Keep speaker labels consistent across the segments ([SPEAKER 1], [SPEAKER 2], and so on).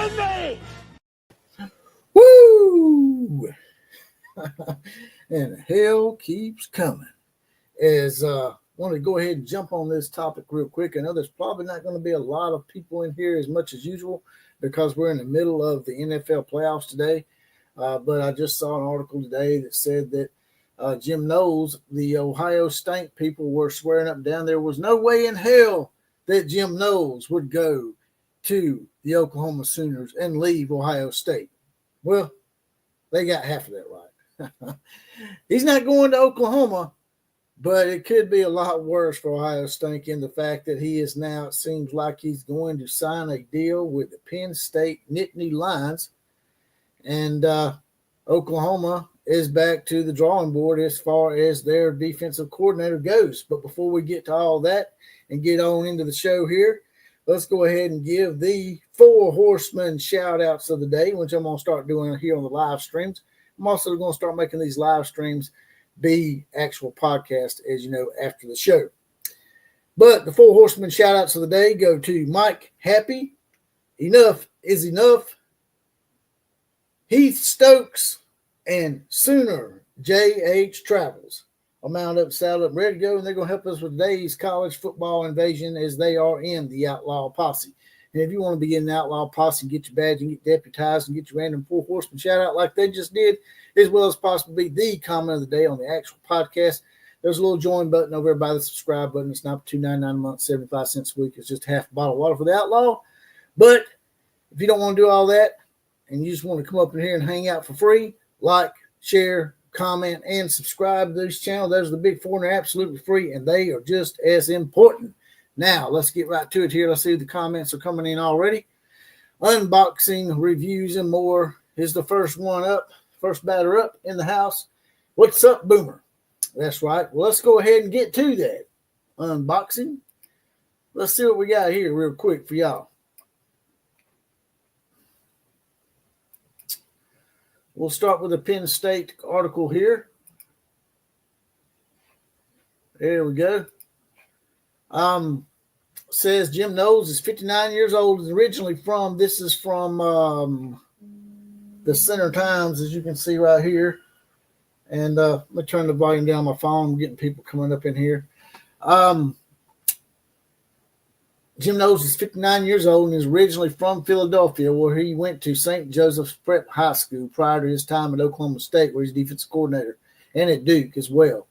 [SPEAKER 1] with me?
[SPEAKER 2] Woo! And hell keeps coming. Want to go ahead and jump on this topic real quick. I know there's probably not going to be a lot of people in here as much as usual because we're in the middle of the NFL playoffs today. But I just saw an article today that said that Jim Knowles, the Ohio State people, were swearing up and down there was no way in hell that Jim Knowles would go to the Oklahoma Sooners and leave Ohio State. Well, they got half of that right. He's not going to Oklahoma, but it could be a lot worse for Ohio State in the fact that he is now, it seems like he's going to sign a deal with the Penn State Nittany Lions. And Oklahoma is back to the drawing board as far as their defensive coordinator goes. But before we get to all that and get on into the show here, let's go ahead and give the 4 horsemen shout-outs of the day, which I'm going to start doing here on the live streams. I'm also going to start making these live streams be actual podcast, as you know, after the show. But the 4 horsemen shout-outs of the day go to Mike Happy, Enough is Enough, Heath Stokes, and Sooner J.H. Travels. I'm mounted up, saddled up, ready to go, and they're going to help us with today's college football invasion as they are in the Outlaw Posse. And if you want to be in the Outlaw Posse and get your badge and get deputized and get your random 4 horsemen shout-out like they just did, as well as possibly the comment of the day on the actual podcast, there's a little join button over there by the subscribe button. It's not $2.99 a month, 75 cents a week. It's just half a bottle of water for the Outlaw. But if you don't want to do all that and you just want to come up in here and hang out for free, like, share, comment, and subscribe to this channel. Those are the big 4, and they're absolutely free, and they are just as important. Now, let's get right to it here. Let's see if the comments are coming in already. Unboxing, reviews, and more is the first one up, first batter up in the house. What's up, Boomer? That's right. Well, let's go ahead and get to that. Unboxing. Let's see what we got here real quick for y'all. We'll start with a Penn State article here. There we go. Says Jim Knowles is 59 years old. Is originally from, this is from the Center Times, as you can see right here. And let me turn the volume down on my phone. I'm getting people coming up in here. Jim Knowles is 59 years old and is originally from Philadelphia, where he went to St. Joseph's Prep High School prior to his time at Oklahoma State, where he's defensive coordinator, and at Duke as well.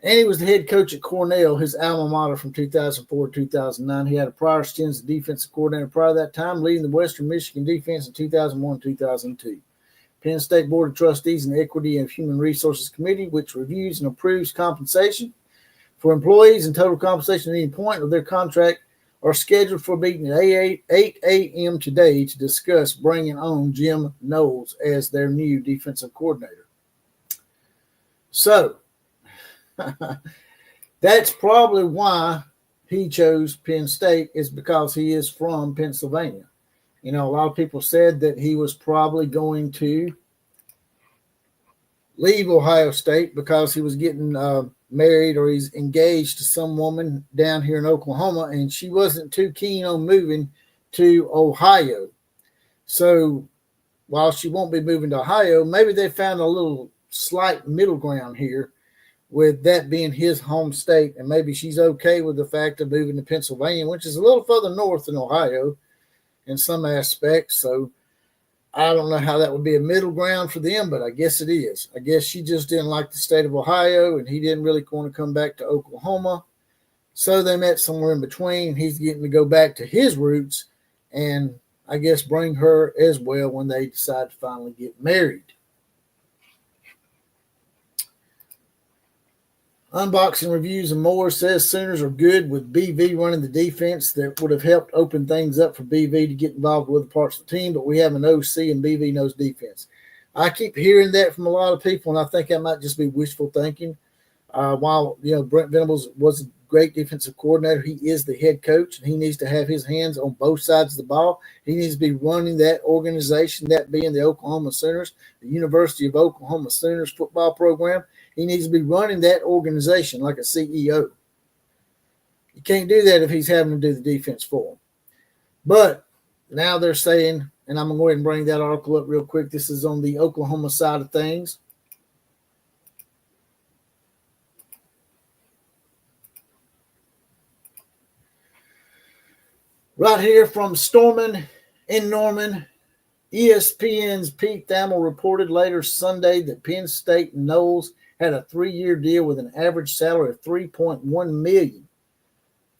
[SPEAKER 2] And he was the head coach at Cornell, his alma mater, from 2004 to 2009. He had a prior stint as the defensive coordinator prior to that time, leading the Western Michigan defense in 2001-2002. Penn State Board of Trustees and Equity and Human Resources Committee, which reviews and approves compensation for employees and total compensation at any point of their contract, are scheduled for a meeting at 8 a.m. today to discuss bringing on Jim Knowles as their new defensive coordinator. So, that's probably why he chose Penn State, is because he is from Pennsylvania. You know, a lot of people said that he was probably going to leave Ohio State because he was getting married, or he's engaged to some woman down here in Oklahoma, and she wasn't too keen on moving to Ohio. So while she won't be moving to Ohio, maybe they found a little slight middle ground here with that being his home state, and maybe she's okay with the fact of moving to Pennsylvania, which is a little further north than Ohio in some aspects. So I don't know how that would be a middle ground for them, but I guess it is. I guess she just didn't like the state of Ohio, and he didn't really want to come back to Oklahoma. So they met somewhere in between. He's getting to go back to his roots and I guess bring her as well when they decide to finally get married. Unboxing, reviews, and more says Sooners are good with BV running the defense. That would have helped open things up for BV to get involved with other parts of the team, but we have an OC and BV knows defense. I keep hearing that from a lot of people, and I think that might just be wishful thinking. While, Brent Venables was a great defensive coordinator, he is the head coach, and he needs to have his hands on both sides of the ball. He needs to be running that organization, that being the Oklahoma Sooners, the University of Oklahoma Sooners football program. He needs to be running that organization like a CEO. You can't do that if he's having to do the defense for him. But now they're saying, and I'm going to go ahead and bring that article up real quick. This is on the Oklahoma side of things. Right here from Storman in Norman, ESPN's Pete Thamel reported later Sunday that Penn State and Knowles had a 3-year deal with an average salary of $3.1 million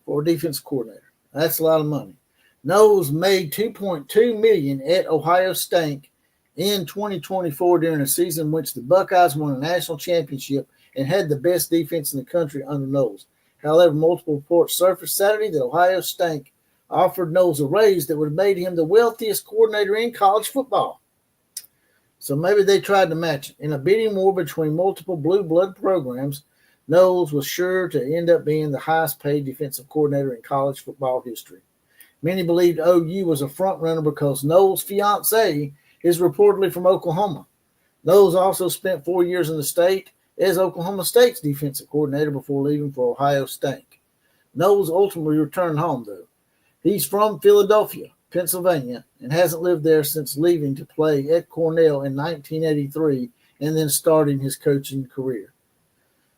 [SPEAKER 2] for a defense coordinator. That's a lot of money. Knowles made $2.2 million at Ohio State in 2024 during a season in which the Buckeyes won a national championship and had the best defense in the country under Knowles. However, multiple reports surfaced Saturday that Ohio State offered Knowles a raise that would have made him the wealthiest coordinator in college football. So maybe they tried to match it. In a bidding war between multiple blue blood programs, Knowles was sure to end up being the highest paid defensive coordinator in college football history. Many believed OU was a front runner because Knowles' fiancée is reportedly from Oklahoma. Knowles also spent 4 years in the state as Oklahoma State's defensive coordinator before leaving for Ohio State. Knowles ultimately returned home, though. He's from Philadelphia, Pennsylvania, and hasn't lived there since leaving to play at Cornell in 1983 and then starting his coaching career.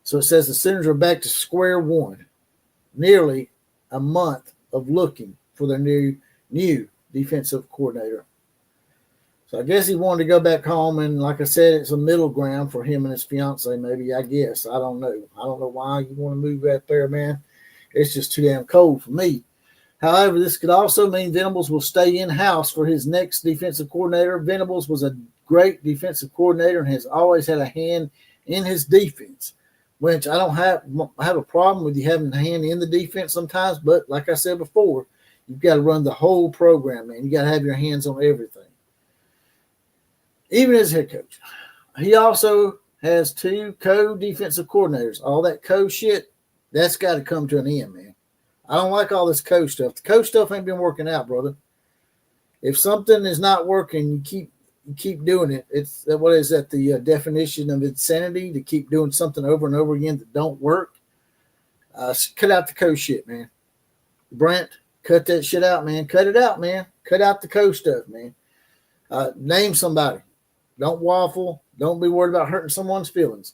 [SPEAKER 2] So it says the Sooners are back to square one, nearly a month of looking for their new defensive coordinator. So I guess he wanted to go back home, and like I said, it's a middle ground for him and his fiancée, maybe, I guess. I don't know. I don't know why you want to move out there, man. It's just too damn cold for me. However, this could also mean Venables will stay in-house for his next defensive coordinator. Venables was a great defensive coordinator and has always had a hand in his defense, which I don't have a problem with you having a hand in the defense sometimes, but like I said before, you've got to run the whole program, man. You got to have your hands on everything. Even as head coach. He also has 2 co-defensive coordinators. All that co-shit, that's got to come to an end, man. I don't like all this coach stuff. The coach stuff ain't been working out, brother. If something is not working, you keep doing it. It's what is that? The definition of insanity, to keep doing something over and over again that don't work. Cut out the coach shit, man. Brent, cut that shit out, man. Cut it out, man. Cut out the coach stuff, man. Name somebody. Don't waffle. Don't be worried about hurting someone's feelings.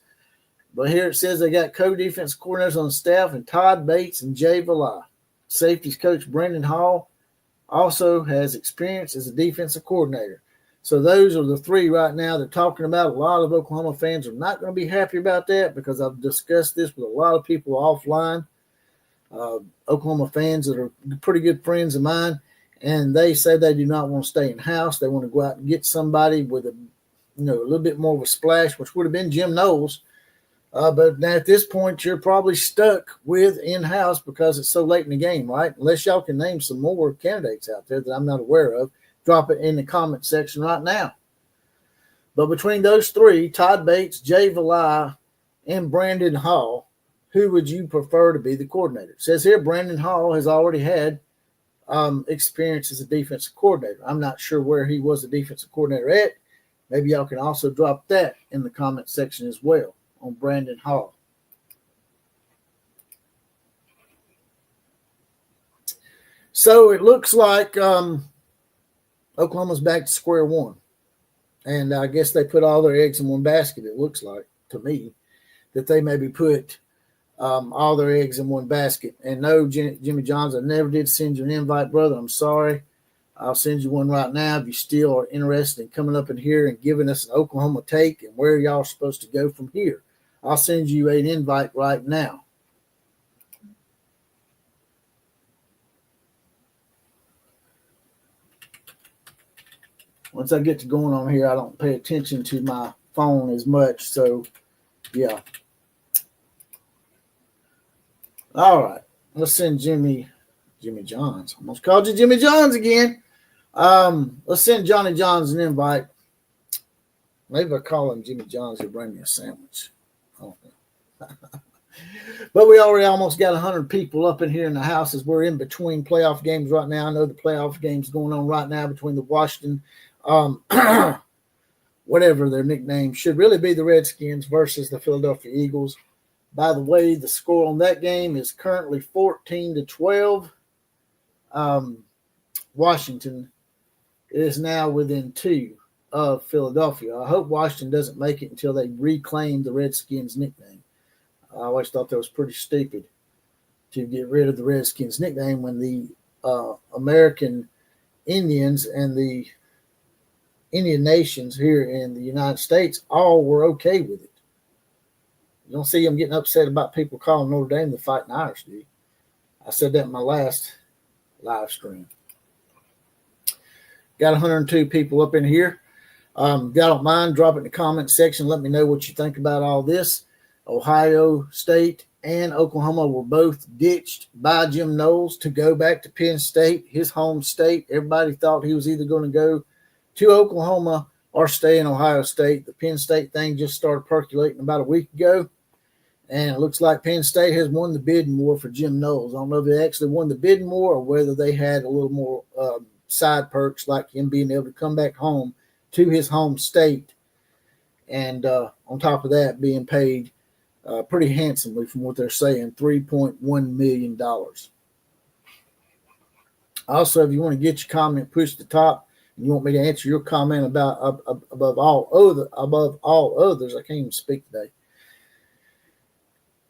[SPEAKER 2] But here it says they got co-defense coordinators on staff, and Todd Bates and Jay Valai. Safeties coach Brendan Hall also has experience as a defensive coordinator. So those are the 3 right now they're talking about. A lot of Oklahoma fans are not going to be happy about that because I've discussed this with a lot of people offline. Oklahoma fans that are pretty good friends of mine, and they say they do not want to stay in-house. They want to go out and get somebody with a little bit more of a splash, which would have been Jim Knowles. But now at this point, you're probably stuck with in-house because it's so late in the game, right? Unless y'all can name some more candidates out there that I'm not aware of, drop it in the comment section right now. But between those 3, Todd Bates, Jay Valai, and Brandon Hall, who would you prefer to be the coordinator? It says here Brandon Hall has already had experience as a defensive coordinator. I'm not sure where he was a defensive coordinator at. Maybe y'all can also drop that in the comment section as well on Brandon Hall. So it looks like Oklahoma's back to square one. And I guess they put all their eggs in one basket, it looks like, to me, that they maybe put all their eggs in one basket. And no, Jimmy Johns, I never did send you an invite, brother. I'm sorry. I'll send you one right now if you still are interested in coming up in here and giving us an Oklahoma take and where y'all are supposed to go from here. I'll send you an invite right now. Once I get to going on here, I don't pay attention to my phone as much. So, yeah. All right. Let's send Jimmy Johns. Almost called you Jimmy Johns again. Let's send Johnny Johns an invite. Maybe I call him Jimmy Johns. He'll bring me a sandwich. I don't know. But we already almost got 100 people up in here in the house as we're in between playoff games right now. I know the playoff game's going on right now between the Washington, whatever their nickname should really be, the Redskins versus the Philadelphia Eagles. By the way, the score on that game is currently 14-12. Washington It is now within 2 of Philadelphia. I hope Washington doesn't make it until they reclaim the Redskins nickname. I always thought that was pretty stupid to get rid of the Redskins nickname when the American Indians and the Indian nations here in the United States all were okay with it. You don't see them getting upset about people calling Notre Dame the Fighting Irish, do you? I said that in my last live stream. Got 102 people up in here. If you don't mind, drop it in the comment section. Let me know what you think about all this. Ohio State and Oklahoma were both ditched by Jim Knowles to go back to Penn State, his home state. Everybody thought he was either going to go to Oklahoma or stay in Ohio State. The Penn State thing just started percolating about a week ago, and it looks like Penn State has won the bidding war for Jim Knowles. I don't know if they actually won the bidding war or whether they had a little more side perks like him being able to come back home to his home state, and on top of that being paid pretty handsomely from what they're saying, $3.1 million. Also, if you want to get your comment pushed to the top and you want me to answer your comment about above all others, I can't even speak today.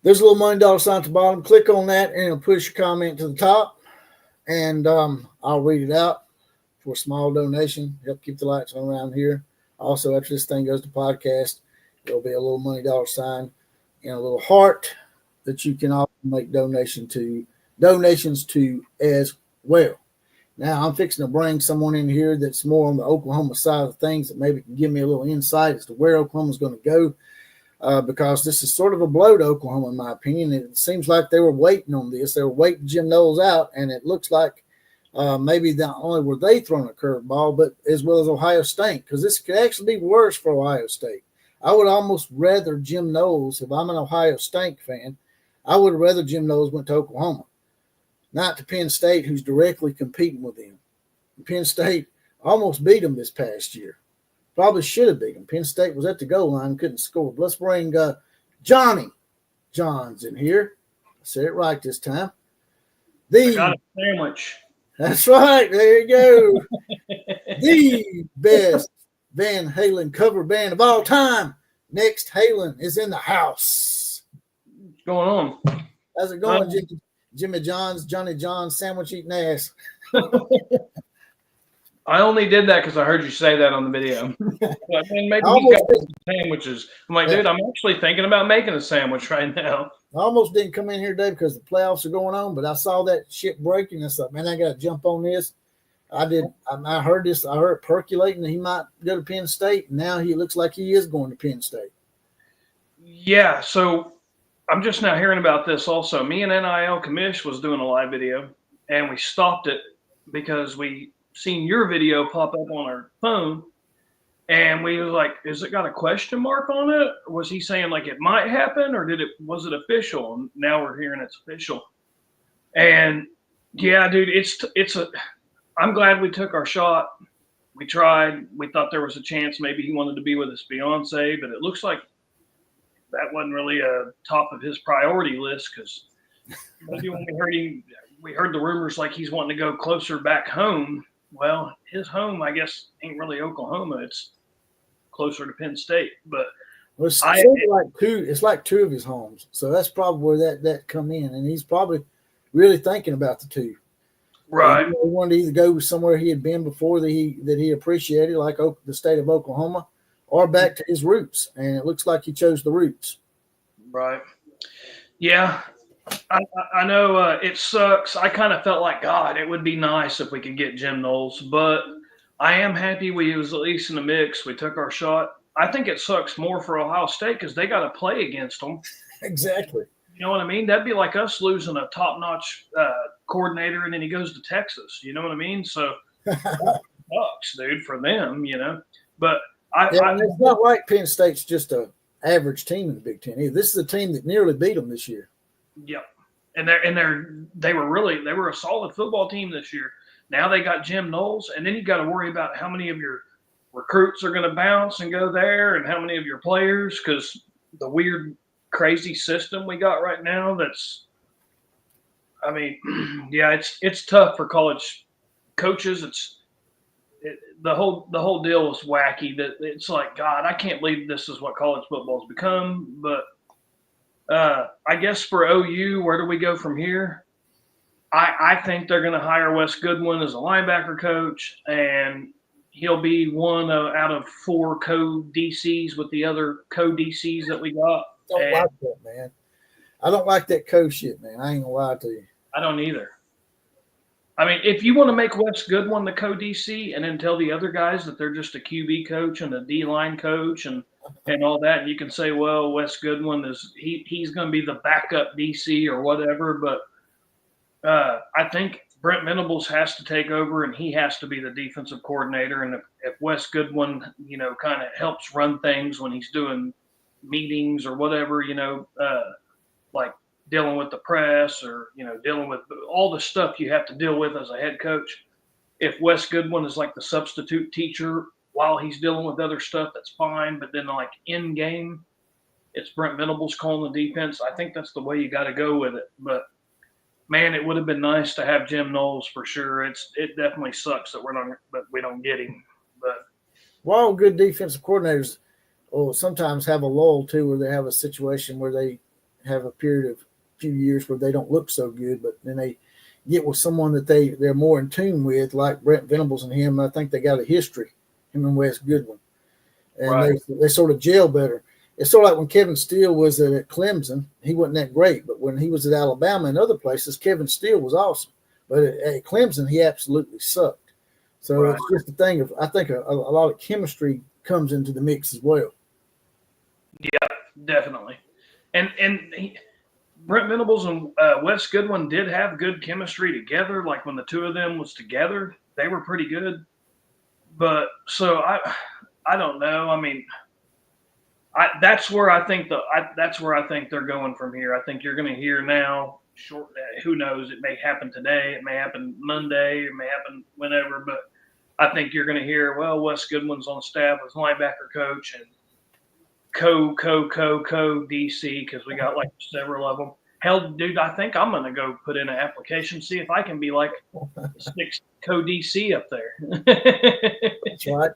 [SPEAKER 2] There's a little money dollar sign at the bottom. Click on that and it'll push your comment to the top, and I'll read it out for a small donation. Help keep the lights on around here. Also, after this thing goes to podcast, there'll be a little money dollar sign and a little heart that you can also make donations to as well. Now, I'm fixing to bring someone in here that's more on the Oklahoma side of things that maybe can give me a little insight as to where Oklahoma's going to go, because this is sort of a blow to Oklahoma, in my opinion. It seems like they were waiting on this. They were waiting Jim Knowles out, and it looks like maybe not only were they throwing a curveball, but as well as Ohio State, because this could actually be worse for Ohio State. I would almost rather Jim Knowles, if I'm an Ohio State fan, I would rather Jim Knowles went to Oklahoma, not to Penn State, who's directly competing with them. Penn State almost beat them this past year. Probably should have beat them. Penn State was at the goal line, couldn't score. But let's bring Johnny Johns in here. I said it right this time.
[SPEAKER 1] I got a sandwich.
[SPEAKER 2] That's right. There you go. The best Van Halen cover band of all time. Next Halen is in the house.
[SPEAKER 1] What's going on?
[SPEAKER 2] How's it going, Johnny John's sandwich eating ass?
[SPEAKER 1] I only did that because I heard you say that on the video. Maybe he's got some sandwiches. I'm like, dude, I'm actually thinking about making a sandwich right now.
[SPEAKER 2] I almost didn't come in here today because the playoffs are going on, but I saw that shit breaking. I thought, man, I got to jump on this. I did. I heard this. I heard it percolating that he might go to Penn State. And now he looks like he is going to Penn State.
[SPEAKER 1] Yeah. So I'm just now hearing about this also. Me and NIL Commish was doing a live video, and we stopped it because we seen your video pop up on our phone, and we was like, is it got a question mark on it? Or was he saying like it might happen, or was it official? And now we're hearing it's official. And yeah, dude, I'm glad we took our shot. We tried. We thought there was a chance maybe he wanted to be with his fiance, but it looks like that wasn't really a top of his priority list, because maybe when we heard the rumors like he's wanting to go closer back home. Well, his home, I guess, ain't really Oklahoma. It's closer to Penn State. But
[SPEAKER 2] it's like two of his homes. So that's probably where that come in. And he's probably really thinking about the two.
[SPEAKER 1] Right.
[SPEAKER 2] He wanted to either go somewhere he had been before that he appreciated, like the state of Oklahoma, or back to his roots. And it looks like he chose the roots.
[SPEAKER 1] Right. Yeah. I know it sucks. I kind of felt like, God, it would be nice if we could get Jim Knowles, but I am happy we was at least in the mix. We took our shot. I think it sucks more for Ohio State because they got to play against them.
[SPEAKER 2] Exactly.
[SPEAKER 1] You know what I mean? That'd be like us losing a top-notch coordinator, and then he goes to Texas. You know what I mean? So that sucks, dude, for them, you know. But
[SPEAKER 2] it's not like Penn State's just a average team in the Big Ten either. This is a team that nearly beat them this year.
[SPEAKER 1] Yep. And they were a solid football team this year. Now they got Jim Knowles, and then you got to worry about how many of your recruits are going to bounce and go there, and how many of your players, because the weird, crazy system we got right now. Yeah, it's tough for college coaches. the whole deal was wacky. That it's like, God, I can't believe this is what college football's become. But I guess for OU, where do we go from here? I think they're going to hire Wes Goodwin as a linebacker coach, and he'll be one out of 4 co-DCs with the other co-DCs that we got.
[SPEAKER 2] Don't like that, man. I don't like that co shit, man. I ain't gonna lie to you.
[SPEAKER 1] I don't either. I mean, if you want to make Wes Goodwin the co-DC and then tell the other guys that they're just a QB coach and a D-line coach and all that, and you can say, well, Wes Goodwin he's going to be the backup DC or whatever, but I think Brent Venables has to take over, and he has to be the defensive coordinator. And if Wes Goodwin, kind of helps run things when he's doing meetings or whatever, like dealing with the press or, dealing with all the stuff you have to deal with as a head coach. If Wes Goodwin is like the substitute teacher while he's dealing with other stuff, that's fine. But then like in game, it's Brent Venables calling the defense. I think that's the way you got to go with it. But man, it would have been nice to have Jim Knowles for sure. It definitely sucks that we don't get him. But
[SPEAKER 2] all good defensive coordinators will sometimes have a lull too, where they have a situation where they have a period of few years where they don't look so good, but then they get with someone that they're more in tune with, like Brent Venables and him. I think they got a history, him and Wes Goodwin, and
[SPEAKER 1] right.
[SPEAKER 2] they sort of gel better. It's sort of like when Kevin Steele was at Clemson, he wasn't that great, but when he was at Alabama and other places, Kevin Steele was awesome. But at Clemson, he absolutely sucked. So It's just a thing of, I think a lot of chemistry comes into the mix as well.
[SPEAKER 1] Yeah, definitely. And Brent Venables and Wes Goodwin did have good chemistry together. Like when the two of them was together, they were pretty good. But so I don't know. I mean, that's where I think they're going from here. I think you're going to hear now. Who knows? It may happen today. It may happen Monday. It may happen whenever. But I think you're going to hear, well, Wes Goodwin's on staff as linebacker coach and co DC, because we got like several of them. Hell, dude, I think I'm going to go put in an application, see if I can be like the 6th co DC up there.
[SPEAKER 2] That's right.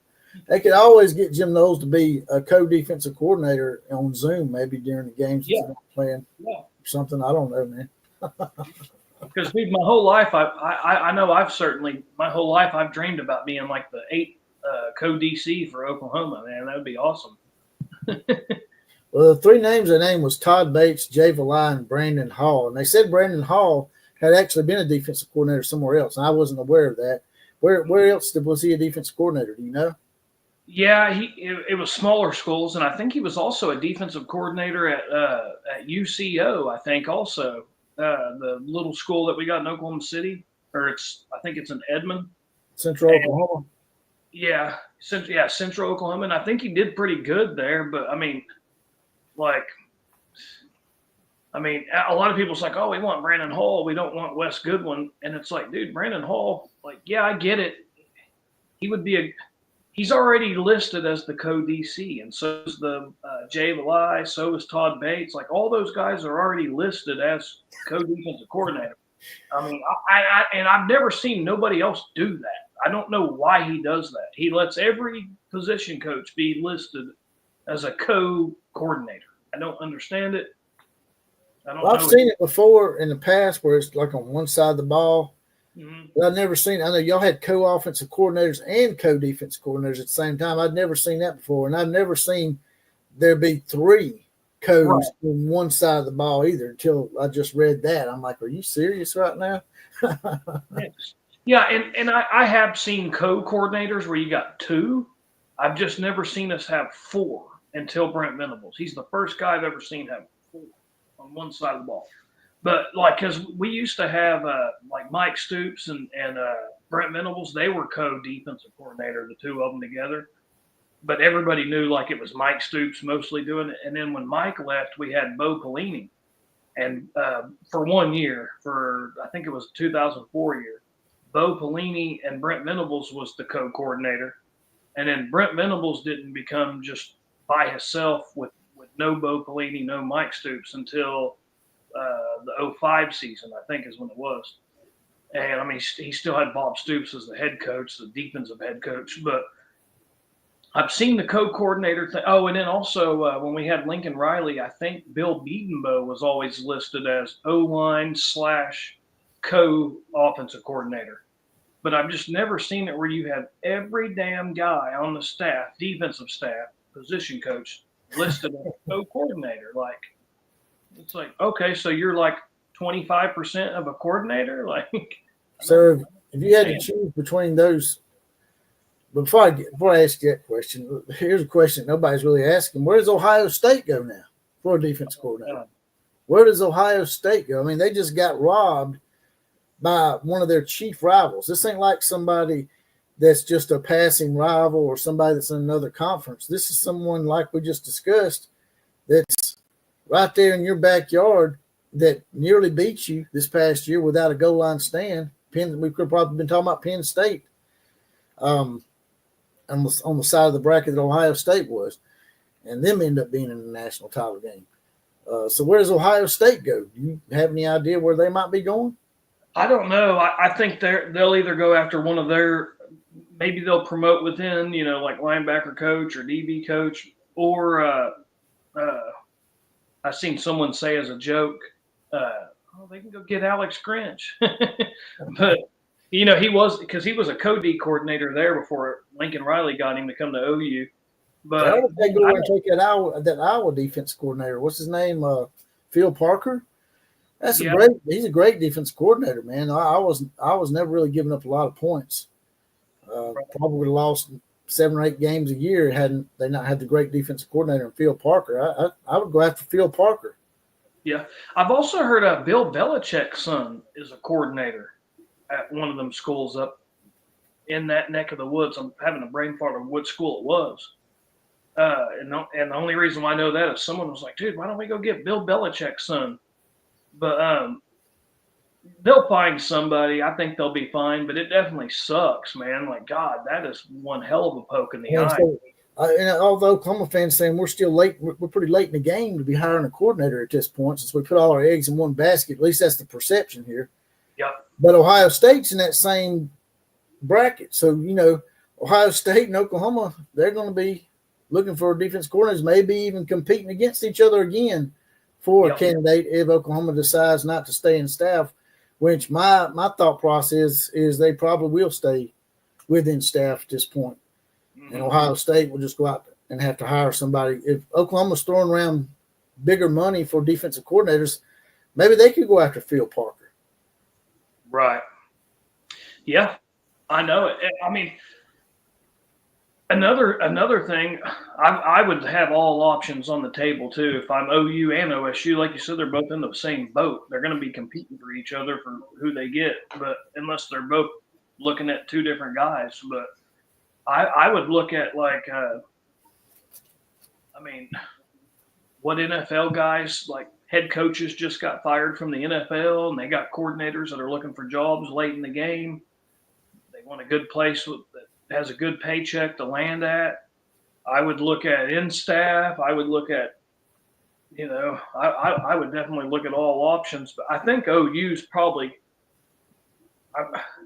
[SPEAKER 2] They could always get Jim Knowles to be a co-defensive coordinator on Zoom, maybe during the games that they're playing or something. I don't know, man.
[SPEAKER 1] Because dude, my whole life, I know my whole life I've dreamed about being like the 8th co-DC for Oklahoma, man. That would be awesome.
[SPEAKER 2] Well, the 3 names they named was Todd Bates, Jay Valai, and Brandon Hall. And they said Brandon Hall had actually been a defensive coordinator somewhere else, and I wasn't aware of that. Where else was he a defensive coordinator? Do you know?
[SPEAKER 1] Yeah, it was smaller schools, and I think he was also a defensive coordinator at UCO. I think also the little school that we got in Oklahoma City, or I think it's in Edmond,
[SPEAKER 2] Central Oklahoma.
[SPEAKER 1] Yeah, Central Oklahoma, and I think he did pretty good there. But I mean, a lot of people's like, oh, we want Brandon Hall, we don't want Wes Goodwin, and it's like, dude, Brandon Hall, yeah, I get it. He would be he's already listed as the co-DC, and so is the Jay Valai, so is Todd Bates. Like all those guys are already listed as co-defensive coordinator. I mean, I've never seen nobody else do that. I don't know why he does that. He lets every position coach be listed as a co-coordinator. I don't understand it.
[SPEAKER 2] I've seen it before in the past where it's like on one side of the ball.
[SPEAKER 1] Mm-hmm.
[SPEAKER 2] But I've never seen. I know y'all had co-offensive coordinators and co-defensive coordinators at the same time. I'd never seen that before, and I've never seen there be 3 codes on one side of the ball either until I just read that. I'm like, are you serious right now?
[SPEAKER 1] Yes. Yeah, and I have seen co-coordinators where you got 2. I've just never seen us have 4 until Brent Venables. He's the first guy I've ever seen have 4 on one side of the ball. But because we used to have like Mike Stoops and Brent Venables, they were co-defensive coordinator, the 2 of them together. But everybody knew like it was Mike Stoops mostly doing it. And then when Mike left, we had Bo Pelini, and for 1 year, I think it was 2004 year, Bo Pelini and Brent Venables was the co-coordinator, and then Brent Venables didn't become just by himself with no Bo Pelini, no Mike Stoops until the 05 season, I think is when it was. And I mean, he still had Bob Stoops as the head coach, the defensive head coach. But I've seen the co-coordinator thing. Oh, and then also when we had Lincoln Riley, I think Bill Beedenbow was always listed as O-line / co-offensive coordinator. But I've just never seen it where you have every damn guy on the staff, defensive staff, position coach listed as co-coordinator. Like, it's like, okay, so you're like 25% of a coordinator? Like,
[SPEAKER 2] So if you had to choose between those, before I ask you that question, here's a question nobody's really asking: where does Ohio State go now for a defense coordinator? Where does Ohio State go? I mean, they just got robbed by one of their chief rivals. This ain't like somebody that's just a passing rival or somebody that's in another conference. This is someone, like we just discussed, that's right there in your backyard that nearly beat you this past year without a goal line stand. Penn, we could have probably been talking about Penn State on the side of the bracket that Ohio State was, and them end up being in the national title game. So where does Ohio State go? Do you have any idea where they might be going?
[SPEAKER 1] I don't know. I think they'll either go after one of their, maybe they'll promote within, like linebacker coach or DB coach, or I've seen someone say as a joke, they can go get Alex Grinch. But, he was a co-D coordinator there before Lincoln Riley got him to come to OU. But
[SPEAKER 2] how would they go and take that Iowa defense coordinator? What's his name? Phil Parker. He's a great defense coordinator, man. I was never really giving up a lot of points. Probably would have lost 7 or 8 games a year hadn't they not had the great defensive coordinator in Phil Parker. I would go after Phil Parker.
[SPEAKER 1] Yeah. I've also heard Bill Belichick's son is a coordinator at one of them schools up in that neck of the woods. I'm having a brain fart of what school it was. And the only reason why I know that is someone was like, dude, why don't we go get Bill Belichick's son? But they'll find somebody. I think they'll be fine, but it definitely sucks, man. Like, God, that is one hell of a poke in the eye.
[SPEAKER 2] So, and although Oklahoma fans saying we're still late, we're pretty late in the game to be hiring a coordinator at this point, since we put all our eggs in one basket. At least that's the perception here.
[SPEAKER 1] Yeah.
[SPEAKER 2] But Ohio State's in that same bracket. So, Ohio State and Oklahoma, they're going to be looking for defense coordinators, maybe even competing against each other again for a candidate if Oklahoma decides not to stay in staff, which my thought process is they probably will stay within staff at this point. Mm-hmm. And Ohio State will just go out and have to hire somebody. If Oklahoma's throwing around bigger money for defensive coordinators, maybe they could go after Phil Parker.
[SPEAKER 1] Right. Yeah, I know it. I mean, another thing, I would have all options on the table too. If I'm OU and OSU, like you said, they're both in the same boat. They're going to be competing for each other for who they get, but unless they're both looking at 2 different guys. But I would look at what NFL guys, like head coaches just got fired from the NFL, and they got coordinators that are looking for jobs late in the game. They want a good place that has a good paycheck to land at. I would look at in staff. I would look at, I would definitely look at all options. But I think OU's probably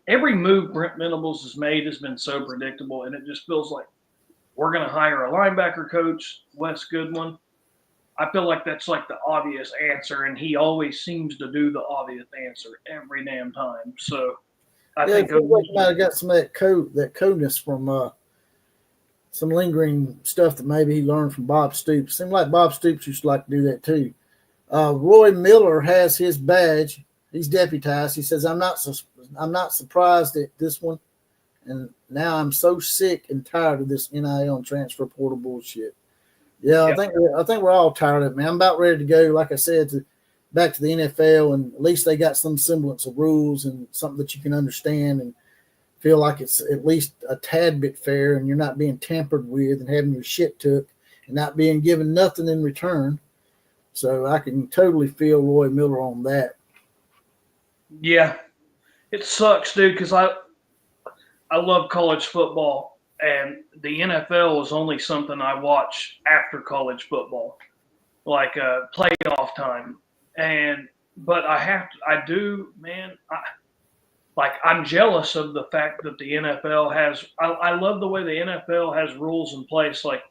[SPEAKER 1] every move Brent Venables has made has been so predictable, and it just feels like we're going to hire a linebacker coach, Wes Goodwin. I feel like that's like the obvious answer, and he always seems to do the obvious answer every damn time. So I think
[SPEAKER 2] like you might have got some of that coldness from some lingering stuff that maybe he learned from Bob Stoops. Seemed like Bob Stoops used to like to do that too. Roy Miller has his badge. He's deputized. He says, "I'm not surprised at this one, and now I'm so sick and tired of this NIL and transfer portal bullshit." Yeah, yep. I think we're all tired of it, man. I'm about ready to go, like I said, back to the NFL, and at least they got some semblance of rules and something that you can understand and feel like it's at least a tad bit fair, and you're not being tampered with and having your shit took and not being given nothing in return. So I can totally feel Roy Miller on that.
[SPEAKER 1] Yeah, it sucks, dude, because I love college football. And the NFL is only something I watch after college football, like playoff time. But I do, man. like I'm jealous of the fact that the NFL has. I love the way the NFL has rules in place. Like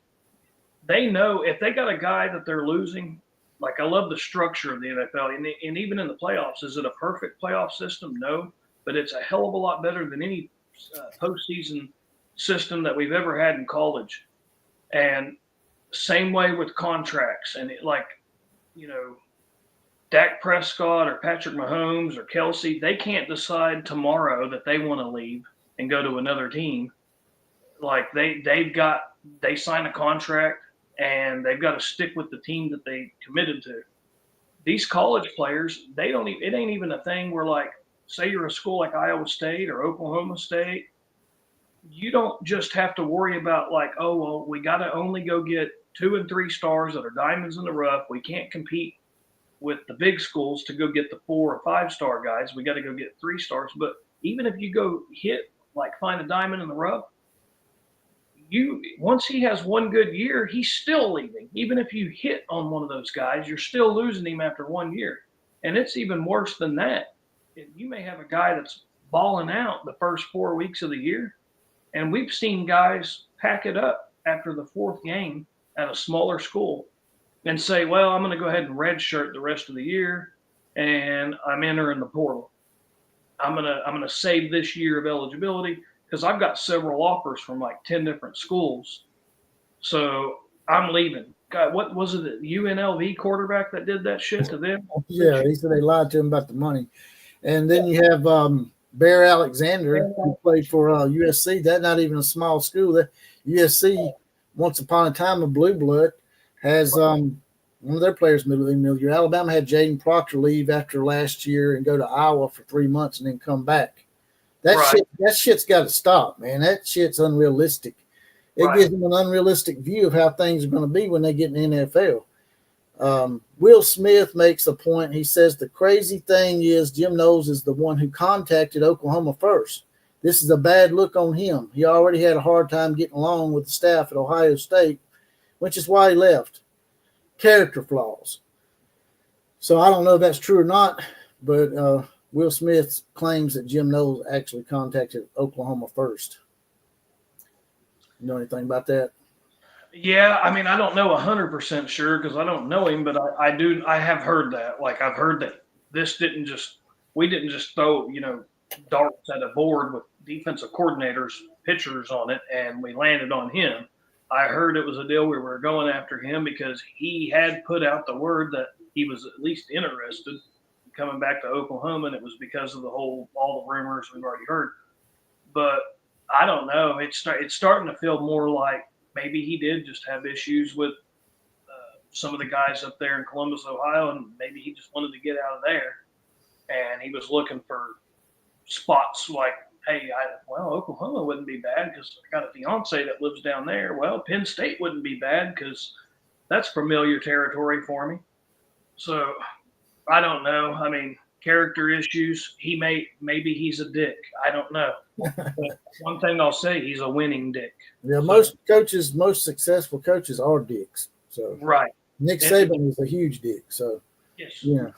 [SPEAKER 1] they know if they got a guy that they're losing. Like I love the structure of the NFL, and even in the playoffs, is it a perfect playoff system? No, but it's a hell of a lot better than any postseason system that we've ever had in college. And same way with contracts, and like you know, Dak Prescott or Patrick Mahomes or Kelsey, they can't decide tomorrow that they want to leave and go to another team. Like they sign a contract and they've got to stick with the team that they committed to. These college players, they don't. It ain't even a thing where like, say you're a school like Iowa State or Oklahoma State, you don't just have to worry about like, oh well, we got to only go get 2 and 3 stars that are diamonds in the rough. We can't compete with the big schools to go get the 4 or 5-star guys. We got to go get 3 stars. But even if you go hit like find a diamond in the rough, you once he has one good year, he's still leaving. Even if you hit on one of those guys, you're still losing him after 1 year. And it's even worse than that. You may have a guy that's balling out the first 4 weeks of the year, and we've seen guys pack it up after the 4th game at a smaller school and say, well, I'm going to go ahead and redshirt the rest of the year, and I'm entering the portal. I'm gonna save this year of eligibility because I've got several offers from like 10 different schools. So I'm leaving. God, what was it? The UNLV quarterback that did that shit to them?
[SPEAKER 2] Yeah, he said they lied to him about the money. And then you have Bear Alexander, who played for USC. That's not even a small school. That USC, once upon a time, a blue blood, has one of their players middle. Alabama had Jaden Proctor leave after last year and go to Iowa for 3 months and then come back. That shit's got to stop, man. That shit's unrealistic. It gives them an unrealistic view of how things are going to be when they get in the NFL. Will Smith makes a point. He says the crazy thing is Jim Knowles is the one who contacted Oklahoma first. This is a bad look on him. He already had a hard time getting along with the staff at Ohio State, which is why he left. Character flaws. So I don't know if that's true or not, but Will Smith claims that Jim Knowles actually contacted Oklahoma first. You know anything about that?
[SPEAKER 1] Yeah, I mean, I don't know 100% sure because I don't know him, but I have heard that. Like, I've heard that we didn't just throw, darts at a board with defensive coordinators, pitchers on it, and we landed on him. I heard it was a deal we were going after him because he had put out the word that he was at least interested in coming back to Oklahoma, and it was because of all the rumors we've already heard. But I don't know. It's starting to feel more like maybe he did just have issues with some of the guys up there in Columbus, Ohio, and maybe he just wanted to get out of there. And he was looking for spots like, hey, Oklahoma wouldn't be bad because I got a fiance that lives down there. Well, Penn State wouldn't be bad because that's familiar territory for me. So I don't know. I mean, character issues. Maybe he's a dick. I don't know. But one thing I'll say, he's a winning dick.
[SPEAKER 2] Yeah, most successful coaches are dicks. So
[SPEAKER 1] right.
[SPEAKER 2] Nick Saban is a huge dick. So
[SPEAKER 1] yes.
[SPEAKER 2] Yeah.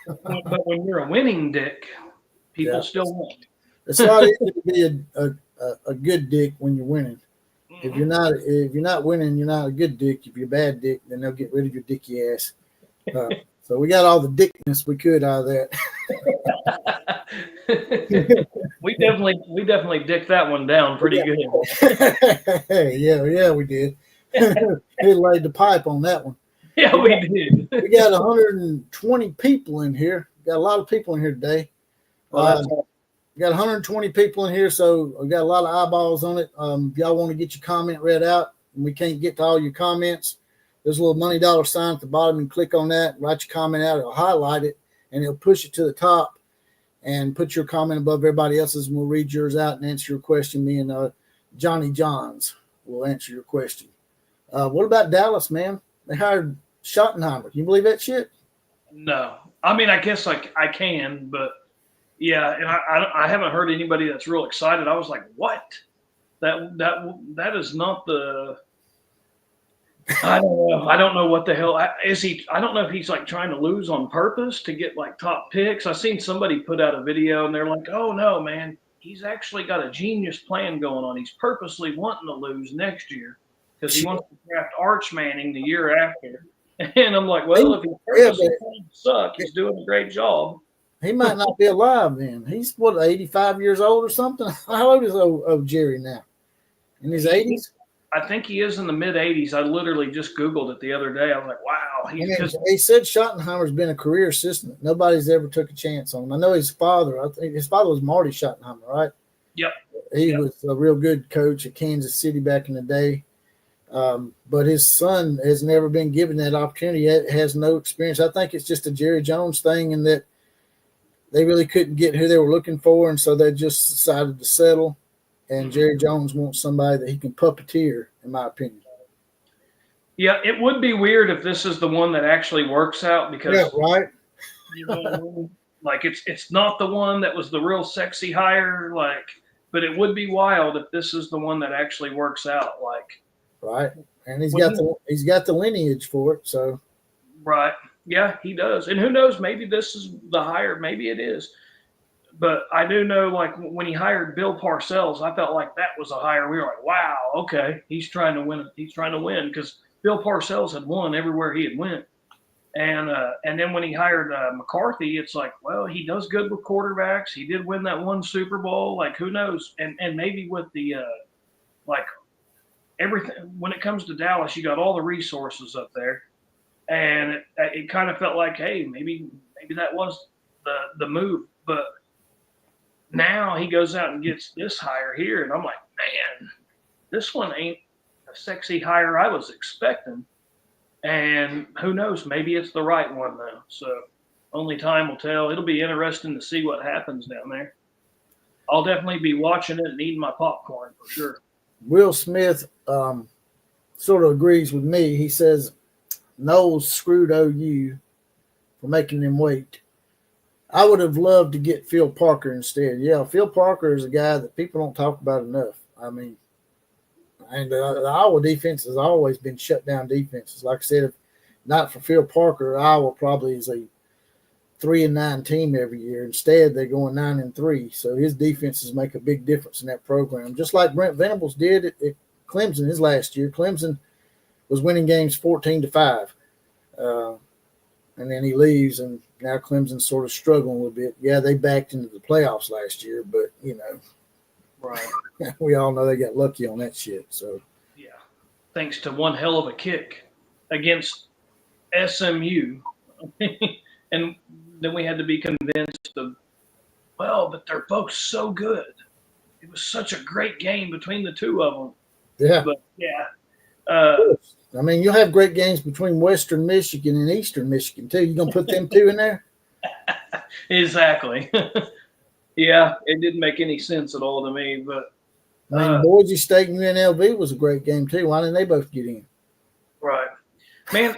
[SPEAKER 1] But when you're a winning dick, people still win.
[SPEAKER 2] It's not easy to be a good dick when you're winning. Mm-hmm. If you're not winning, you're not a good dick. If you're a bad dick, then they'll get rid of your dicky ass. So we got all the dickness we could out of that.
[SPEAKER 1] we definitely dicked that one down pretty good.
[SPEAKER 2] yeah, we did. We laid the pipe on that one.
[SPEAKER 1] Yeah, we did.
[SPEAKER 2] We got 120 people in here. Got a lot of people in here today. We got 120 people in here, so we got a lot of eyeballs on it. If y'all want to get your comment read out, and we can't get to all your comments, there's a little money dollar sign at the bottom. And click on that, write your comment out. It'll highlight it, and it'll push it to the top and put your comment above everybody else's, and we'll read yours out and answer your question. Me and Johnny Johns will answer your question. What about Dallas, man? They hired Schottenheimer. Can you believe that shit?
[SPEAKER 1] No. I mean, I guess I can, but yeah, and I haven't heard anybody that's real excited. I was like, what? That is not the I don't know. I don't know what the hell is he. I don't know if he's like trying to lose on purpose to get like top picks. I seen somebody put out a video and they're like, "Oh no, man, he's actually got a genius plan going on. He's purposely wanting to lose next year because he wants to draft Arch Manning the year after." And I'm like, "Well, if he's purposely trying to suck, he's doing a great job."
[SPEAKER 2] He might not be alive then. He's what, 85 years old or something? How old is old Jerry now? In his 80s?
[SPEAKER 1] I think he is in the mid 80s. I literally just Googled it the other day. I was like, wow.
[SPEAKER 2] He said Schottenheimer's been a career assistant. Nobody's ever took a chance on him. I know his father. I think his father was Marty Schottenheimer, right?
[SPEAKER 1] Yep.
[SPEAKER 2] He was a real good coach at Kansas City back in the day. But his son has never been given that opportunity. He has no experience. I think it's just a Jerry Jones thing in that they really couldn't get who they were looking for, and so they just decided to settle. And Jerry Jones wants somebody that he can puppeteer, in my opinion.
[SPEAKER 1] Yeah, it would be weird if this is the one that actually works out because,
[SPEAKER 2] right.
[SPEAKER 1] You know, like it's not the one that was the real sexy hire, like, but it would be wild if this is the one that actually works out, like.
[SPEAKER 2] Right, and he's got the lineage for it, so.
[SPEAKER 1] Right, yeah, he does, and who knows? Maybe this is the hire. Maybe it is. But I do know, like, when he hired Bill Parcells, I felt like that was a hire. We were like, wow, okay, he's trying to win. He's trying to win because Bill Parcells had won everywhere he had went. And then when he hired McCarthy, it's like, well, he does good with quarterbacks. He did win that one Super Bowl. Like, who knows? And maybe with the like everything when it comes to Dallas, you got all the resources up there, and it kind of felt like, hey, maybe that was the move, but. Now he goes out and gets this hire here, and I'm like, man, this one ain't a sexy hire I was expecting. And who knows? Maybe it's the right one though. So only time will tell. It'll be interesting to see what happens down there. I'll definitely be watching it and eating my popcorn for sure.
[SPEAKER 2] Will Smith sort of agrees with me. He says Knowles screwed OU for making them wait. I would have loved to get Phil Parker instead. Yeah, Phil Parker is a guy that people don't talk about enough. I mean, and the Iowa defense has always been shut down defenses. Like I said, if not for Phil Parker, Iowa probably is a 3-9 team every year. Instead, they're going 9-3. So his defenses make a big difference in that program. Just like Brent Venables did at Clemson his last year. Clemson was winning games 14-5. And then he leaves, and now Clemson's sort of struggling a little bit. Yeah, they backed into the playoffs last year, but, you know,
[SPEAKER 1] right.
[SPEAKER 2] We all know they got lucky on that shit. So,
[SPEAKER 1] yeah, thanks to one hell of a kick against SMU. And then we had to be convinced of, well, but they're both so good. It was such a great game between the two of them.
[SPEAKER 2] Yeah.
[SPEAKER 1] But, yeah.
[SPEAKER 2] I mean, you'll have great games between Western Michigan and Eastern Michigan, too. You going to put them two in there?
[SPEAKER 1] Exactly. Yeah, it didn't make any sense at all to me. But
[SPEAKER 2] I mean, Boise State and UNLV was a great game, too. Why didn't they both get in?
[SPEAKER 1] Right. Man,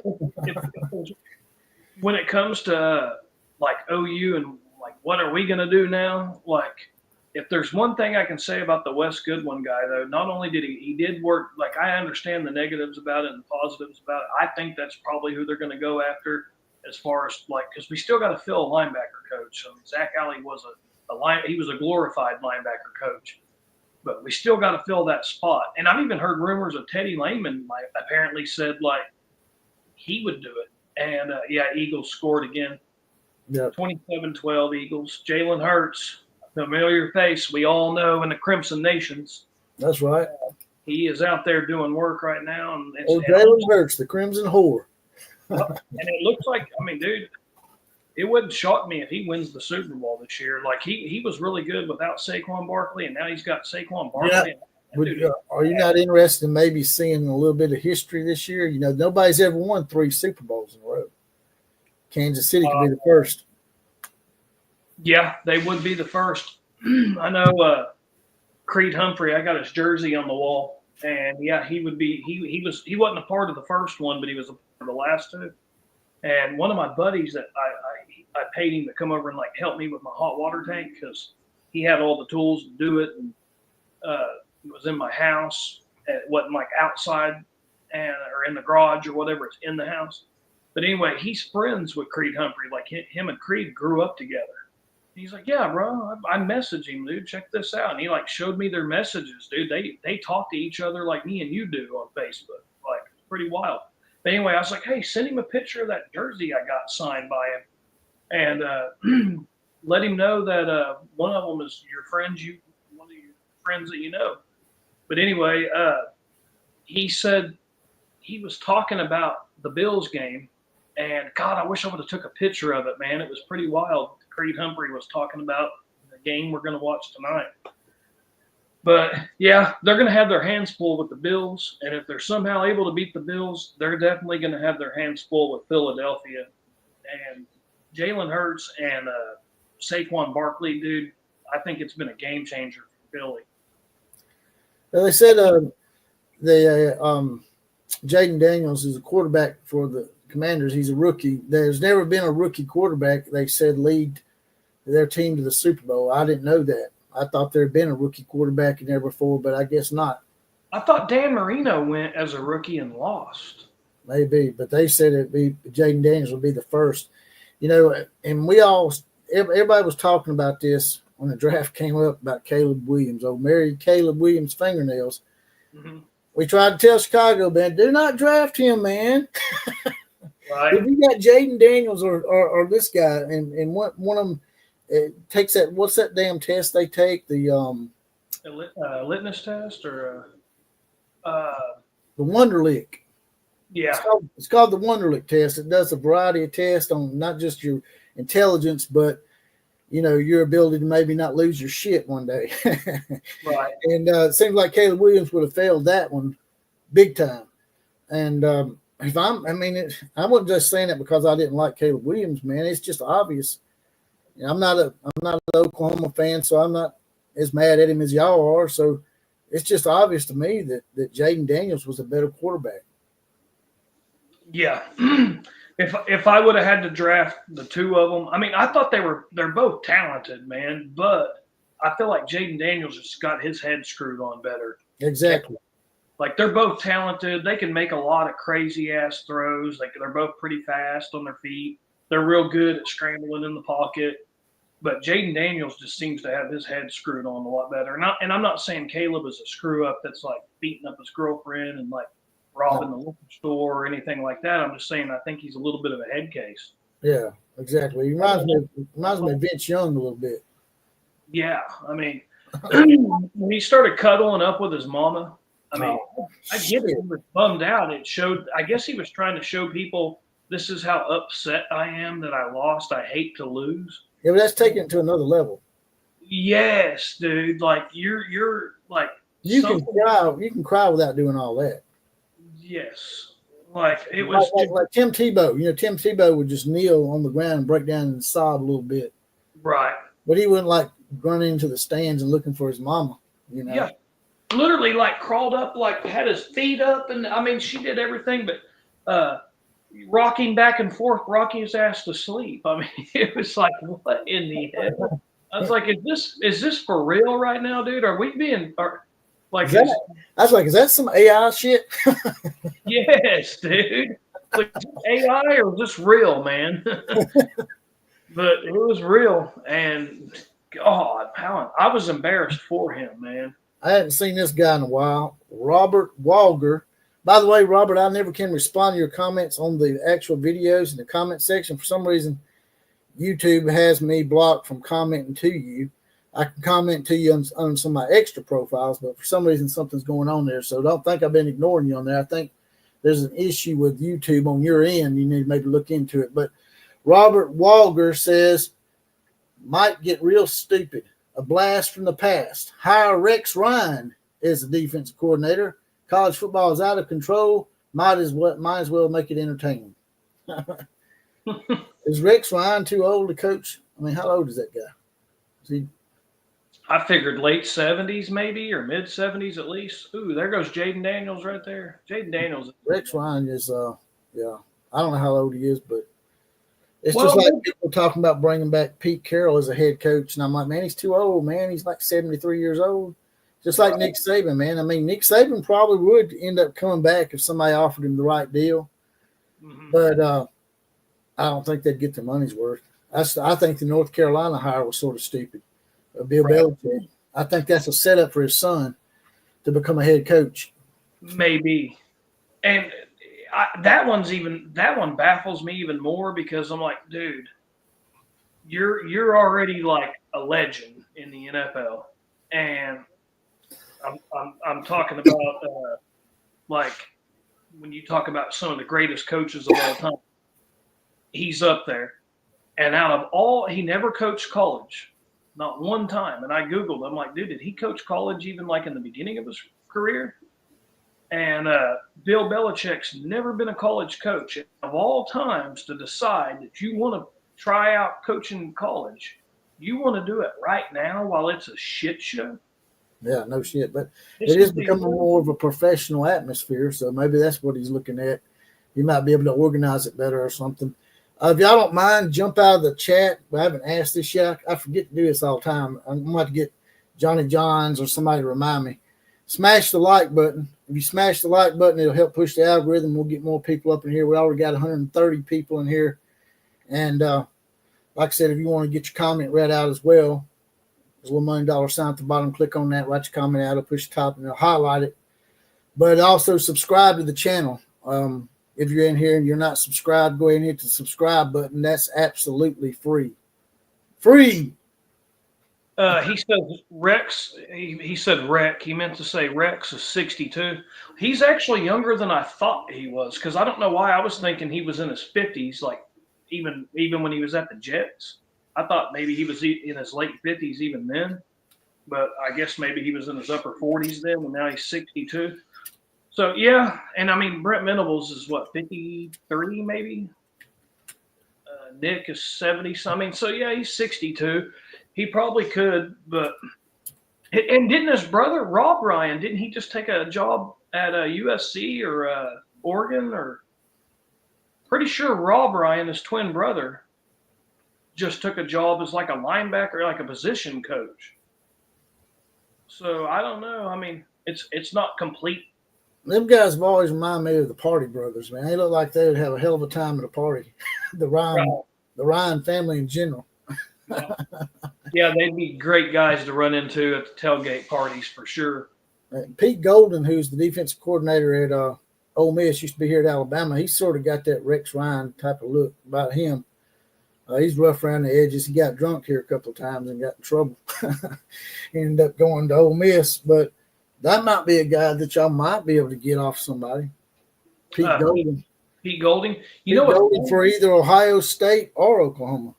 [SPEAKER 1] when it comes to, like, OU and, like, what are we going to do now? Like, if there's one thing I can say about the Wes Goodwin guy, though, not only did he did work, like, I understand the negatives about it and the positives about it. I think that's probably who they're going to go after as far as, like, because we still got to fill a linebacker coach. I mean, Zach Alley was he was a glorified linebacker coach, but we still got to fill that spot. And I've even heard rumors of Teddy Lehman, like, apparently said, like, he would do it. And, yeah, Eagles scored again.
[SPEAKER 2] Yep.
[SPEAKER 1] 27-12 Eagles. Jalen Hurts. Familiar face we all know in the Crimson Nations.
[SPEAKER 2] That's right.
[SPEAKER 1] He is out there doing work right now. And
[SPEAKER 2] Jalen Hurts, the Crimson Whore.
[SPEAKER 1] And it looks like, I mean, dude, it wouldn't shock me if he wins the Super Bowl this year. Like, he was really good without Saquon Barkley, and now he's got Saquon Barkley.
[SPEAKER 2] Yeah. Are you not interested in maybe seeing a little bit of history this year? You know, nobody's ever won 3 Super Bowls in a row. Kansas City could be the first.
[SPEAKER 1] Yeah, they would be the first. I know Creed Humphrey, I got his jersey on the wall. And, yeah, he would be – he wasn't a part of the first one, but he was a part of the last 2. And one of my buddies that I paid him to come over and, like, help me with my hot water tank because he had all the tools to do it. And it was in my house. It wasn't, like, outside. or in the garage or whatever. It's in the house. But anyway, he's friends with Creed Humphrey. Like him and Creed grew up together. He's like, yeah, bro, I messaged him, dude. Check this out. And he like showed me their messages, dude. They talk to each other like me and you do on Facebook. Like, it's pretty wild. But anyway, I was like, hey, send him a picture of that jersey I got signed by him, and let him know that one of them is one of your friends that you know. But anyway, he said he was talking about the Bills game, and God, I wish I would have took a picture of it, man. It was pretty wild. Creed Humphrey was talking about the game we're going to watch tonight. But yeah, they're going to have their hands full with the Bills, and if they're somehow able to beat the Bills, they're definitely going to have their hands full with Philadelphia. And Jalen Hurts and Saquon Barkley, dude, I think it's been a game changer for Philly.
[SPEAKER 2] Well, they said Jaden Daniels is a quarterback for the Commanders. He's a rookie. There's never been a rookie quarterback, they said, lead their team to the Super Bowl. I didn't know that. I thought there had been a rookie quarterback in there before, but I guess not.
[SPEAKER 1] I thought Dan Marino went as a rookie and lost.
[SPEAKER 2] Maybe, but they said Jaden Daniels would be the first. You know, and everybody was talking about this when the draft came up about Caleb Williams, married Caleb Williams' fingernails. Mm-hmm. We tried to tell Chicago, man, do not draft him, man. Right. If you got Jaden Daniels or this guy, and one of them takes that, what's that damn test they take? The
[SPEAKER 1] litmus test or
[SPEAKER 2] the Wonderlic.
[SPEAKER 1] Yeah,
[SPEAKER 2] it's called the Wonderlic test. It does a variety of tests on not just your intelligence, but your ability to maybe not lose your shit one day.
[SPEAKER 1] Right.
[SPEAKER 2] And it seems like Caleb Williams would have failed that one big time. And I wasn't just saying that because I didn't like Caleb Williams, man. It's just obvious. I'm not an Oklahoma fan, so I'm not as mad at him as y'all are. So it's just obvious to me that Jaden Daniels was a better quarterback.
[SPEAKER 1] Yeah. If I would have had to draft the two of them, I mean, I thought they're both talented, man, but I feel like Jaden Daniels just got his head screwed on better.
[SPEAKER 2] Exactly.
[SPEAKER 1] Like, they're both talented. They can make a lot of crazy ass throws. They're both pretty fast on their feet. They're real good at scrambling in the pocket. But Jaden Daniels just seems to have his head screwed on a lot better. And I'm not saying Caleb is a screw up that's like beating up his girlfriend and like robbing the liquor store or anything like that. I'm just saying I think he's a little bit of a head case.
[SPEAKER 2] Yeah, exactly. He reminds me of Vince Young a little bit.
[SPEAKER 1] Yeah, I mean, when he started cuddling up with his mama, I mean, I get it. He was bummed out. I guess he was trying to show people this is how upset I am that I lost. I hate to lose.
[SPEAKER 2] Yeah, but that's taking it to another level.
[SPEAKER 1] Yes, dude. Like you're like
[SPEAKER 2] you can cry without doing all that.
[SPEAKER 1] Yes. Like it was
[SPEAKER 2] like Tim Tebow. Tim Tebow would just kneel on the ground and break down and sob a little bit.
[SPEAKER 1] Right.
[SPEAKER 2] But he wouldn't like running into the stands and looking for his mama.
[SPEAKER 1] Yeah. Literally like crawled up, like had his feet up, and I mean she did everything but rocking back and forth, rocking his ass to sleep. I mean, it was like, what in the hell? I was like, is this for real right now, dude? Are we being like?
[SPEAKER 2] I was like, is that some AI shit?
[SPEAKER 1] Yes, dude. Like AI or just real, man? But it was real, and God, I was embarrassed for him, man.
[SPEAKER 2] I hadn't seen this guy in a while. Robert Walger. By the way, Robert, I never can respond to your comments on the actual videos in the comment section. For some reason, YouTube has me blocked from commenting to you. I can comment to you on some of my extra profiles, but for some reason, something's going on there. So don't think I've been ignoring you on there. I think there's an issue with YouTube on your end. You need to maybe look into it. But Robert Walger says, might get real stupid. A blast from the past. Hire Rex Ryan as the defensive coordinator. College football is out of control. Might as well make it entertaining. Is Rex Ryan too old to coach? I mean, how old is that guy? Is he?
[SPEAKER 1] I figured late 70s maybe, or mid 70s at least. Ooh, there goes Jaden Daniels right there. Jaden Daniels.
[SPEAKER 2] Rex Ryan is, yeah. I don't know how old he is, but it's just like people talking about bringing back Pete Carroll as a head coach. And I'm like, man, he's too old, man. He's like 73 years old. Just like Nick Saban, man. I mean, Nick Saban probably would end up coming back if somebody offered him the right deal.
[SPEAKER 1] Mm-hmm.
[SPEAKER 2] But I don't think they'd get their money's worth. I think the North Carolina hire was sort of stupid. Bill Belichick. I think that's a setup for his son to become a head coach.
[SPEAKER 1] Maybe. And that one baffles me even more because I'm like, dude, you're already like a legend in the NFL, and I'm talking about like when you talk about some of the greatest coaches of all time, he's up there. And out of all, he never coached college, not one time. And I Googled, I'm like, dude, did he coach college even like in the beginning of his career? And Bill Belichick's never been a college coach. Of all times to decide that you want to try out coaching college, you want to do it right now while it's a shit show?
[SPEAKER 2] Yeah, no shit. But it is becoming more of a professional atmosphere, so maybe that's what he's looking at. He might be able to organize it better or something. If y'all don't mind, jump out of the chat. I haven't asked this yet. I forget to do this all the time. I'm going to get Johnny Johns or somebody to remind me. Smash the like button. If you smash the like button, it'll help push the algorithm. We'll get more people up in here. We already got 130 people in here. And like I said, if you want to get your comment read out as well, there's a little $1 sign at the bottom. Click on that, write your comment out, it'll push the top, and it'll highlight it. But also subscribe to the channel. If you're in here and you're not subscribed, go ahead and hit the subscribe button. That's absolutely free. Free.
[SPEAKER 1] He said Rex. He said Rex. He meant to say Rex is 62. He's actually younger than I thought he was, because I don't know why I was thinking he was in his 50s. Like even when he was at the Jets, I thought maybe he was in his late 50s even then. But I guess maybe he was in his upper 40s then, and now he's 62. So yeah, and I mean Brent Venables is what, 53 maybe. Nick is 70. So I mean, so yeah, he's 62. He probably could, but and didn't his brother Rob Ryan? Didn't he just take a job at USC or Oregon? Or pretty sure Rob Ryan, his twin brother, just took a job as like a linebacker, like a position coach. So I don't know. I mean, it's not complete.
[SPEAKER 2] Them guys have always reminded me of the Party Brothers, man. They look like they would have a hell of a time at a party. The Ryan family in general.
[SPEAKER 1] Yeah, they'd be great guys to run into at the tailgate parties for sure.
[SPEAKER 2] Pete Golden, who's the defensive coordinator at Ole Miss, used to be here at Alabama. He's sort of got that Rex Ryan type of look about him. He's rough around the edges. He got drunk here a couple of times and got in trouble. He ended up going to Ole Miss, but that might be a guy that y'all might be able to get off somebody. Pete Golden.
[SPEAKER 1] Pete Golding.
[SPEAKER 2] You know what? For either Ohio State or Oklahoma.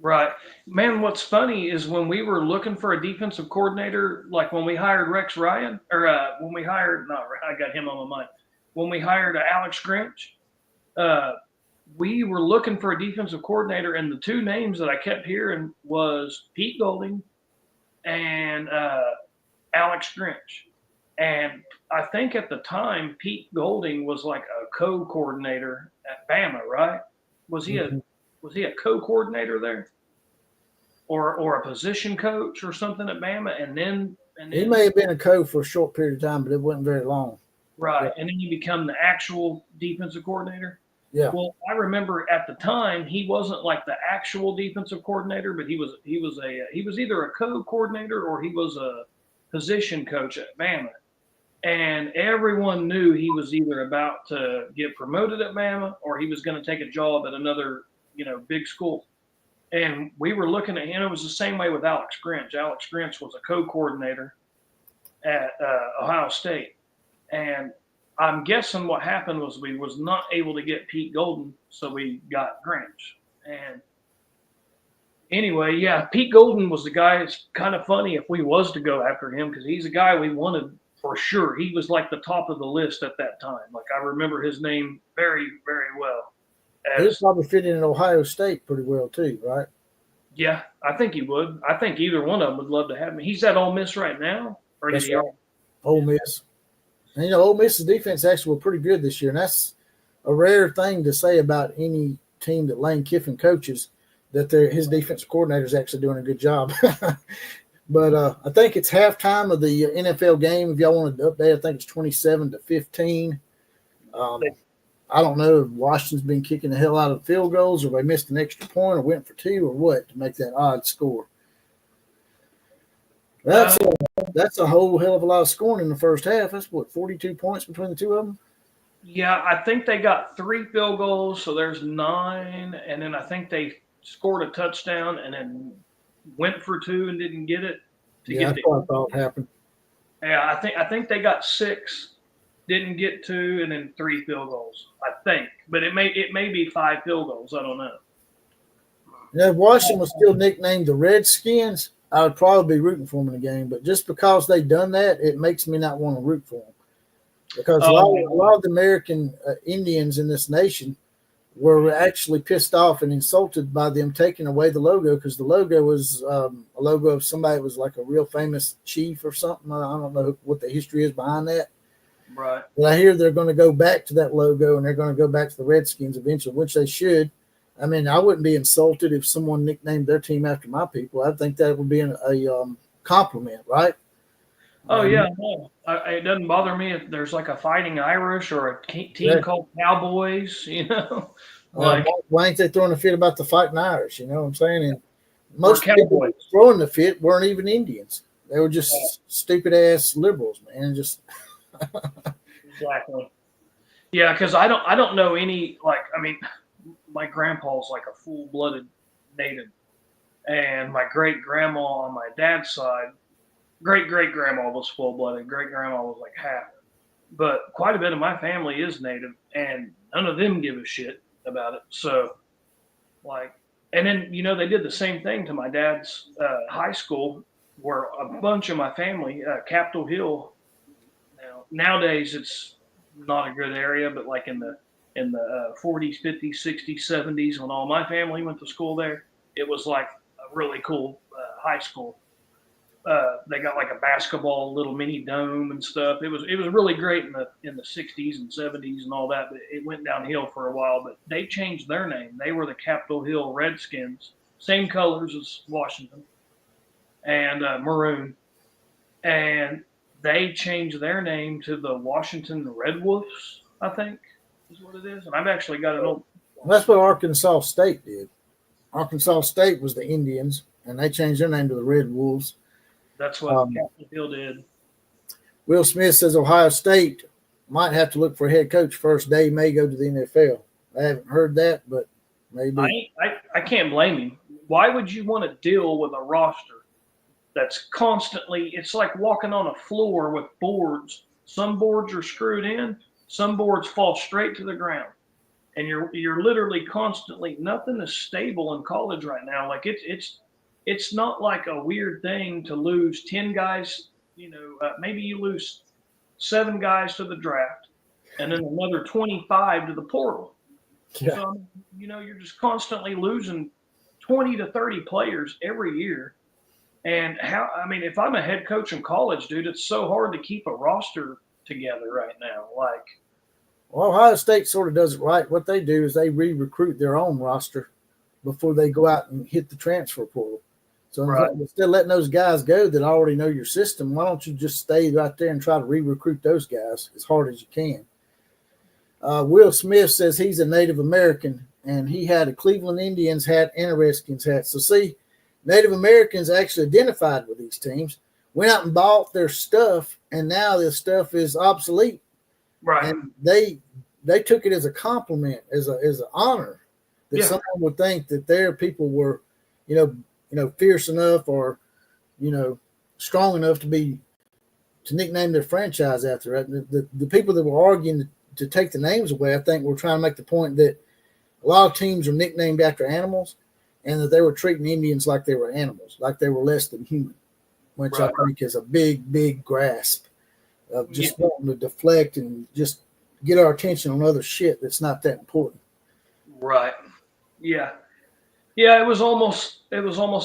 [SPEAKER 1] Right. Man, what's funny is when we were looking for a defensive coordinator, like when we hired Rex Ryan, or when we hired, I got him on my mind. When we hired Alex Grinch, we were looking for a defensive coordinator, and the two names that I kept hearing was Pete Golding and Alex Grinch. And I think at the time, Pete Golding was like a co-coordinator at Bama, right? Was he a co-coordinator there, or a position coach or something at Bama? And then
[SPEAKER 2] he may have been a coach for a short period of time, but it wasn't very long.
[SPEAKER 1] Right,
[SPEAKER 2] Yeah.
[SPEAKER 1] and then you become the actual defensive coordinator.
[SPEAKER 2] Yeah.
[SPEAKER 1] Well, I remember at the time he wasn't like the actual defensive coordinator, but he was either a co-coordinator or he was a position coach at Bama. And everyone knew he was either about to get promoted at Bama or he was going to take a job at another, big school. And we were looking at him. It was the same way with Alex Grinch. Alex Grinch was a co-coordinator at Ohio State. And I'm guessing what happened was we was not able to get Pete Golden, so we got Grinch. And anyway, yeah, Pete Golden was the guy. It's kind of funny if we was to go after him because he's a guy we wanted for sure. He was like the top of the list at that time. Like I remember his name very, very well.
[SPEAKER 2] He'd probably fit in at Ohio State pretty well too, right?
[SPEAKER 1] Yeah, I think he would. I think either one of them would love to have him. He's at Ole Miss right now, or did he?
[SPEAKER 2] Right. Ole Miss. And Ole Miss's defense actually were pretty good this year, and that's a rare thing to say about any team that Lane Kiffin coaches, that his defensive coordinator is actually doing a good job. But I think it's halftime of the NFL game. If y'all wanted to update, I think it's 27-15. I don't know if Washington's been kicking the hell out of field goals, or they missed an extra point, or went for two, or what to make that odd score. That's a whole hell of a lot of scoring in the first half. That's what, 42 points between the two of them.
[SPEAKER 1] Yeah, I think they got 3 field goals, so there's 9, and then I think they scored a touchdown and then went for 2 and didn't get it.
[SPEAKER 2] That's what I thought happened.
[SPEAKER 1] Yeah, I think they got 6, didn't get 2, and then 3 field goals. I think, but it may be 5 field goals. I don't know.
[SPEAKER 2] Now, if Washington was still nicknamed the Redskins, I would probably be rooting for them in the game. But just because they done that, it makes me not want to root for them. Because a lot of the American Indians in this nation were actually pissed off and insulted by them taking away the logo, because the logo was a logo of somebody that was like a real famous chief or something. I don't know what the history is behind that.
[SPEAKER 1] Right.
[SPEAKER 2] But I hear they're going to go back to that logo, and they're going to go back to the Redskins eventually, which they should. I mean, I wouldn't be insulted if someone nicknamed their team after my people. I think that would be a compliment, right?
[SPEAKER 1] Oh, yeah. No. It doesn't bother me if there's like a Fighting Irish or a team called Cowboys,
[SPEAKER 2] Why ain't they throwing a fit about the Fighting Irish? You know what I'm saying? And most
[SPEAKER 1] people
[SPEAKER 2] throwing the fit weren't even Indians. They were just stupid-ass liberals, man. Just
[SPEAKER 1] Exactly. Yeah, because I don't know any, my grandpa's like a full-blooded native, and my great-grandma on my dad's side, great-great-grandma was full-blooded, great-grandma was like half, but quite a bit of my family is native, and none of them give a shit about it. So, and then, they did the same thing to my dad's high school, where a bunch of my family, Capitol Hill, nowadays it's not a good area, but like in the 40s, 50s, 60s, 70s, when all my family went to school there, it was like a really cool high school. They got like a basketball little mini dome and stuff. It was really great in the 60s and 70s and all that, but it went downhill for a while. But they changed their name. They were the Capitol Hill Redskins, same colors as Washington, and maroon, and they changed their name to the Washington Red Wolves, I think is what it is. And I've actually got an old.
[SPEAKER 2] That's what Arkansas State did. Arkansas State was the Indians, and they changed their name to the Red Wolves.
[SPEAKER 1] That's what Capitol Hill did.
[SPEAKER 2] Will Smith says Ohio State might have to look for a head coach first day, may go to the NFL. I haven't heard that, but maybe.
[SPEAKER 1] I can't blame him. Why would you want to deal with a roster that's constantly, it's like walking on a floor with boards. Some boards are screwed in, some boards fall straight to the ground. And you're literally constantly, nothing is stable in college right now. Like it's not like a weird thing to lose 10 guys, maybe you lose 7 guys to the draft and then another 25 to the portal. Yeah. So, you're just constantly losing 20 to 30 players every year. And if I'm a head coach in college, dude, it's so hard to keep a roster together right now.
[SPEAKER 2] Well, Ohio State sort of does it right. What they do is they re-recruit their own roster before they go out and hit the transfer portal. So instead of letting those guys go that already know your system, why don't you just stay right there and try to re-recruit those guys as hard as you can? Will Smith says he's a Native American, and he had a Cleveland Indians hat and a Redskins hat. So see, Native Americans actually identified with these teams, went out and bought their stuff, and now this stuff is obsolete.
[SPEAKER 1] Right.
[SPEAKER 2] And they took it as a compliment, as an honor that someone would think that their people were, fierce enough or, strong enough to nickname their franchise after it. The people that were arguing to take the names away, I think, were trying to make the point that a lot of teams are nicknamed after animals, and that they were treating Indians like they were animals, like they were less than human, which I think is a big, big grasp of just wanting to deflect and just get our attention on other shit that's not that important.
[SPEAKER 1] Right. Yeah. Yeah, it was almost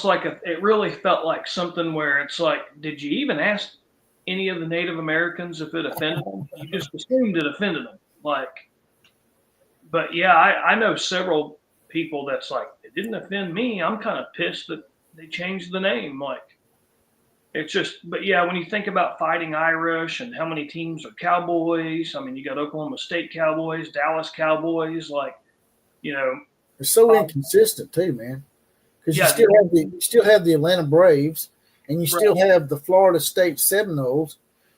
[SPEAKER 1] like it really felt like something where it's like, did you even ask any of the Native Americans if it offended them? You just assumed it offended them. But yeah, I know several people that's like, it didn't offend me. I'm kind of pissed that they changed the name. It's just, but yeah, when you think about Fighting Irish and how many teams are Cowboys, I mean, you got Oklahoma State Cowboys, Dallas Cowboys, like, you know,
[SPEAKER 2] It's so inconsistent too, man. Because
[SPEAKER 1] yeah,
[SPEAKER 2] you still have the Atlanta Braves, and you still
[SPEAKER 1] right.
[SPEAKER 2] have the Florida State Seminoles.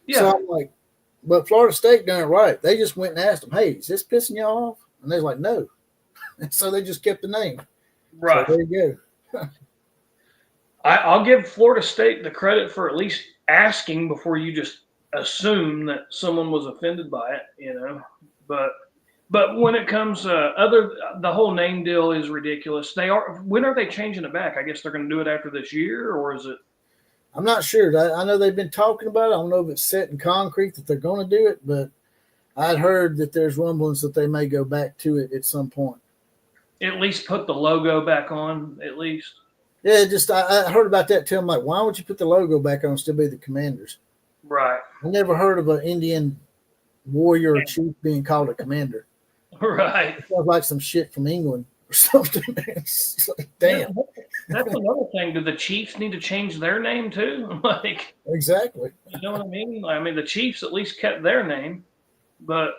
[SPEAKER 2] So
[SPEAKER 1] Yeah,
[SPEAKER 2] I'm like, but Florida State done it right. They just went and asked them, "Hey, is this pissing y'all off?" And they're like, "No." And so they just kept the name. So
[SPEAKER 1] right.
[SPEAKER 2] there you go.
[SPEAKER 1] I'll give Florida State the credit for at least asking before you just assume that someone was offended by it, you know. But when it comes the whole name deal is ridiculous. When are they changing it back? I guess they're going to do it after this year, or is it?
[SPEAKER 2] I'm not sure. I know they've been talking about it. I don't know if it's set in concrete that they're going to do it, but I'd heard that there's rumblings that they may go back to it at some point.
[SPEAKER 1] At least put the logo back on, at least.
[SPEAKER 2] Yeah, just I heard about that too. I'm like, why would you put the logo back on and still be the Commanders?
[SPEAKER 1] Right.
[SPEAKER 2] I never heard of an Indian warrior or chief being called a commander.
[SPEAKER 1] Right.
[SPEAKER 2] It sounds like some shit from England or something. It's like, damn.
[SPEAKER 1] That's another thing. Do the Chiefs need to change their name too? Like,
[SPEAKER 2] Exactly.
[SPEAKER 1] you know what I mean? I mean, the Chiefs at least kept their name, but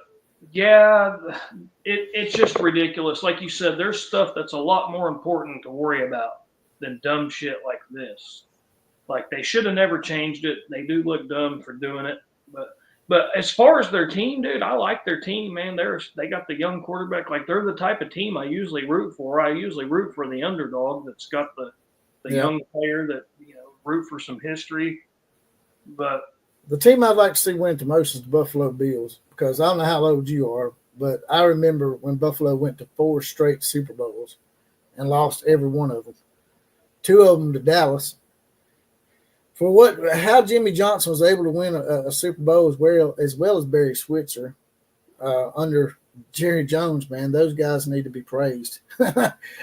[SPEAKER 1] yeah, it's just ridiculous. Like you said, there's stuff that's a lot more important to worry about than dumb shit like this. Like they should have never changed it. They do look dumb for doing it, but as far as their team, dude, I like their team, man. They got the young quarterback. Like they're the type of team I usually root for. I usually root for the underdog that's got the young player that root for some history. But
[SPEAKER 2] the team I'd like to see win the most is the Buffalo Bills, because I don't know how old you are, but I remember when Buffalo went to 4 straight Super Bowls and lost every one of them. 2 of them to Dallas. How Jimmy Johnson was able to win a Super Bowl as well as Barry Switzer under Jerry Jones, man, those guys need to be praised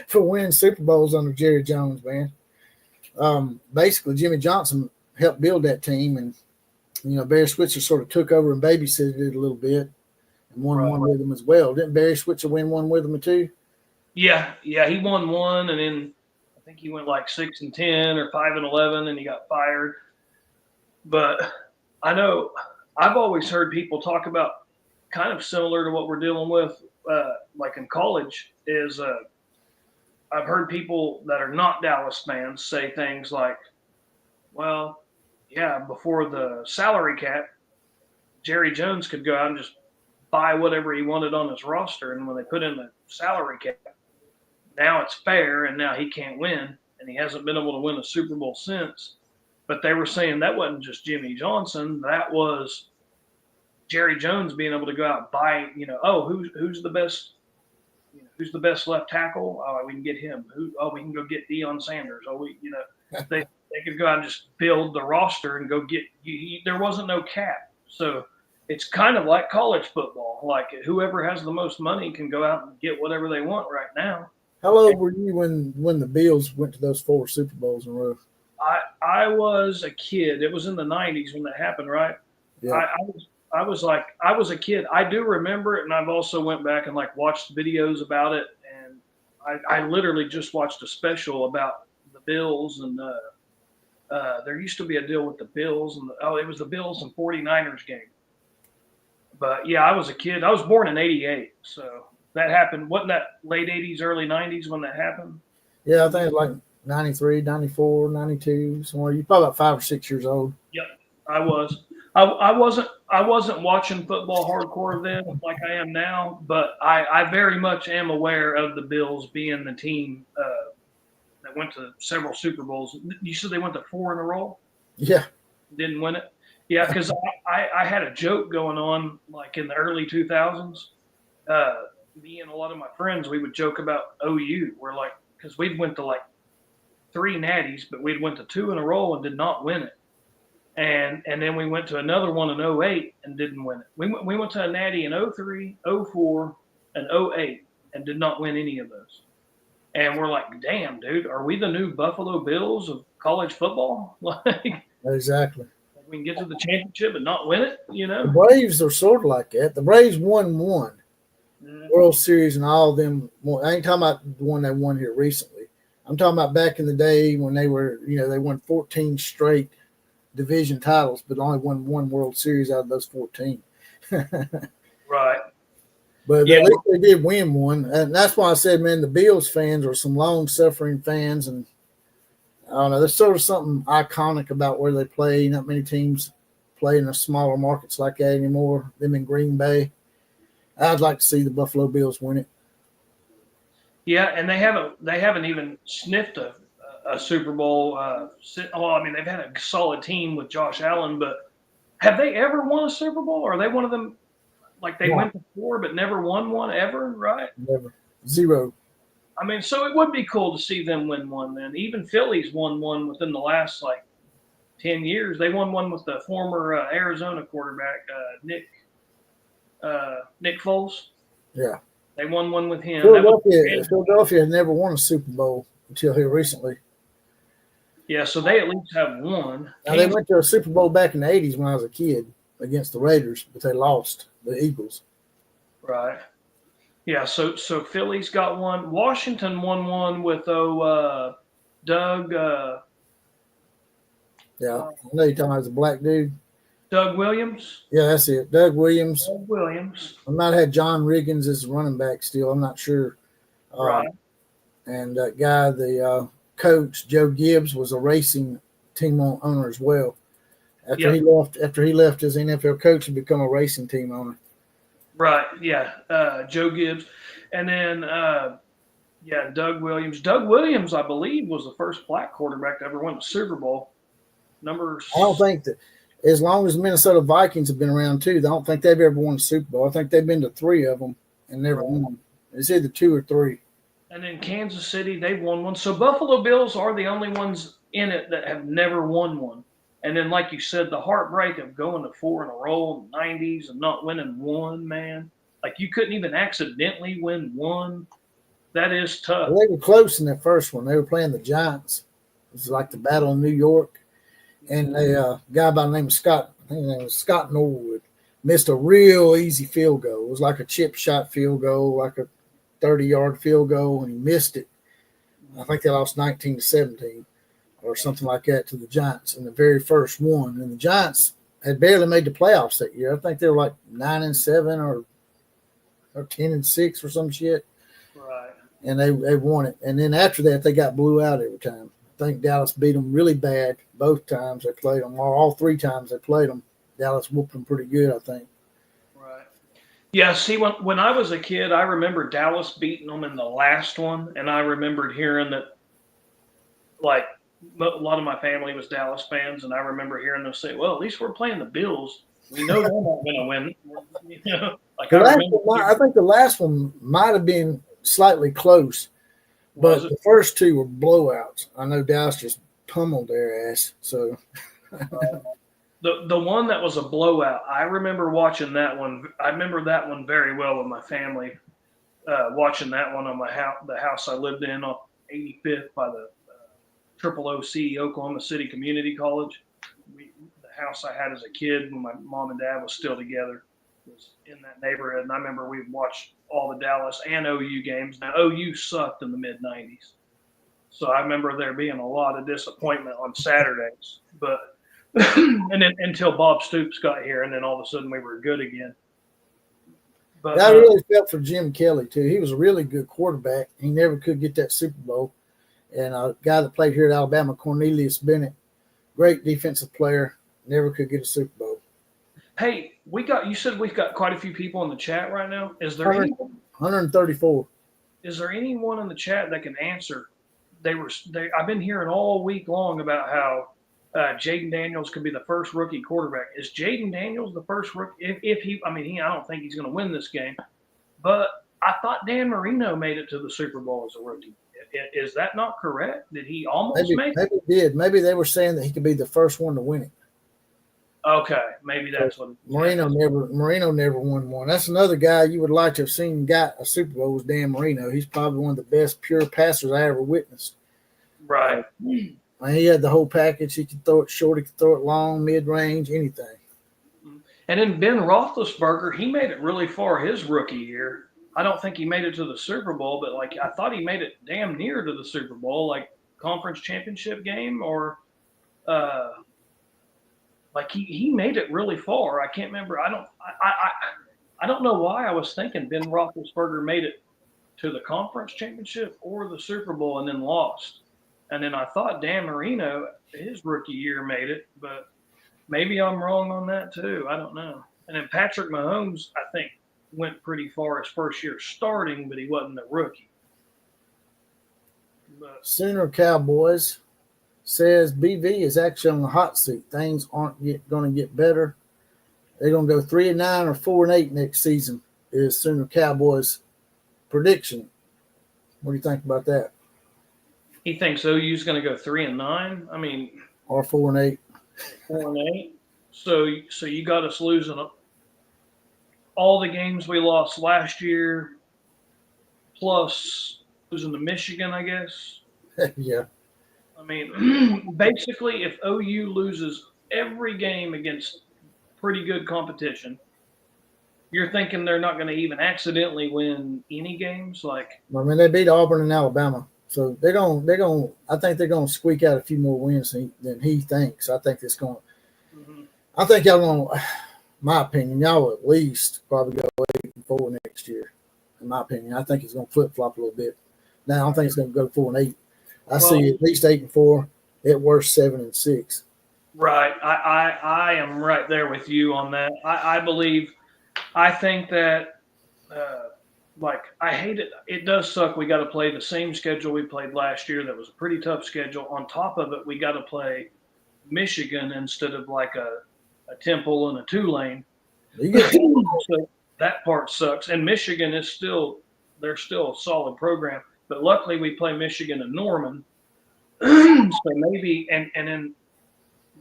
[SPEAKER 2] for winning Super Bowls under Jerry Jones, man. Basically, Jimmy Johnson helped build that team, and Barry Switzer sort of took over and babysitted it a little bit and won one with them as well. Didn't Barry Switzer win one with them too?
[SPEAKER 1] Yeah, he won one, and then I think he went like 6-10 or 5-11, and he got fired. But I know I've always heard people talk about kind of similar to what we're dealing with, like in college, is I've heard people that are not Dallas fans say things like, well, yeah, before the salary cap, Jerry Jones could go out and just buy whatever he wanted on his roster. And when they put in the salary cap, now it's fair, and now he can't win, and he hasn't been able to win a Super Bowl since. But they were saying that wasn't just Jimmy Johnson. That was Jerry Jones being able to go out and buy, who's the best, who's the best left tackle? Oh, we can get him. We can go get Deion Sanders. They could go out and just build the roster and go get. There wasn't no cap, so it's kind of like college football. Like whoever has the most money can go out and get whatever they want right now.
[SPEAKER 2] How old were you when the Bills went to those 4 Super Bowls in a row?
[SPEAKER 1] I was a kid. It was in the 90s when that happened, right?
[SPEAKER 2] Yeah.
[SPEAKER 1] I was a kid. I do remember it, and I've also went back and like watched videos about it, and I literally just watched a special about the Bills, and there used to be a deal with the Bills, and it was the Bills and 49ers game. But yeah, I was a kid. I was born in '88, so that happened. Wasn't that late '80s, early '90s when that happened?
[SPEAKER 2] Yeah, I think it's like 93, 94, 92, somewhere. You're probably about 5 or 6 years old.
[SPEAKER 1] Yep, I was. I wasn't watching football hardcore then like I am now, but I very much am aware of the Bills being the team that went to several Super Bowls. You said they went to 4 in a row?
[SPEAKER 2] Yeah.
[SPEAKER 1] Didn't win it? Yeah, because I had a joke going on like in the early 2000s. Me and a lot of my friends, we would joke about OU. We're like, because we'd went to like 3 natties, but we'd went to 2 in a row and did not win it. And then we went to another one in 08 and didn't win it. We went to a natty in 03, 04, and 08 and did not win any of those. And we're like, damn, dude, are we the new Buffalo Bills of college football? Like,
[SPEAKER 2] exactly.
[SPEAKER 1] We can get to the championship and not win it,
[SPEAKER 2] The Braves are sort of like that. The Braves won one World Series, and all of them. I ain't talking about the one they won here recently. I'm talking about back in the day when they were, they won 14 straight division titles, but only won one World Series out of those 14.
[SPEAKER 1] Right.
[SPEAKER 2] But
[SPEAKER 1] Yeah.
[SPEAKER 2] at least they did win one. And that's why I said, man, the Bills fans are some long-suffering fans. And I don't know, there's sort of something iconic about where they play. Not many teams play in the smaller markets like that anymore. Them in Green Bay. I'd like to see the Buffalo Bills win it.
[SPEAKER 1] Yeah, and they haven't even sniffed a Super Bowl. Well, I mean, they've had a solid team with Josh Allen, but have they ever won a Super Bowl? Are they one of them? Like they went to 4 but never won one ever, right?
[SPEAKER 2] Never. Zero.
[SPEAKER 1] I mean, so it would be cool to see them win one then. Even Phillies won one within the last 10 years. They won one with the former Arizona quarterback Nick Foles.
[SPEAKER 2] Yeah.
[SPEAKER 1] They won one with him.
[SPEAKER 2] Philadelphia had never won a Super Bowl until here recently.
[SPEAKER 1] Yeah, so they at least have one.
[SPEAKER 2] Now, they went to a Super Bowl back in the 80s when I was a kid against the Raiders, but they lost the Eagles.
[SPEAKER 1] Right. Yeah, so Philly's got one. Washington won one with Doug.
[SPEAKER 2] Yeah, I know you're talking about the black dude.
[SPEAKER 1] Doug Williams.
[SPEAKER 2] Yeah, that's it. Doug Williams.
[SPEAKER 1] Doug Williams.
[SPEAKER 2] I might have had John Riggins as running back still. I'm not sure.
[SPEAKER 1] Right.
[SPEAKER 2] And that guy, the coach, Joe Gibbs, was a racing team owner as well. After he left as NFL coach, he became a racing team owner.
[SPEAKER 1] Right. Yeah. Joe Gibbs, and then Doug Williams. Doug Williams, I believe, was the first black quarterback to ever win the Super Bowl.
[SPEAKER 2] I don't think that, as long as the Minnesota Vikings have been around too, I don't think they've ever won a Super Bowl. I think they've been to 3 of them and never won. It's either 2 or 3.
[SPEAKER 1] And in Kansas City, they've won one. So Buffalo Bills are the only ones in it that have never won one. And then, like you said, the heartbreak of going to 4 in a row in the 90s and not winning one, man. Like, you couldn't even accidentally win one. That is tough.
[SPEAKER 2] Well, they were close in that first one. They were playing the Giants. It was like the Battle of New York. And a guy by the name of Scott, I think his name was Scott Norwood, missed a real easy field goal. It was like a chip shot field goal, like a 30-yard field goal, and he missed it. I think they lost 19-17 or something like that to the Giants in the very first one. And the Giants had barely made the playoffs that year. I think they were like 9-7 or 10-6 or some shit.
[SPEAKER 1] Right.
[SPEAKER 2] And they won it. And then after that, they got blew out every time. I think Dallas beat them really bad both times they played them, or all 3 times they played them. Dallas whooped them pretty good, I think.
[SPEAKER 1] Right. Yeah, see, when I was a kid, I remember Dallas beating them in the last one, and I remembered hearing that, like, a lot of my family was Dallas fans, and I remember hearing them say, well, at least we're playing the Bills. We know they're not going to win. You know, like
[SPEAKER 2] I think the last one might have been slightly close, but the first 2 were blowouts. I know Dallas just pummeled their ass. So
[SPEAKER 1] the one that was a blowout, I remember watching that one. I remember that one very well with my family, watching that one on the house I lived in on 85th by the Triple OC, Oklahoma City Community College. The house I had as a kid when my mom and dad was still together was in that neighborhood. And I remember we watched all the Dallas and OU games. Now, OU sucked in the mid-90s. So I remember there being a lot of disappointment on Saturdays. But and then until Bob Stoops got here, and then all of a sudden we were good again. But
[SPEAKER 2] I really felt for Jim Kelly, too. He was a really good quarterback. He never could get that Super Bowl. And a guy that played here at Alabama, Cornelius Bennett, great defensive player, never could get a Super Bowl.
[SPEAKER 1] Hey, you said we've got quite a few people in the chat right now. Is there
[SPEAKER 2] 134?
[SPEAKER 1] Is there anyone in the chat that can answer? I've been hearing all week long about how Jaden Daniels could be the first rookie quarterback. Is Jaden Daniels the first rookie? I don't think he's going to win this game, but I thought Dan Marino made it to the Super Bowl as a rookie. Is that not correct? Did he almost make it?
[SPEAKER 2] Maybe he did. Maybe they were saying that he could be the first one to win it.
[SPEAKER 1] Okay, maybe that's what.
[SPEAKER 2] Marino never won one. That's another guy you would like to have seen got a Super Bowl was Dan Marino. He's probably one of the best pure passers I ever witnessed.
[SPEAKER 1] Right.
[SPEAKER 2] He had the whole package. He could throw it short, he could throw it long, mid-range, anything.
[SPEAKER 1] And then Ben Roethlisberger, he made it really far his rookie year. I don't think he made it to the Super Bowl, but I thought he made it damn near to the Super Bowl, like conference championship game or like he made it really far. I can't remember. I don't know why I was thinking Ben Roethlisberger made it to the conference championship or the Super Bowl and then lost. And then I thought Dan Marino, his rookie year, made it, but maybe I'm wrong on that too. I don't know. And then Patrick Mahomes, I think, went pretty far his first year starting, but he wasn't a rookie. But
[SPEAKER 2] Sooner Cowboys says BV is actually on the hot seat. Things aren't going to get better. They're going to go 3-9 or 4-8 next season. Is Sooner Cowboys prediction? What do you think about that?
[SPEAKER 1] he thinks OU's going to go 3-9. I mean,
[SPEAKER 2] Or 4-8?
[SPEAKER 1] 4-8. So you got us losing all the games we lost last year, plus losing to Michigan, I guess.
[SPEAKER 2] Yeah.
[SPEAKER 1] I mean, basically, if OU loses every game against pretty good competition, you're thinking they're not going to even accidentally win any games. Like,
[SPEAKER 2] I mean, they beat Auburn and Alabama, so they're going. I think they're going to squeak out a few more wins than he thinks. I think it's going. I think y'all going. My opinion, y'all will at least probably go 8-4 next year. In my opinion, I think it's going to flip flop a little bit. Now I don't think it's going to go 4-8. I see at least 8-4. At worst 7-6.
[SPEAKER 1] Right. I am right there with you on that. I think that, I hate it. It does suck. We got to play the same schedule we played last year. That was a pretty tough schedule. On top of it, we got to play Michigan instead of like a Temple and a Tulane. So that part sucks. And Michigan they're still a solid program. But luckily we play Michigan and Norman. So maybe, and then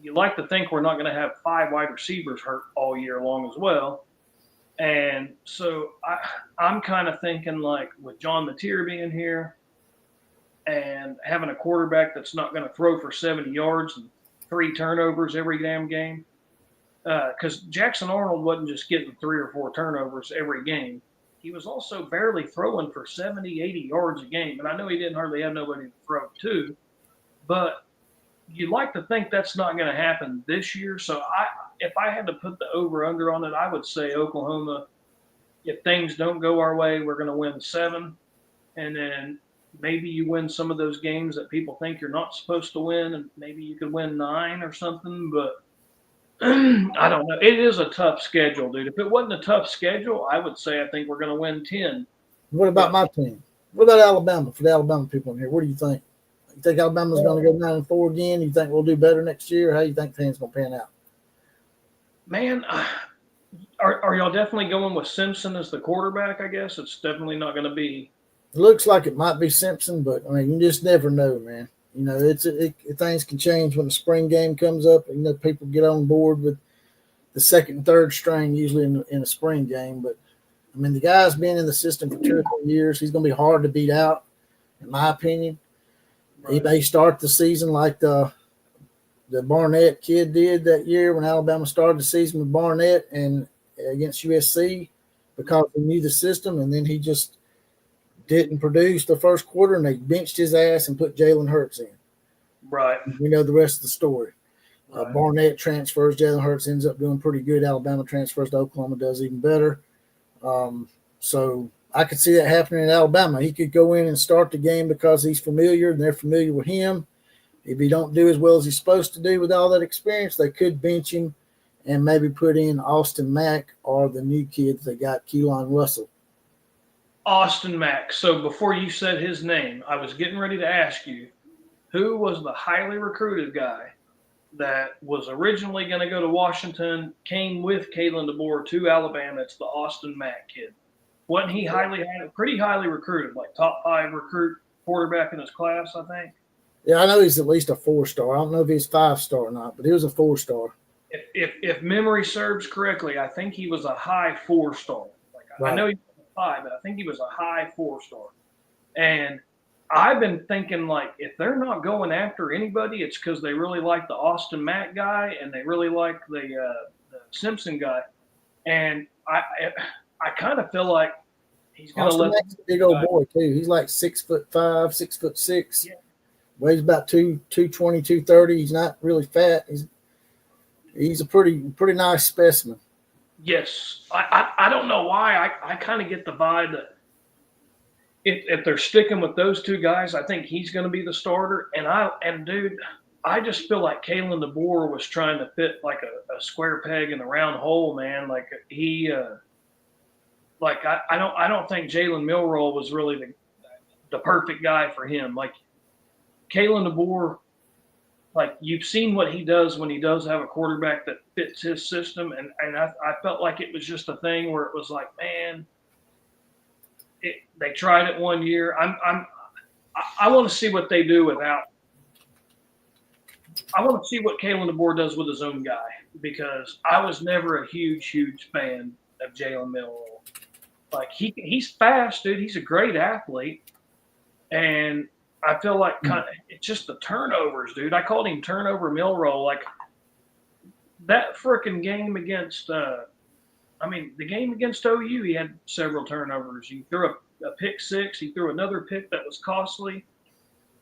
[SPEAKER 1] you like to think we're not going to have 5 wide receivers hurt all year long as well. And so I'm kind of thinking, like, with John Mateer being here and having a quarterback that's not going to throw for 70 yards and 3 turnovers every damn game, because Jackson Arnold wasn't just getting 3 or 4 turnovers every game. He was also barely throwing for 70, 80 yards a game. And I know he didn't hardly have nobody to throw to, but you like to think that's not going to happen this year. So if I had to put the over-under on it, I would say Oklahoma, if things don't go our way, we're going to win 7. And then maybe you win some of those games that people think you're not supposed to win, and maybe you could win 9 or something. But I don't know. It is a tough schedule, dude. If it wasn't a tough schedule, I would say I think we're going to win 10.
[SPEAKER 2] What about my team? What about Alabama? For the Alabama people in here, what do you think? You think Alabama's going to go 9-4 again? You think we'll do better next year? How do you think things going to pan out?
[SPEAKER 1] Man, are y'all definitely going with Simpson as the quarterback? I guess it's definitely not going to be.
[SPEAKER 2] It looks like it might be Simpson, but I mean, you just never know, man. You know, things can change when the spring game comes up. You know, people get on board with the second and third string usually in a spring game. But I mean, the guy's been in the system for 2 or 3 years. He's going to be hard to beat out, in my opinion. Right. He may start the season like the Barnett kid did that year when Alabama started the season with Barnett and against USC because he knew the system, and then he just didn't produce the first quarter, and they benched his ass and put Jalen Hurts in.
[SPEAKER 1] Right.
[SPEAKER 2] We know the rest of the story.
[SPEAKER 1] Right.
[SPEAKER 2] Barnett transfers. Jalen Hurts ends up doing pretty good. Alabama transfers to Oklahoma, does even better. So I could see that happening in Alabama. He could go in and start the game because he's familiar and they're familiar with him. If he don't do as well as he's supposed to do with all that experience, they could bench him and maybe put in Austin Mack or the new kid they got, Keelan Russell.
[SPEAKER 1] Austin Mack. So before you said his name, I was getting ready to ask you, who was the highly recruited guy that was originally going to go to Washington, came with Kalen DeBoer to Alabama? It's the Austin Mack kid. Wasn't he pretty highly recruited, like top 5 recruit quarterback in his class, I think?
[SPEAKER 2] Yeah, I know he's at least a 4-star. I don't know if he's 5-star or not, but he was a 4-star.
[SPEAKER 1] If memory serves correctly, I think he was a high 4-star. Right. I know he was a 5, but I think he was a high 4-star. And I've been thinking, like, if they're not going after anybody, it's because they really like the Austin Mack guy and they really like the Simpson guy. And I kind of feel like he's going to let.
[SPEAKER 2] Mack's a big old boy too. He's like 6'5", 6'6".
[SPEAKER 1] Yeah.
[SPEAKER 2] Weighs about 220, 230. He's not really fat. He's a pretty nice specimen.
[SPEAKER 1] Yes, I don't know why. I kind of get the vibe that if they're sticking with those two guys, I think he's going to be the starter. And dude, I just feel like Kalen DeBoer was trying to fit like a square peg in a round hole, man. Like I don't think Jalen Milroe was really the perfect guy for him. Like Kalen DeBoer, like you've seen what he does when he does have a quarterback that fits his system, and I felt like it was just a thing where it was like, man, they tried it one year. I want to see what they do without. I want to see what Kalen DeBoer does with his own guy, because I was never a huge fan of Jalen Milroe. Like he's fast, dude. He's a great athlete, and I feel like it's just the turnovers, dude. I called him turnover Milroe. Like that freaking game against, the game against OU, he had several turnovers. He threw a pick six. He threw another pick that was costly.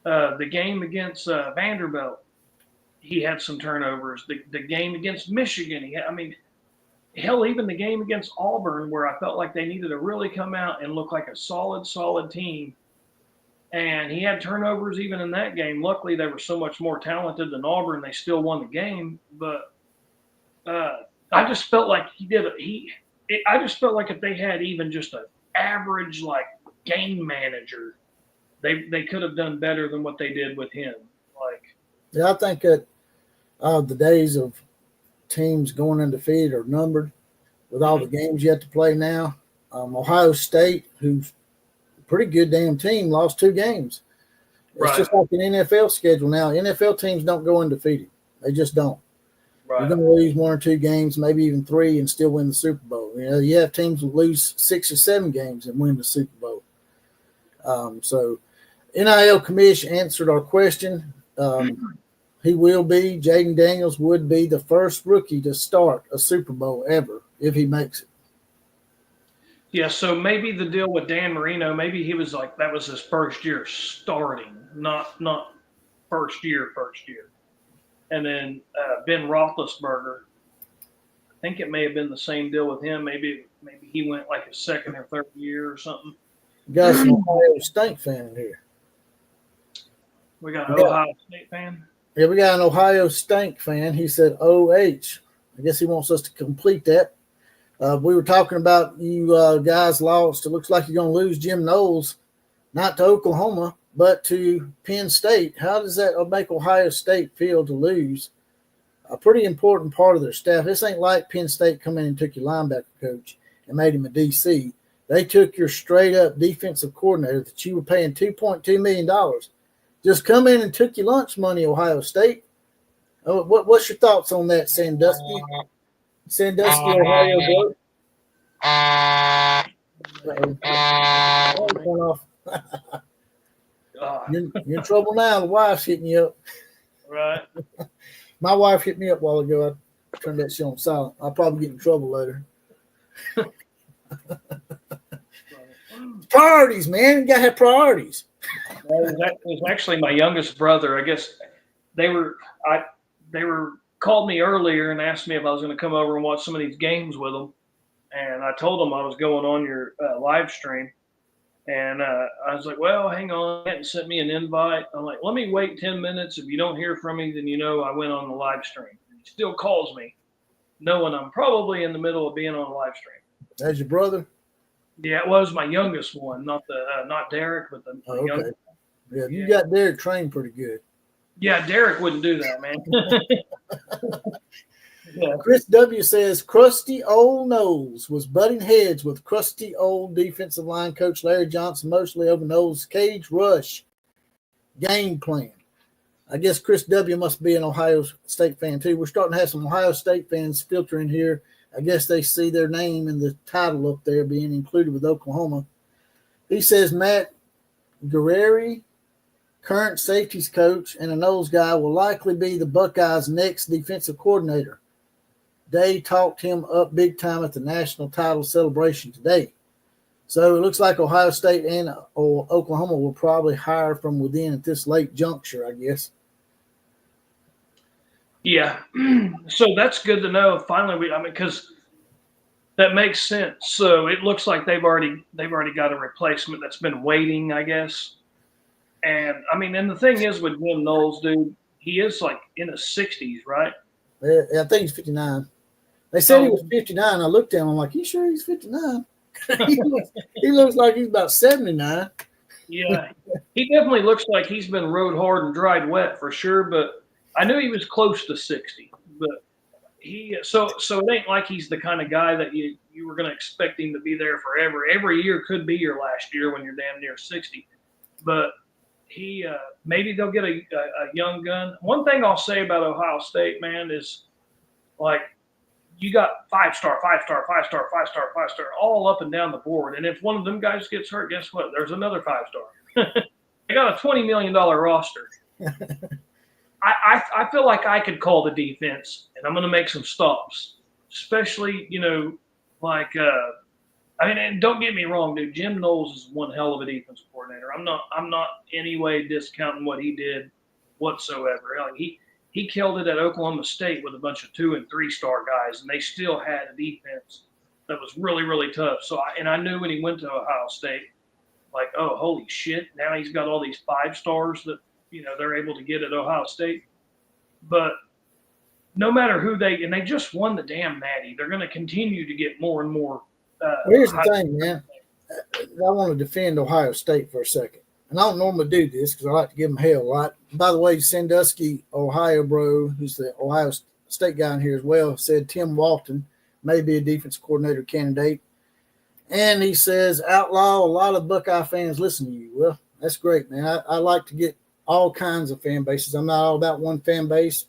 [SPEAKER 1] The game against Vanderbilt, he had some turnovers. The game against Michigan, hell, even the game against Auburn, where I felt like they needed to really come out and look like a solid team. And he had turnovers even in that game. Luckily, they were so much more talented than Auburn. They still won the game. But I just felt like I just felt like if they had even just an average like game manager, they could have done better than what they did with him. Like,
[SPEAKER 2] yeah, I think that the days of teams going undefeated are numbered with all the games you have to play now. Ohio State, who's a pretty good damn team, lost 2 games. It's just like an NFL schedule now. NFL teams don't go undefeated. They just don't. Right. You're going to lose 1 or 2 games, maybe even 3, and still win the Super Bowl. You know, you have teams that lose 6 or 7 games and win the Super Bowl. So NIL Commish answered our question. He will be, Jaden Daniels would be the first rookie to start a Super Bowl ever if he makes it.
[SPEAKER 1] Yeah, so maybe the deal with Dan Marino, maybe he was like, that was his first year starting, not first year. And then Ben Roethlisberger, I think it may have been the same deal with him. Maybe he went like his second or third year or something.
[SPEAKER 2] You got some Ohio State fan in here.
[SPEAKER 1] We got an Ohio State fan?
[SPEAKER 2] Yeah, we got an Ohio State fan. He said OH. I guess he wants us to complete that. We were talking about you guys lost. It looks like you're going to lose Jim Knowles, not to Oklahoma, but to Penn State. How does that make Ohio State feel to lose a pretty important part of their staff? This ain't like Penn State come in and took your linebacker coach and made him a DC. They took your straight-up defensive coordinator that you were paying $2.2 million. Just come in and took your lunch money, Ohio State. What's your thoughts on that, Sandusky? Sandusky, Ohio. You're in trouble now. The wife's hitting you up.
[SPEAKER 1] Right.
[SPEAKER 2] My wife hit me up a while ago. I turned that shit on silent. I'll probably get in trouble later. Priorities, man. You gotta have priorities.
[SPEAKER 1] That was actually my youngest brother. I guess they were called me earlier and asked me if I was going to come over and watch some of these games with them. And I told them I was going on your live stream. And I was like, well, hang on. They hadn't sent me an invite. I'm like, let me wait 10 minutes. If you don't hear from me, then you know I went on the live stream. He still calls me, knowing I'm probably in the middle of being on a live stream.
[SPEAKER 2] That's your brother?
[SPEAKER 1] Yeah, it was my youngest one, not Derek, but the youngest one.
[SPEAKER 2] Yeah, you got Derek trained pretty good.
[SPEAKER 1] Yeah, Derek wouldn't do that, man.
[SPEAKER 2] Yeah. Chris W. says, crusty old Knowles was butting heads with crusty old defensive line coach Larry Johnson, mostly over Knowles' cage rush game plan. I guess Chris W. must be an Ohio State fan, too. We're starting to have some Ohio State fans filter in here. I guess they see their name in the title up there being included with Oklahoma. He says Matt Guerrieri, current safeties coach and a Knowles guy, will likely be the Buckeyes' next defensive coordinator. They talked him up big time at the national title celebration today. So it looks like Ohio State and Oklahoma will probably hire from within at this late juncture, I guess.
[SPEAKER 1] Yeah. So that's good to know. Finally, because that makes sense. So it looks like they've already got a replacement that's been waiting, I guess. And I mean, and the thing is with Jim Knowles, dude, he is like in his 60s, right?
[SPEAKER 2] Yeah, I think he's 59. They said he was
[SPEAKER 1] Oh,
[SPEAKER 2] 59. I looked at him. I'm like, you sure he's 59? He looks like he's about 79.
[SPEAKER 1] yeah. He definitely looks like he's been rode hard and dried wet for sure. But I knew he was close to 60. But so it ain't like he's the kind of guy that you were going to expect him to be there forever. Every year could be your last year when you're damn near 60. But he maybe they'll get a young gun. One thing I'll say about Ohio State, man, is like you got 5-star, 5-star, 5-star, 5-star, 5-star, all up and down the board. And if one of them guys gets hurt, guess what? There's another 5-star. They got a $20 million roster. I feel like I could call the defense, and I'm going to make some stops, especially like I mean, and don't get me wrong, dude. Jim Knowles is one hell of a defensive coordinator. I'm not any way discounting what he did whatsoever. Like he killed it at Oklahoma State with a bunch of 2 and 3-star guys, and they still had a defense that was really really tough. So I knew when he went to Ohio State, like, oh holy shit, now he's got all these 5-stars that they're able to get at Ohio State. But no matter who they just won the damn Natty, they're going to continue to get more and more.
[SPEAKER 2] Here's the thing, man. I want to defend Ohio State for a second. And I don't normally do this because I like to give them hell a lot. By the way, Sandusky, Ohio bro, who's the Ohio State guy in here as well, said Tim Walton may be a defense coordinator candidate. And he says, outlaw, a lot of Buckeye fans listen to you. Well, that's great, man. I like to get all kinds of fan bases. I'm not all about one fan base.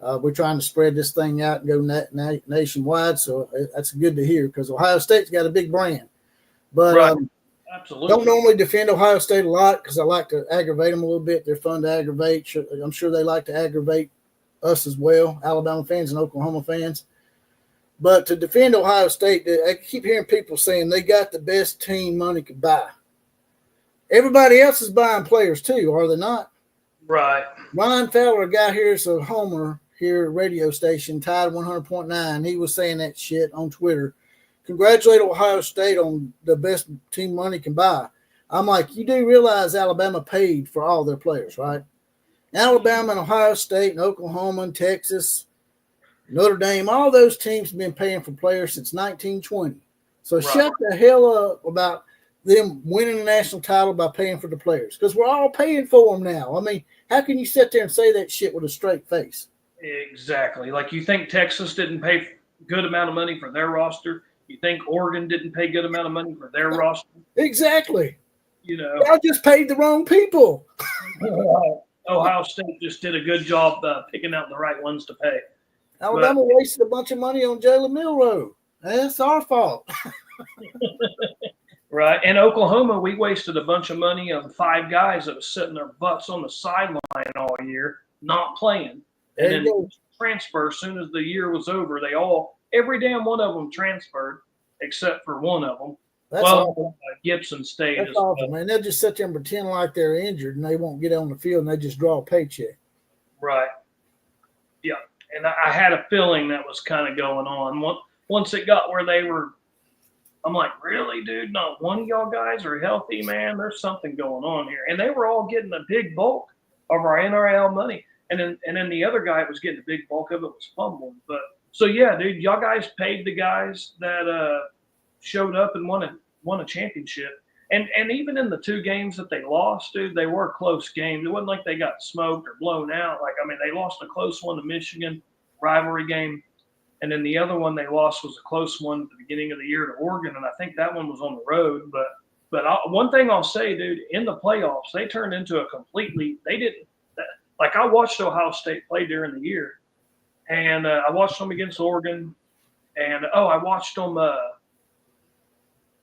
[SPEAKER 2] We're trying to spread this thing out and go nationwide. So that's good to hear because Ohio State's got a big brand. But
[SPEAKER 1] right. Absolutely.
[SPEAKER 2] Don't normally defend Ohio State a lot because I like to aggravate them a little bit. They're fun to aggravate. I'm sure they like to aggravate us as well, Alabama fans and Oklahoma fans. But to defend Ohio State, I keep hearing people saying they got the best team money could buy. Everybody else is buying players too, are they not?
[SPEAKER 1] Right.
[SPEAKER 2] Ryan Fowler, a guy here is a homer here at radio station, Tide 100.9. He was saying that shit on Twitter. Congratulate Ohio State on the best team money can buy. I'm like, you do realize Alabama paid for all their players, right? Alabama and Ohio State and Oklahoma and Texas, Notre Dame, all those teams have been paying for players since 1920. So right. Shut the hell up about them winning the national title by paying for the players because we're all paying for them now. I mean, how can you sit there and say that shit with a straight face?
[SPEAKER 1] Exactly. Like you think Texas didn't pay a good amount of money for their roster? You think Oregon didn't pay a good amount of money for their roster?
[SPEAKER 2] Exactly. I just paid the wrong people.
[SPEAKER 1] Ohio State just did a good job picking out the right ones to pay.
[SPEAKER 2] Alabama wasted a bunch of money on Jalen Milroe. That's our fault.
[SPEAKER 1] Right. And Oklahoma, we wasted a bunch of money on 5 guys that was sitting their butts on the sideline all year, not playing. And then transfer as soon as the year was over. Every damn one of them transferred except for one of them.
[SPEAKER 2] That's awful.
[SPEAKER 1] Gibson stayed.
[SPEAKER 2] That's awful, man. They'll just sit there and pretend like they're injured and they won't get on the field and they just draw a paycheck.
[SPEAKER 1] Right. Yeah. And I had a feeling that was kind of going on. Once it got where they were, I'm like, really, dude? Not one of y'all guys are healthy, man. There's something going on here. And they were all getting a big bulk of our NRL money. And then the other guy was getting a big bulk of it was fumbling. But so yeah, dude, y'all guys paid the guys that showed up and won a championship. And even in the 2 games that they lost, dude, they were close games. It wasn't like they got smoked or blown out. Like, I mean, they lost a close one to Michigan, rivalry game. And then the other one they lost was a close one at the beginning of the year to Oregon. And I think that one was on the road. But one thing I'll say, dude, in the playoffs, they turned into like I watched Ohio State play during the year. And I watched them against Oregon. And, I watched them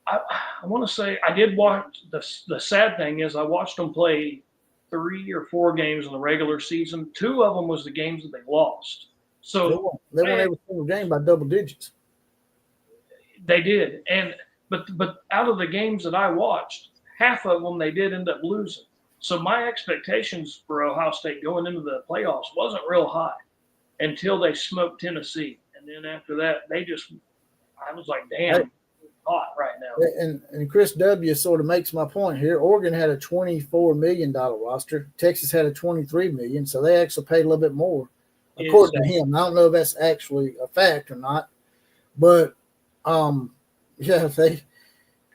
[SPEAKER 1] I want to say I did watch the sad thing is I watched them play 3 or 4 games in the regular season. 2 of them was the games that they lost. So
[SPEAKER 2] they won every single game by double digits.
[SPEAKER 1] They did. But out of the games that I watched, half of them they did end up losing. So my expectations for Ohio State going into the playoffs wasn't real high. until they smoked Tennessee. And then after that, I was like, damn, it's hot right now.
[SPEAKER 2] And Chris W. sort of makes my point here. Oregon had a $24 million roster. Texas had a $23 million, so they actually paid a little bit more, according to him. I don't know if that's actually a fact or not, but yeah,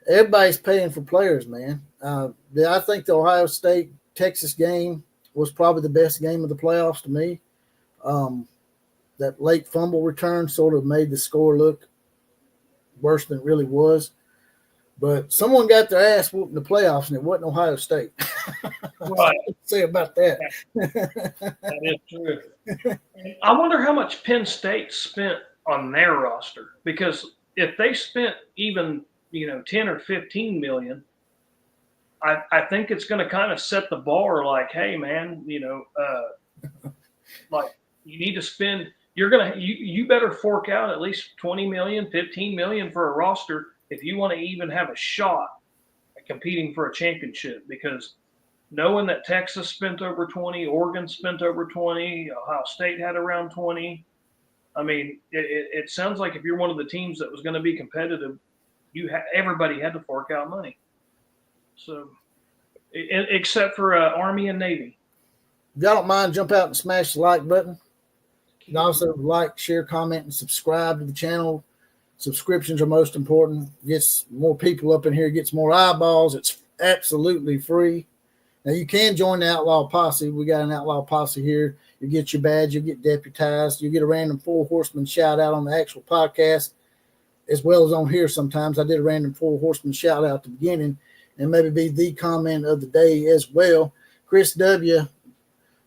[SPEAKER 2] everybody's paying for players, man. I think the Ohio State Texas game was probably the best game of the playoffs to me. That late fumble return sort of made the score look worse than it really was. But someone got their ass whooped in the playoffs, and it wasn't Ohio State.
[SPEAKER 1] Right.
[SPEAKER 2] Say about that.
[SPEAKER 1] That is true. I wonder how much Penn State spent on their roster, because if they spent even 10 or 15 million, I think it's going to kind of set the bar. Like, hey, man, like you need to spend. You better fork out at least 20 million, 15 million for a roster if you want to even have a shot at competing for a championship. Because knowing that Texas spent over 20, Oregon spent over 20, Ohio State had around 20. I mean, it sounds like if you're one of the teams that was going to be competitive, everybody had to fork out money. So, except for Army and Navy.
[SPEAKER 2] If y'all don't mind, jump out and smash the like button. You can also like, share, comment, and subscribe to the channel. Subscriptions are most important. Gets more people up in here, gets more eyeballs. It's absolutely free. Now, you can join the Outlaw Posse. We got an Outlaw Posse here. You get your badge, you get deputized, you get a random 4 Horsemen shout out on the actual podcast, as well as on here sometimes. I did a random 4 Horsemen shout out at the beginning, and maybe be the comment of the day as well. Chris W.,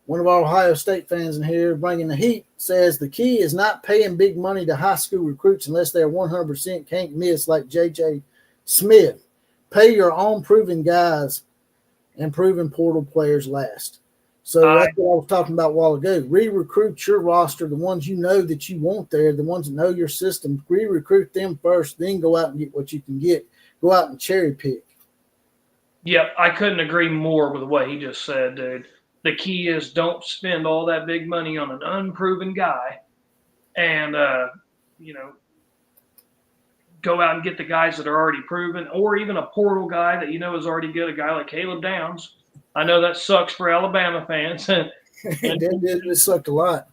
[SPEAKER 2] one of our Ohio State fans in here, bringing the heat, says the key is not paying big money to high school recruits unless they're 100% can't miss like J.J. Smith. Pay your own proven guys and proven portal players last. So that's what I was talking about a while ago. Re-recruit your roster, the ones you know that you want there, the ones that know your system. Re-recruit them first, then go out and get what you can get. Go out and cherry pick.
[SPEAKER 1] Yep, I couldn't agree more with what he just said, dude. The key is don't spend all that big money on an unproven guy, and go out and get the guys that are already proven, or even a portal guy that is already good. A guy like Caleb Downs. I know that sucks for Alabama fans.
[SPEAKER 2] It sucked a lot.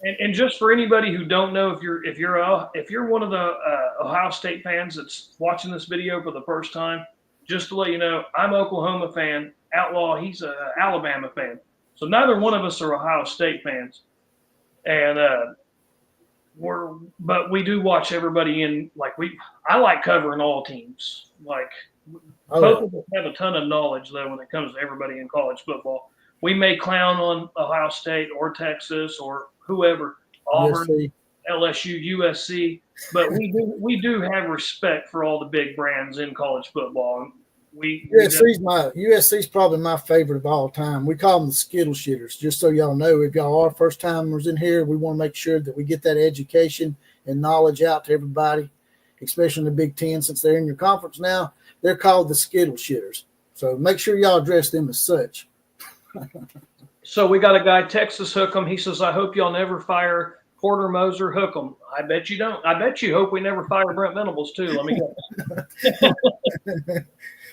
[SPEAKER 1] And just for anybody who don't know, if you're one of the Ohio State fans that's watching this video for the first time, just to let you know, I'm an Oklahoma fan. Outlaw, he's an Alabama fan. So neither one of us are Ohio State fans, and but we do watch everybody in. I like covering all teams. Both of us have a ton of knowledge though when it comes to everybody in college football. We may clown on Ohio State or Texas or whoever, Auburn, USC. LSU, USC, but we do have respect for all the big brands in college football.
[SPEAKER 2] USC's probably my favorite of all time. We call them the Skittle Shitters. Just so y'all know, if y'all are first timers in here, we want to make sure that we get that education and knowledge out to everybody, especially in the Big Ten, since they're in your conference now. They're called the Skittle Shitters. So make sure y'all address them as such.
[SPEAKER 1] So we got a guy, Texas Hook'em. He says, I hope y'all never fire Porter Moser Hook'em. I bet you don't. I bet you hope we never fire Brent Venables too. Let me go.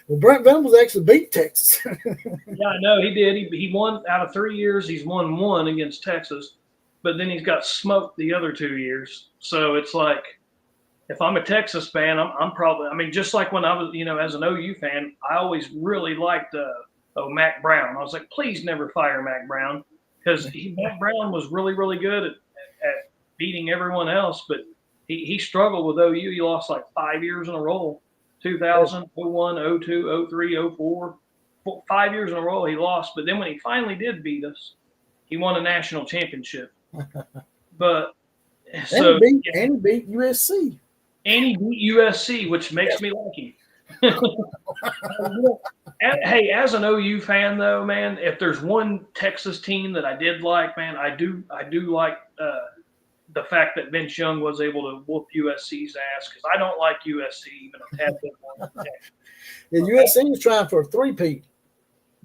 [SPEAKER 2] Well, Brent Venables actually beat Texas.
[SPEAKER 1] Yeah, I know he did. He won out of 3 years. He's won 1 against Texas, but then he's got smoked the other 2 years. So it's like, if I'm a Texas fan, I'm probably. I mean, just like when I was, as an OU fan, I always really liked Mac Brown. I was like, please never fire Mac Brown, because Mac Brown was really, really good at beating everyone else, but he struggled with OU. He lost like 5 years in a row. 2000, 01, 02, 03, 04, 5 years in a row he lost. But then when he finally did beat us, he won a national championship. But
[SPEAKER 2] and he beat USC.
[SPEAKER 1] And he beat USC, which makes me like him. Hey, as an OU fan though, man, if there's one Texas team that I did like, man, I do like the fact that Vince Young was able to whoop USC's ass, because I don't like USC even a tad bit more.
[SPEAKER 2] Yeah, USC was trying for a 3-peat.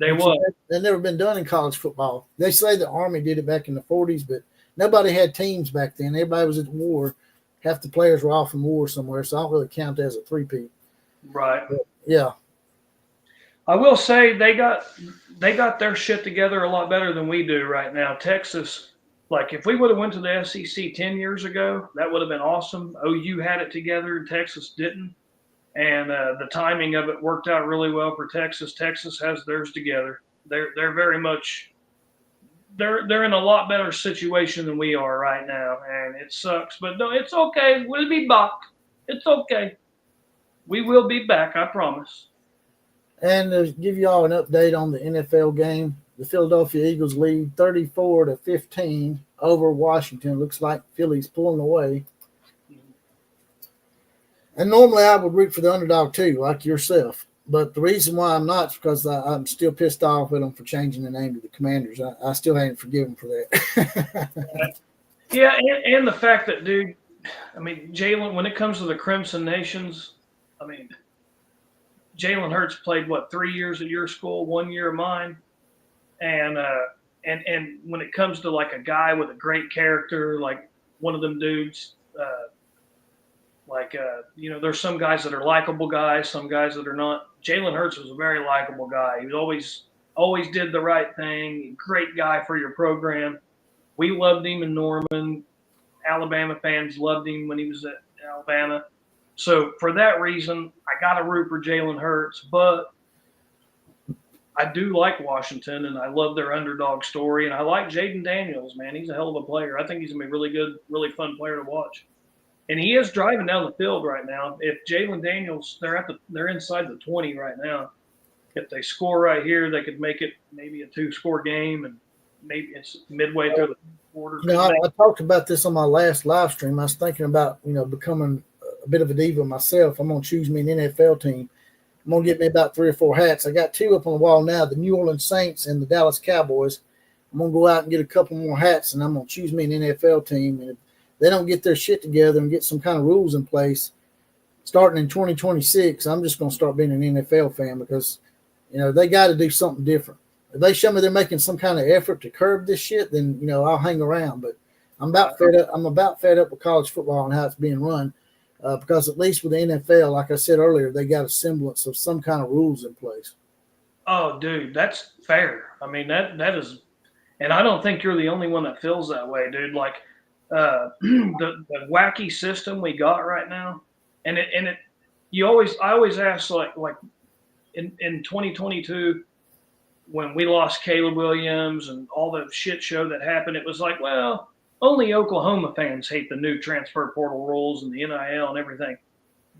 [SPEAKER 1] They was.
[SPEAKER 2] They've never been done in college football. They say the Army did it back in the 40s, but nobody had teams back then. Everybody was at war. Half the players were off in war somewhere, so I don't really count as a three-peat.
[SPEAKER 1] Right.
[SPEAKER 2] But, yeah.
[SPEAKER 1] I will say they got their shit together a lot better than we do right now. Texas, like if we would have went to the SEC 10 years ago, that would have been awesome. OU had it together and Texas didn't. And the timing of it worked out really well for Texas. Texas has theirs together. They're very much they're in a lot better situation than we are right now, and it sucks. But no, it's okay. We'll be back. It's okay. We will be back. I promise.
[SPEAKER 2] And to give you all an update on the NFL game, the Philadelphia Eagles lead 34-15 over Washington. Looks like Philly's pulling away. And normally I would root for the underdog too, like yourself. But the reason why I'm not is because I'm still pissed off at them for changing the name to the Commanders. I still haven't forgiven for that.
[SPEAKER 1] Yeah, and the fact that, dude, I mean, Jalen, when it comes to the Crimson Nations, I mean, Jalen Hurts played, 3 years at your school, 1 year at mine. And when it comes to, like, a guy with a great character, like one of them dudes, there's some guys that are likable guys, some guys that are not. Jalen Hurts was a very likable guy. He was always did the right thing. Great guy for your program. We loved him in Norman. Alabama fans loved him when he was at Alabama. So for that reason, I got to root for Jalen Hurts. But I do like Washington, and I love their underdog story. And I like Jaden Daniels, man. He's a hell of a player. I think he's going to be a really good, really fun player to watch. And he is driving down the field right now. If Jalen Daniels, they're inside the 20 right now. If they score right here, they could make it maybe a 2-score game, and maybe it's midway through the quarter.
[SPEAKER 2] I talked about this on my last live stream. I was thinking about becoming a bit of a diva myself. I'm gonna choose me an NFL team. I'm gonna get me about 3 or 4 hats. I got 2 up on the wall now: the New Orleans Saints and the Dallas Cowboys. I'm gonna go out and get a couple more hats, and I'm gonna choose me an NFL team. And if they don't get their shit together and get some kind of rules in place starting in 2026, I'm just going to start being an NFL fan because, they got to do something different. If they show me they're making some kind of effort to curb this shit, then, I'll hang around. But I'm about fed up. I'm about fed up with college football and how it's being run because at least with the NFL, like I said earlier, they got a semblance of some kind of rules in place.
[SPEAKER 1] Oh, dude, that's fair. I mean, that is – and I don't think you're the only one that feels that way, dude. Like, the wacky system we got right now, I always ask like in 2022 when we lost Caleb Williams and all the shit show that happened, it was like, well, only Oklahoma fans hate the new transfer portal rules and the NIL and everything.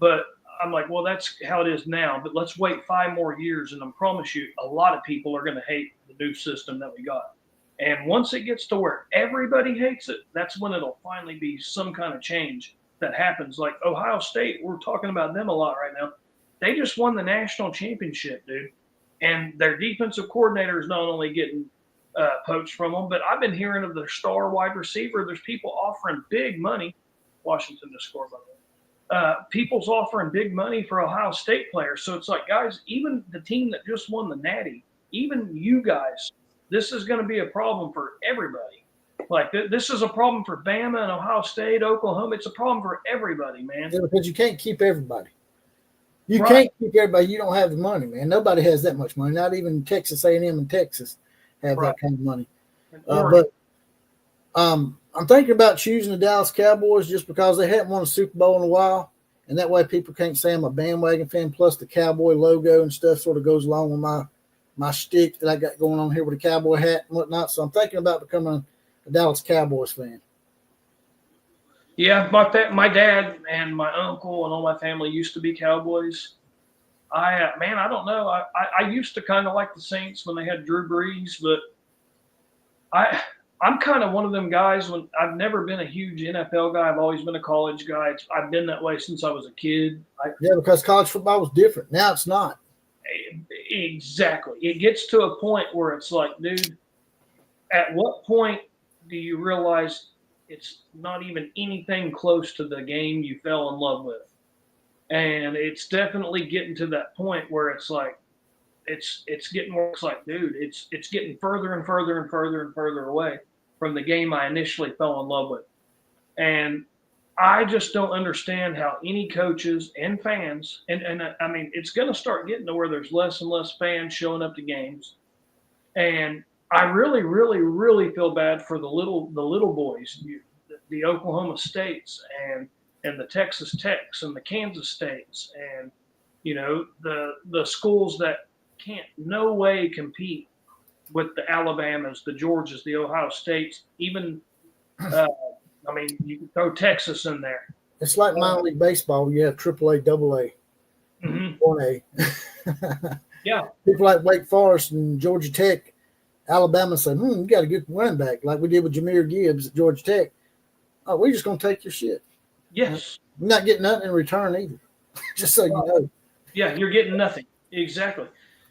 [SPEAKER 1] But I'm like, well, that's how it is now. But let's wait 5 more years, and I promise you, a lot of people are going to hate the new system that we got. And once it gets to where everybody hates it, that's when it'll finally be some kind of change that happens. Like Ohio State, we're talking about them a lot right now. They just won the national championship, dude. And their defensive coordinator is not only getting poached from them, but I've been hearing of their star wide receiver. There's people offering big money. Washington to score, by the way. People's offering big money for Ohio State players. So it's like, guys, even the team that just won the Natty, even you guys, this is going to be a problem for everybody. Like, this is a problem for Bama and Ohio State, Oklahoma. It's a problem for everybody, man.
[SPEAKER 2] Yeah, because you can't keep everybody. You can't keep everybody. You don't have the money, man. Nobody has that much money. Not even Texas A&M and Texas have that kind of money. I'm thinking about choosing the Dallas Cowboys just because they haven't won a Super Bowl in a while. And that way people can't say I'm a bandwagon fan. Plus the Cowboy logo and stuff sort of goes along with my shtick that I got going on here with a cowboy hat and whatnot. So I'm thinking about becoming a Dallas Cowboys fan.
[SPEAKER 1] Yeah, my dad and my uncle and all my family used to be Cowboys. I don't know. I used to kind of like the Saints when they had Drew Brees, but I'm kind of one of them guys when I've never been a huge NFL guy. I've always been a college guy. I've been that way since I was a kid.
[SPEAKER 2] Yeah, because college football was different. Now it's not.
[SPEAKER 1] Exactly. It gets to a point where it's like, dude, at what point do you realize it's not even anything close to the game you fell in love with? And it's definitely getting to that point where it's like, it's getting worse. Like, dude, it's getting further and further and further and further away from the game I initially fell in love with. And I just don't understand how any coaches and fans, and I mean, it's going to start getting to where there's less and less fans showing up to games. And I really, really, really feel bad for the little boys, the Oklahoma States and the Texas Techs and the Kansas States, and the schools that can't no way compete with the Alabamas, the Georgias, the Ohio States, even. I mean, you can throw Texas in there.
[SPEAKER 2] It's like minor league baseball. You have AAA, AA, 1A.
[SPEAKER 1] Yeah.
[SPEAKER 2] People like Wake Forest and Georgia Tech, Alabama say, you got a good running back, like we did with Jahmyr Gibbs at Georgia Tech. Oh, we're just going to take your shit.
[SPEAKER 1] Yes.
[SPEAKER 2] We're not getting nothing in return either, just so you know.
[SPEAKER 1] Yeah, you're getting nothing. Exactly.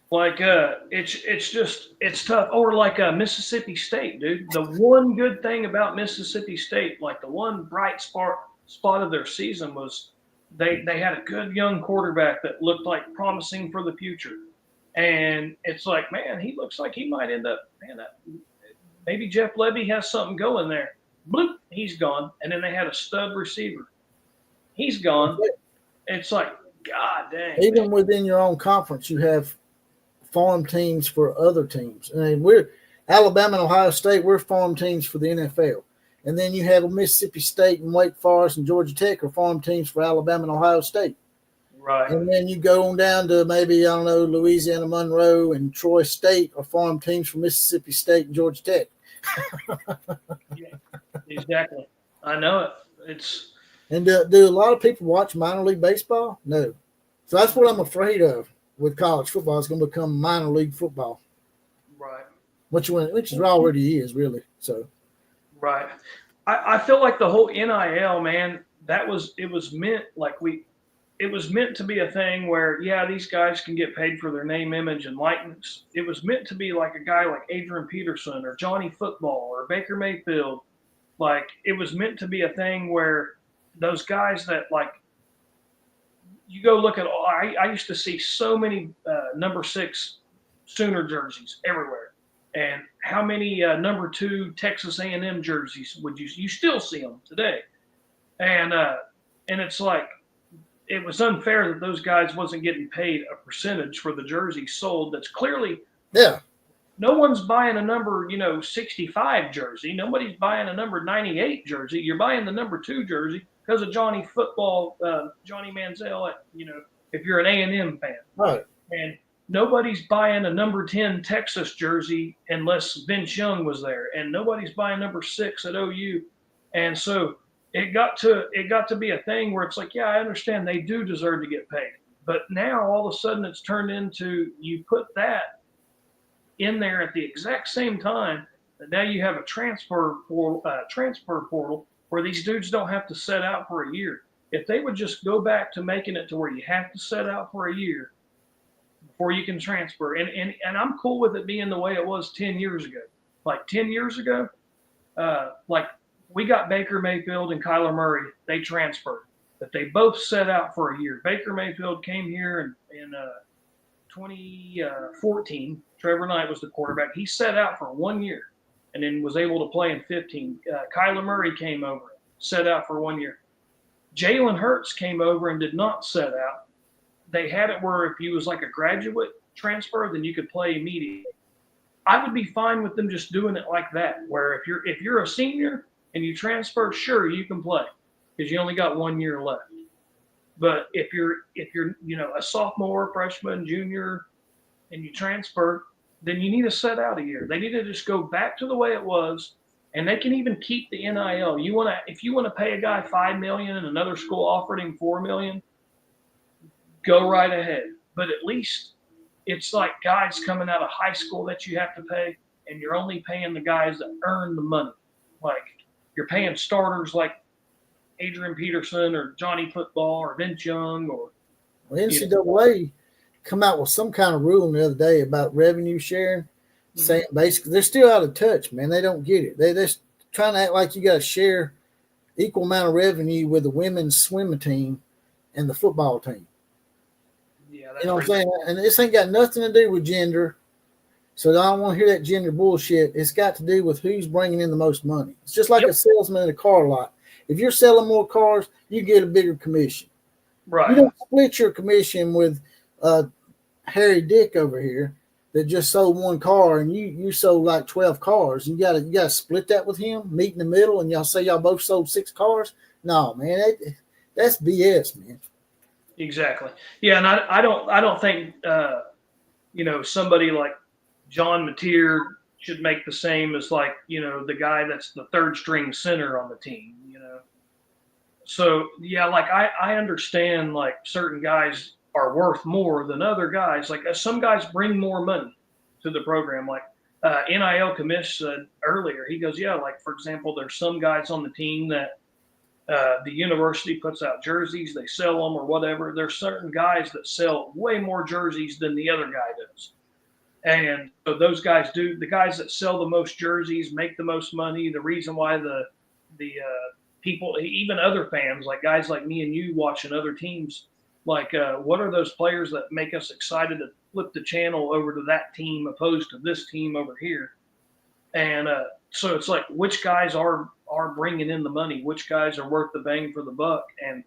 [SPEAKER 1] Like it's tough. Or like Mississippi State, dude. The one good thing about Mississippi State, like the one bright spot of their season was they had a good young quarterback that looked like promising for the future. And it's like, man, he looks like he might end up, maybe Jeff Levy has something going there. Bloop, he's gone. And then they had a stud receiver. He's gone. It's like, God dang.
[SPEAKER 2] Even man. Within your own conference, you have farm teams for other teams. I mean, we're Alabama and Ohio State, we're farm teams for the NFL. And then you have Mississippi State and Wake Forest and Georgia Tech are farm teams for Alabama and Ohio State.
[SPEAKER 1] Right.
[SPEAKER 2] And then you go on down to maybe, I don't know, Louisiana Monroe and Troy State are farm teams for Mississippi State and Georgia Tech.
[SPEAKER 1] Yeah, exactly. I know it. It's.
[SPEAKER 2] And do a lot of people watch minor league baseball? No. So that's what I'm afraid of with college football. It's going to become minor league football.
[SPEAKER 1] Right.
[SPEAKER 2] Which is already is, really. So.
[SPEAKER 1] Right. I feel like the whole NIL, man, it was meant to be a thing where, these guys can get paid for their name, image, and likeness. It was meant to be like a guy like Adrian Peterson or Johnny Football or Baker Mayfield. Like, it was meant to be a thing where those guys that, like, you go look at, I used to see so many number 6 Sooner jerseys everywhere. And how many number 2 Texas A&M jerseys would you still see them today? And it's like, it was unfair that those guys wasn't getting paid a percentage for the jersey sold. That's clearly, no one's buying a number, 65 jersey. Nobody's buying a number 98 jersey. You're buying the number 2 jersey because of Johnny Football, Johnny Manziel, if you're an A&M fan.
[SPEAKER 2] Right.
[SPEAKER 1] And nobody's buying a number 10 Texas jersey unless Vince Young was there. And nobody's buying number 6 at OU. And so it got to be a thing where it's like, I understand they do deserve to get paid. But now all of a sudden it's turned into, you put that in there at the exact same time that now you have a transfer portal where these dudes don't have to set out for a year. If they would just go back to making it to where you have to set out for a year before you can transfer. And I'm cool with it being the way it was 10 years ago. Like 10 years ago, like we got Baker Mayfield and Kyler Murray, they transferred. But they both set out for a year. Baker Mayfield came here in 2014. Trevor Knight was the quarterback. He set out for 1 year and then was able to play in 15. Kyler Murray came over, set out for 1 year. Jalen Hurts came over and did not set out. They had it where if you was like a graduate transfer, then you could play immediately. I would be fine with them just doing it like that, where if you're a senior and you transfer, sure, you can play because you only got 1 year left. But if you're a sophomore, freshman, junior, and you transfer, then you need to set out a year. They need to just go back to the way it was, and they can even keep the NIL. If you want to pay a guy $5 million and another school offered him $4 million, go right ahead. But at least it's like guys coming out of high school that you have to pay, and you're only paying the guys that earn the money. Like you're paying starters like Adrian Peterson or Johnny Football or Vince Young or
[SPEAKER 2] NCAA come out with some kind of rule the other day about revenue sharing, saying basically they're still out of touch, man. They don't get it. They're just trying to act like you got to share equal amount of revenue with the women's swimming team and the football team.
[SPEAKER 1] Yeah,
[SPEAKER 2] You know what I'm saying? And this ain't got nothing to do with gender. So I don't want to hear that gender bullshit. It's got to do with who's bringing in the most money. It's just like a salesman in a car lot. If you're selling more cars, you get a bigger commission.
[SPEAKER 1] Right.
[SPEAKER 2] You don't split your commission with Harry Dick over here that just sold one car and you sold like 12 cars. You gotta split that with him, meet in the middle, and y'all say y'all both sold 6 cars. No, man, that's BS, man.
[SPEAKER 1] Exactly. Yeah, and I don't think somebody like John Mateer should make the same as like, the guy that's the third string center on the team, So yeah, like I understand like certain guys are worth more than other guys. Like some guys bring more money to the program. Like NIL Commish said earlier, he goes, yeah, like for example, there's some guys on the team that the university puts out jerseys, they sell them or whatever. There's certain guys that sell way more jerseys than the other guy does. And so those guys the guys that sell the most jerseys make the most money. The reason why the people, even other fans, like guys like me and you watching other teams, like what are those players that make us excited to flip the channel over to that team opposed to this team over here? And so it's like which guys are bringing in the money, which guys are worth the bang for the buck, and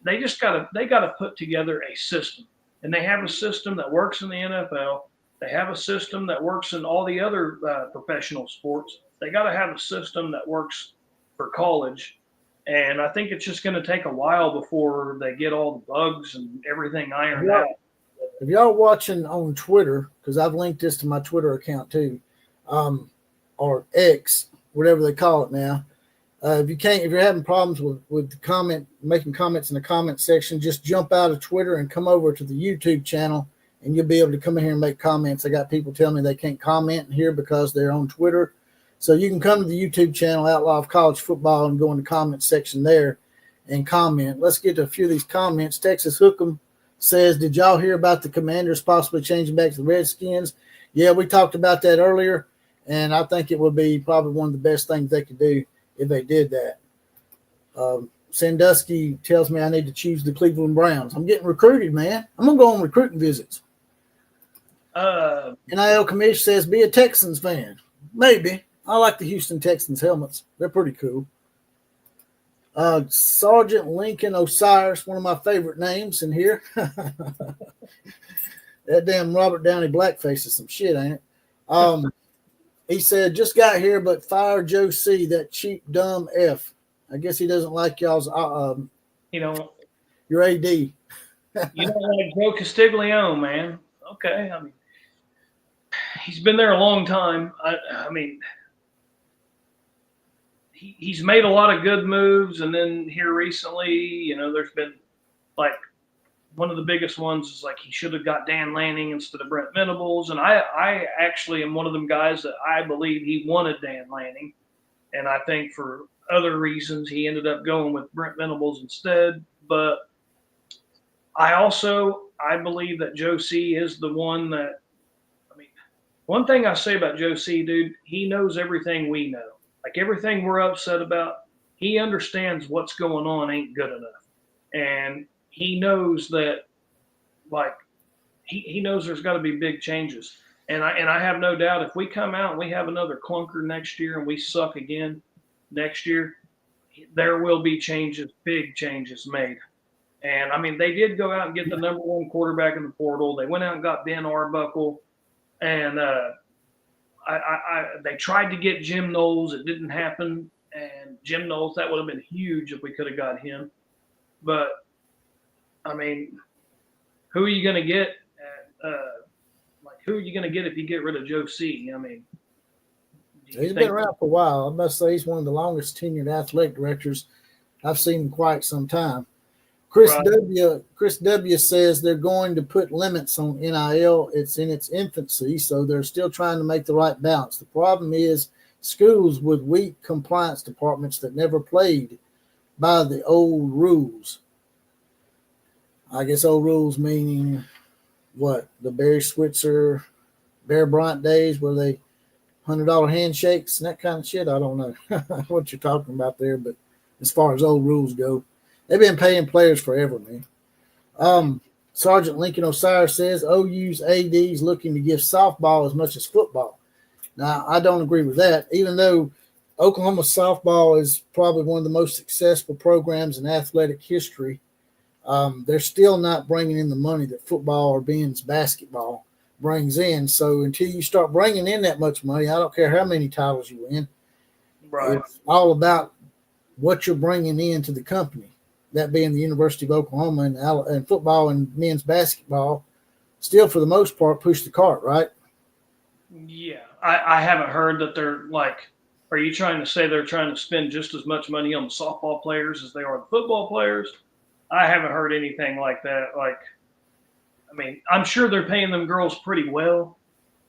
[SPEAKER 1] they gotta put together a system. And they have a system that works in the NFL. They have a system that works in all the other professional sports. They got to have a system that works for college. And I think it's just going to take a while before they get all the bugs and everything ironed out.
[SPEAKER 2] If y'all watching on Twitter, because I've linked this to my Twitter account too, or X, whatever they call it now. If you're having problems with making comments in the comment section, just jump out of Twitter and come over to the YouTube channel, and you'll be able to come in here and make comments. I got people telling me they can't comment in here because they're on Twitter. So you can come to the YouTube channel, Outlaw of College Football, and go in the comment section there and comment. Let's get to a few of these comments. Texas Hook'em says, did y'all hear about the Commanders possibly changing back to the Redskins? Yeah, we talked about that earlier, and I think it would be probably one of the best things they could do if they did that. Sandusky tells me I need to choose the Cleveland Browns. I'm getting recruited, man. I'm going to go on recruiting visits. NIL Commish says, be a Texans fan. Maybe. I like the Houston Texans helmets. They're pretty cool. Sergeant Lincoln Osiris, one of my favorite names in here. That damn Robert Downey blackface is some shit, ain't it? He said, just got here, but fire Joe C., that cheap, dumb F. I guess he doesn't like y'all's, your AD.
[SPEAKER 1] You don't like Joe Castiglione, man. Okay. I mean, he's been there a long time. I mean, he's made a lot of good moves. And then here recently, there's been like one of the biggest ones is like he should have got Dan Lanning instead of Brent Venables. And I actually am one of them guys that I believe he wanted Dan Lanning. And I think for other reasons, he ended up going with Brent Venables instead. But I believe that Joe C. is the one that, one thing I say about Joe C., dude, he knows everything we know. Like everything we're upset about, he understands what's going on ain't good enough. And he knows that, like, he knows there's got to be big changes. And I have no doubt if we come out and we have another clunker next year and we suck again next year, there will be changes, big changes made. And, I mean, they did go out and get the number one quarterback in the portal. They went out and got Ben Arbuckle. And they tried to get Jim Knowles. It didn't happen. And Jim Knowles, that would have been huge if we could have got him. But, I mean, who are you going to get? Who are you going to get if you get rid of Joe C.? I mean,
[SPEAKER 2] he's been around for a while. I must say he's one of the longest tenured athletic directors I've seen in quite some time. Chris W says they're going to put limits on NIL. It's in its infancy, so they're still trying to make the right balance. The problem is schools with weak compliance departments that never played by the old rules. I guess old rules meaning what? The Barry Switzer, Bear Bryant days where they $100 handshakes and that kind of shit. I don't know what you're talking about there, but as far as old rules go, they've been paying players forever, man. Sergeant Lincoln Osiris says OU's ADs looking to give softball as much as football. Now, I don't agree with that, even though Oklahoma softball is probably one of the most successful programs in athletic history. They're still not bringing in the money that football or men's basketball brings in. So until you start bringing in that much money, I don't care how many titles you win.
[SPEAKER 1] Right.
[SPEAKER 2] It's all about what you're bringing into the company, that being the University of Oklahoma, and football and men's basketball still, for the most part, push the cart, right?
[SPEAKER 1] Yeah. I haven't heard that they're like, are you trying to say they're trying to spend just as much money on the softball players as they are the football players? I haven't heard anything like that. Like, I mean, I'm sure they're paying them girls pretty well,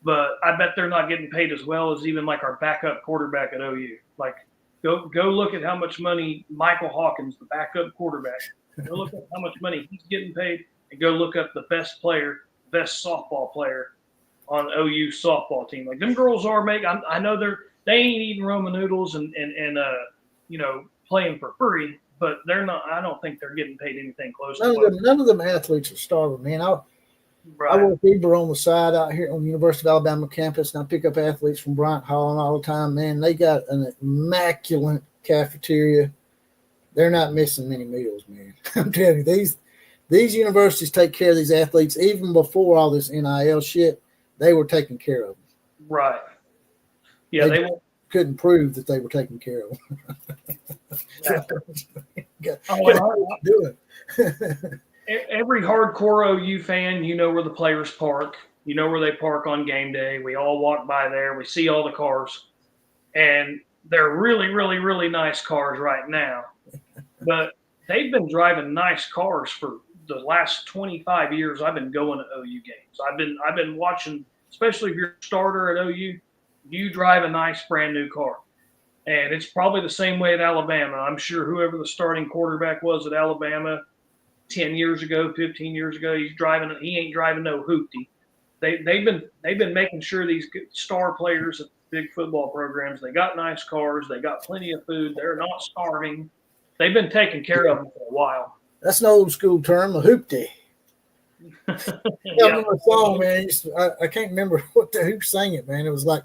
[SPEAKER 1] but I bet they're not getting paid as well as even like our backup quarterback at OU. Like, go look at how much money Michael Hawkins, the backup quarterback, go look at how much money he's getting paid, and go look up the best player, best softball player on OU softball team. Like, them girls are making. I know they ain't eating Roman noodles and playing for free, but they're not. I don't think they're getting paid anything close to what.
[SPEAKER 2] None of them athletes are starving, man. I work Uber on the side out here on the University of Alabama campus, and I pick up athletes from Bryant Hall and all the time. Man, they got an immaculate cafeteria. They're not missing many meals, man. I'm telling you, these universities take care of these athletes even before all this NIL shit. They were taking care of them.
[SPEAKER 1] Right. Yeah, they
[SPEAKER 2] couldn't prove that they were taking care of them.
[SPEAKER 1] Doing. Every hardcore OU fan, you know where the players park. You know where they park on game day. We all walk by there. We see all the cars. And they're really, really, really nice cars right now. But they've been driving nice cars for the last 25 years I've been going to OU games. I've been watching, especially if you're a starter at OU, you drive a nice brand new car. And it's probably the same way at Alabama. I'm sure whoever the starting quarterback was at Alabama 10 years ago, 15 years ago, he ain't driving no hoopty. They've been making sure these star players at big football programs, they got nice cars, they got plenty of food, they're not starving. They've been taking care of them for a while.
[SPEAKER 2] That's an old school term, a hoopty. I remember a song, man. I can't remember who sang it, man. It was like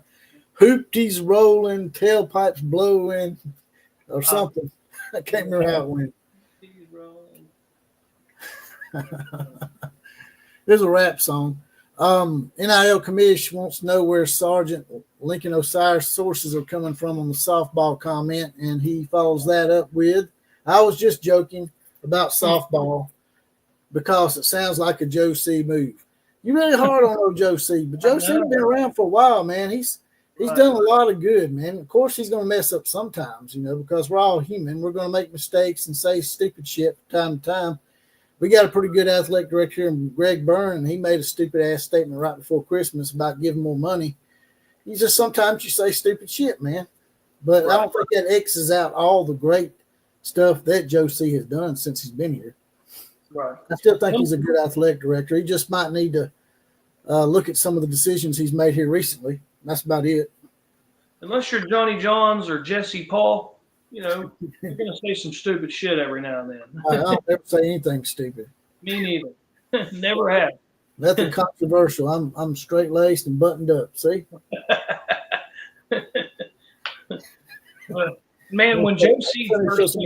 [SPEAKER 2] hoopties rolling, tailpipes blowing, or something. I can't remember how it went. There's a rap song. NIL Commish wants to know where Sergeant Lincoln Osiris sources are coming from on the softball comment, and he follows that up with, I was just joking about softball because it sounds like a Joe C move. You're really hard on old Joe C, but Joe C's been around for a while, man. He's done a lot of good, man. Of course, he's going to mess up sometimes, because we're all human. We're going to make mistakes and say stupid shit from time to time. We got a pretty good athletic director in Greg Byrne, and he made a stupid-ass statement right before Christmas about giving more money. Sometimes you say stupid shit, man. But right. I don't think that X's out all the great stuff that Joe C has done since he's been here.
[SPEAKER 1] Right.
[SPEAKER 2] I still think he's a good athletic director. He just might need to look at some of the decisions he's made here recently. That's about it.
[SPEAKER 1] Unless you're Johnny Johns or Jesse Paul, you're going to say some stupid shit every now and then.
[SPEAKER 2] I don't ever say anything stupid.
[SPEAKER 1] Me neither. Never have.
[SPEAKER 2] Nothing controversial. I'm straight-laced and buttoned up. See?
[SPEAKER 1] But, man, when Joe C first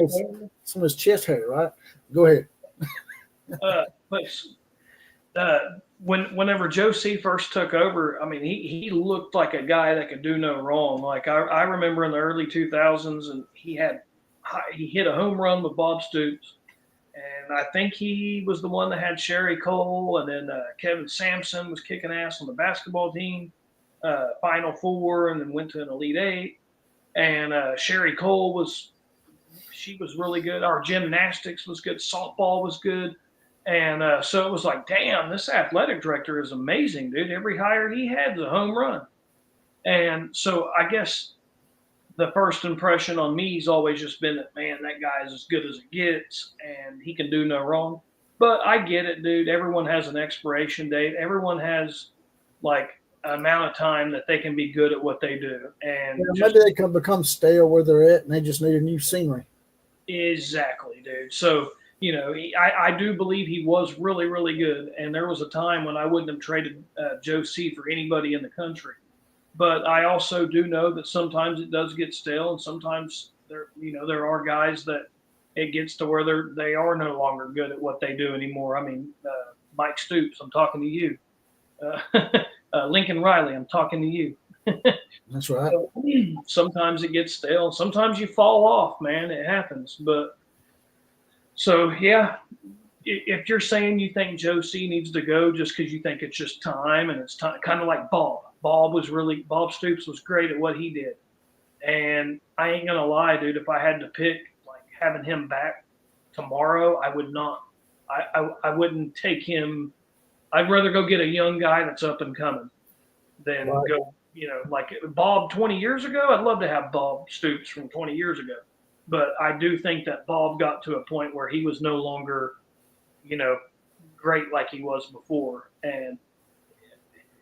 [SPEAKER 2] some of his chest hair, right? Go ahead.
[SPEAKER 1] Whenever Joe C first took over, I mean, he looked like a guy that could do no wrong. Like I remember in the early 2000s, and he hit a home run with Bob Stoops, and I think he was the one that had Sherry Cole, and then Kevin Sampson was kicking ass on the basketball team, Final Four, and then went to an Elite Eight. And Sherry Cole was really good. Our gymnastics was good. Softball was good. And so it was like, damn, this athletic director is amazing, dude. Every hire he had was a home run. And so I guess the first impression on me has always just been that, man, that guy is as good as it gets, and he can do no wrong. But I get it, dude. Everyone has an expiration date. Everyone has, like, an amount of time that they can be good at what they do. And
[SPEAKER 2] maybe they can become stale where they're at, and they just need a new scenery.
[SPEAKER 1] Exactly, dude. So I do believe he was really, really good. And there was a time when I wouldn't have traded Joe C for anybody in the country. But I also do know that sometimes it does get stale, and sometimes there are guys that it gets to where they are no longer good at what they do anymore. I mean, Mike Stoops, I'm talking to you. Lincoln Riley, I'm talking to you.
[SPEAKER 2] That's right.
[SPEAKER 1] So, sometimes it gets stale. Sometimes you fall off, man. It happens. But so yeah, if you're saying you think Joe C needs to go just because you think it's just time and it's time, kind of like Bob. Bob Stoops was great at what he did. And I ain't gonna lie, dude, if I had to pick like having him back tomorrow, I would not. I wouldn't take him. I'd rather go get a young guy that's up and coming than go, like Bob 20 years ago. I'd love to have Bob Stoops from 20 years ago. But I do think that Bob got to a point where he was no longer, great like he was before. And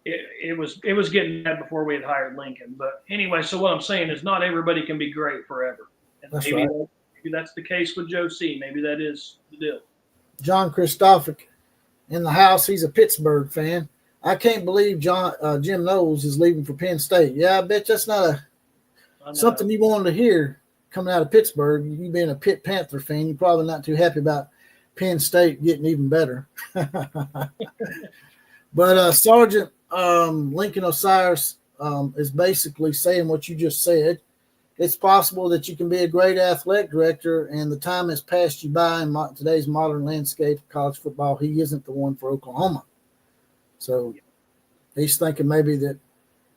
[SPEAKER 1] it was getting bad before we had hired Lincoln. But anyway, so what I'm saying is not everybody can be great forever. And
[SPEAKER 2] That's
[SPEAKER 1] maybe,
[SPEAKER 2] right.
[SPEAKER 1] maybe that's the case with Joe C. Maybe that is the deal.
[SPEAKER 2] John Christophic in the house. He's a Pittsburgh fan. I can't believe Jim Knowles is leaving for Penn State. Yeah, I bet that's not something you wanted to hear coming out of Pittsburgh. You being a Pitt Panther fan, you're probably not too happy about Penn State getting even better. But Sergeant Lincoln Osiris is basically saying what you just said. It's possible that you can be a great athletic director, and the time has passed you by in today's modern landscape of college football. He isn't the one for Oklahoma. So he's thinking maybe that,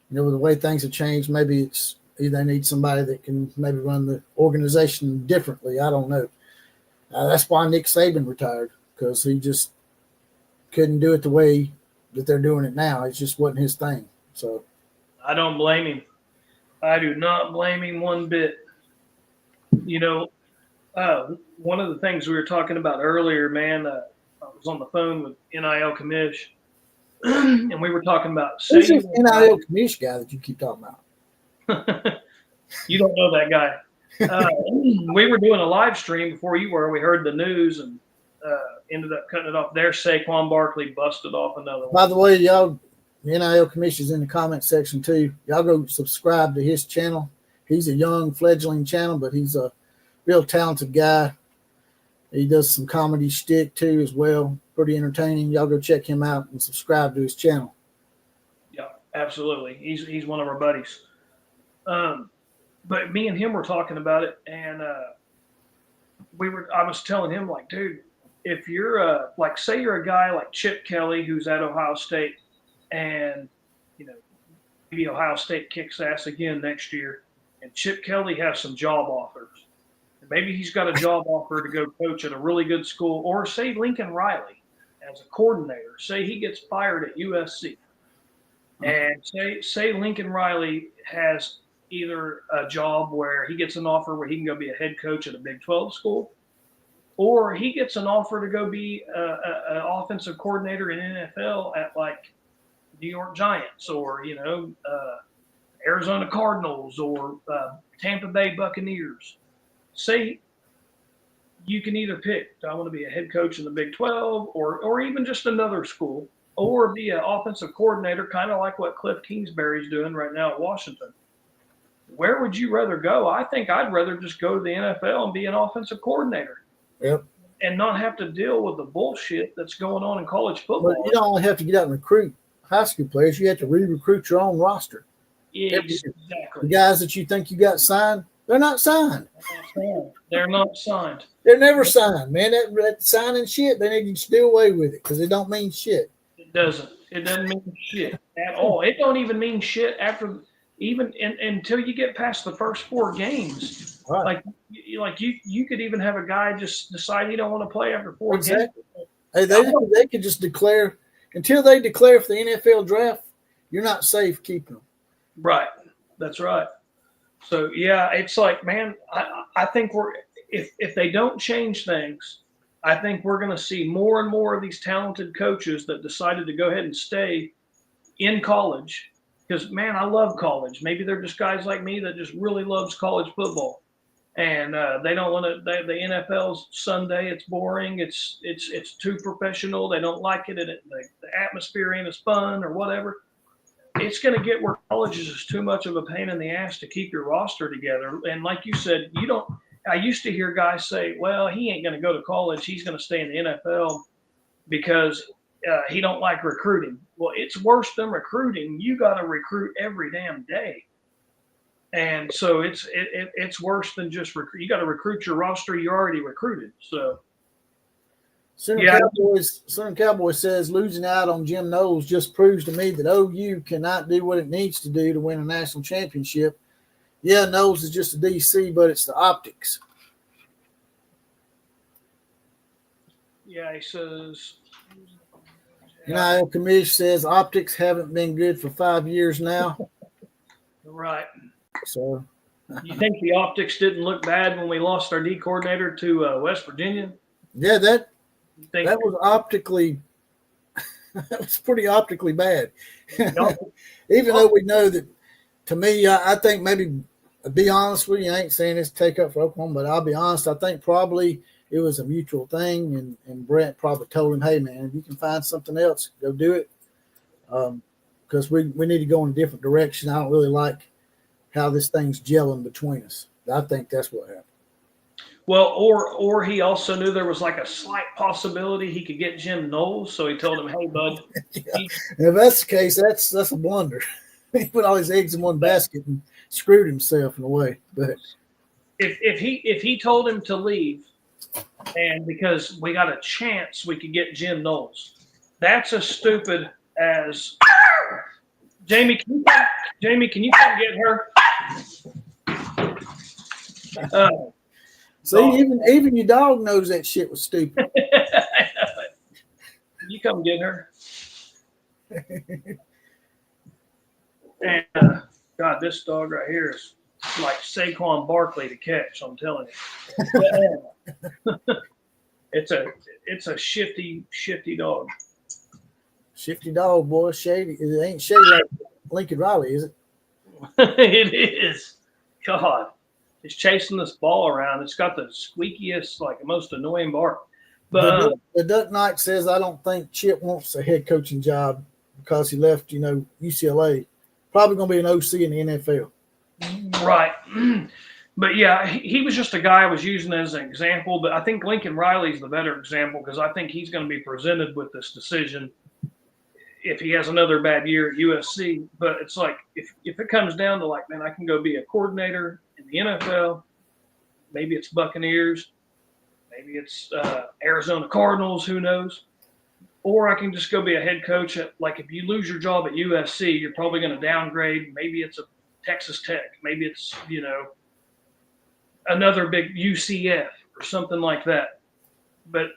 [SPEAKER 2] with the way things have changed, maybe they need somebody that can maybe run the organization differently. I don't know. That's why Nick Saban retired, because he just couldn't do it the way that they're doing it now. It just wasn't his thing. So
[SPEAKER 1] I don't blame him. I do not blame him one bit. One of the things we were talking about earlier, man, I was on the phone with NIL Commish, and we were talking about
[SPEAKER 2] who's this NIL Commish guy that you keep talking about?
[SPEAKER 1] You don't know that guy. We were doing a live stream before you were. We heard the news and ended up cutting it off there. Saquon Barkley busted off another one.
[SPEAKER 2] By the way, y'all, NIL Commission's in the comment section too. Y'all go subscribe to his channel. He's a young fledgling channel, but he's a real talented guy. He does some comedy shtick too as well. Pretty entertaining. Y'all go check him out and subscribe to his channel.
[SPEAKER 1] Yeah, absolutely. He's one of our buddies. But me and him were talking about it, and I was telling him, like, dude, if you're like, say you're a guy like Chip Kelly who's at Ohio State, and maybe Ohio State kicks ass again next year, and Chip Kelly has some job offers. And maybe he's got a job offer to go coach at a really good school, or say Lincoln Riley as a coordinator. Say he gets fired at USC, and say Lincoln Riley has either a job where he gets an offer where he can go be a head coach at a Big 12 school, or he gets an offer to go be an offensive coordinator in NFL at like New York Giants or, Arizona Cardinals or Tampa Bay Buccaneers. Say you can either pick, do I want to be a head coach in the Big 12 or even just another school, or be an offensive coordinator, kind of like what Cliff Kingsbury's doing right now at Washington. Where would you rather go? I think I'd rather just go to the NFL and be an offensive coordinator.
[SPEAKER 2] Yep.
[SPEAKER 1] And not have to deal with the bullshit that's going on in college football.
[SPEAKER 2] But you don't only have to get out and recruit high school players. You have to re-recruit your own roster.
[SPEAKER 1] Yeah, exactly.
[SPEAKER 2] The guys that you think you got signed, they're not signed.
[SPEAKER 1] They're not signed.
[SPEAKER 2] They're never signed, man. That signing shit, they need to steal away with it because it don't mean shit.
[SPEAKER 1] It doesn't. It doesn't mean shit at all. It don't even mean shit until you get past the first 4 games. Right. Like you could even have a guy just decide he don't want to play after 4 games.
[SPEAKER 2] Hey, they could just declare until they declare for the NFL draft, you're not safe keeping them.
[SPEAKER 1] Right. That's right. So yeah, it's like, man, I think if they don't change things, I think we're going to see more and more of these talented coaches that decided to go ahead and stay in college. Because, man, I love college. Maybe they're just guys like me that just really loves college football. and they don't want to. The NFL's Sunday. It's boring. It's too professional. They don't like it, and the atmosphere ain't as fun or whatever. It's going to get where colleges is too much of a pain in the ass to keep your roster together. And like you said, you don't. I used to hear guys say, "Well, he ain't going to go to college. He's going to stay in the NFL because he don't like recruiting." Well, it's worse than recruiting. You got to recruit every damn day. And so it's worse than just recruit. You got to recruit your roster you already recruited. So,
[SPEAKER 2] Southern Cowboys says losing out on Jim Knowles just proves to me that OU cannot do what it needs to do to win a national championship. Yeah, Knowles is just a DC, but it's the optics.
[SPEAKER 1] Yeah, he says.
[SPEAKER 2] NIL Commish says optics haven't been good for 5 years now.
[SPEAKER 1] Right.
[SPEAKER 2] So,
[SPEAKER 1] you think the optics didn't look bad when we lost our D coordinator to West Virginia?
[SPEAKER 2] Yeah, that was optically that was pretty optically bad. Even though we know that, to me, I think maybe, to be honest with you, I ain't saying this to take up for Oklahoma, but I'll be honest, I think probably it was a mutual thing, and Brent probably told him, "Hey, man, if you can find something else, go do it, because we need to go in a different direction. I don't really like how this thing's gelling between us." I think that's what happened.
[SPEAKER 1] Well, or he also knew there was like a slight possibility he could get Jim Knowles, so he told him, "Hey, bud."
[SPEAKER 2] Yeah. If that's the case, that's a blunder. He put all his eggs in one basket and screwed himself in a way. But
[SPEAKER 1] if he told him to leave, and because we got a chance we could get Jim Knowles, that's as stupid as Jamie. Can you come get her?
[SPEAKER 2] See, even your dog knows that shit was stupid.
[SPEAKER 1] You come get her. And God, this dog right here is like Saquon Barkley to catch. I'm telling you, it's a shifty dog.
[SPEAKER 2] Shifty dog, boy. Shady. It ain't shady like Lincoln Riley, is it?
[SPEAKER 1] It is. God, it's chasing this ball around. It's got the squeakiest, like most annoying bark. But
[SPEAKER 2] the Duck Knight says, "I don't think Chip wants a head coaching job because he left, UCLA. Probably going to be an OC in the NFL."
[SPEAKER 1] Right. But yeah, he was just a guy I was using as an example. But I think Lincoln Riley's the better example because I think he's going to be presented with this decision if he has another bad year at USC. But it's like if it comes down to like, man, I can go be a coordinator in the NFL. Maybe it's Buccaneers. Maybe it's Arizona Cardinals. Who knows? Or I can just go be a head coach at, like, if you lose your job at USC, you're probably going to downgrade. Maybe it's a Texas Tech. Maybe it's, another big UCF or something like that. But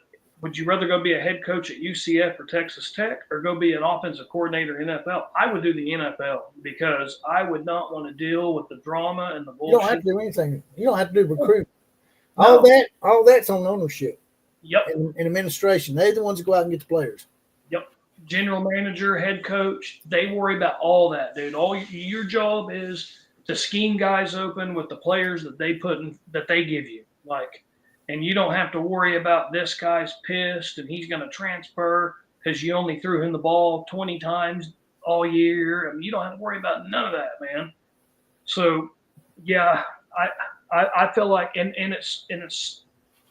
[SPEAKER 1] would you rather go be a head coach at UCF or Texas Tech or go be an offensive coordinator in NFL? I would do the NFL because I would not want to deal with the drama and the bullshit.
[SPEAKER 2] You don't have to do anything. You don't have to do recruiting. No. All that's on ownership.
[SPEAKER 1] Yep.
[SPEAKER 2] And administration. They're the ones that go out and get the players.
[SPEAKER 1] Yep. General manager, head coach, they worry about all that, dude. All your job is to scheme guys open with the players that they that they give you. And you don't have to worry about this guy's pissed and he's going to transfer because you only threw him the ball 20 times all year. I mean, you don't have to worry about none of that, man. So, yeah, I feel like, and it's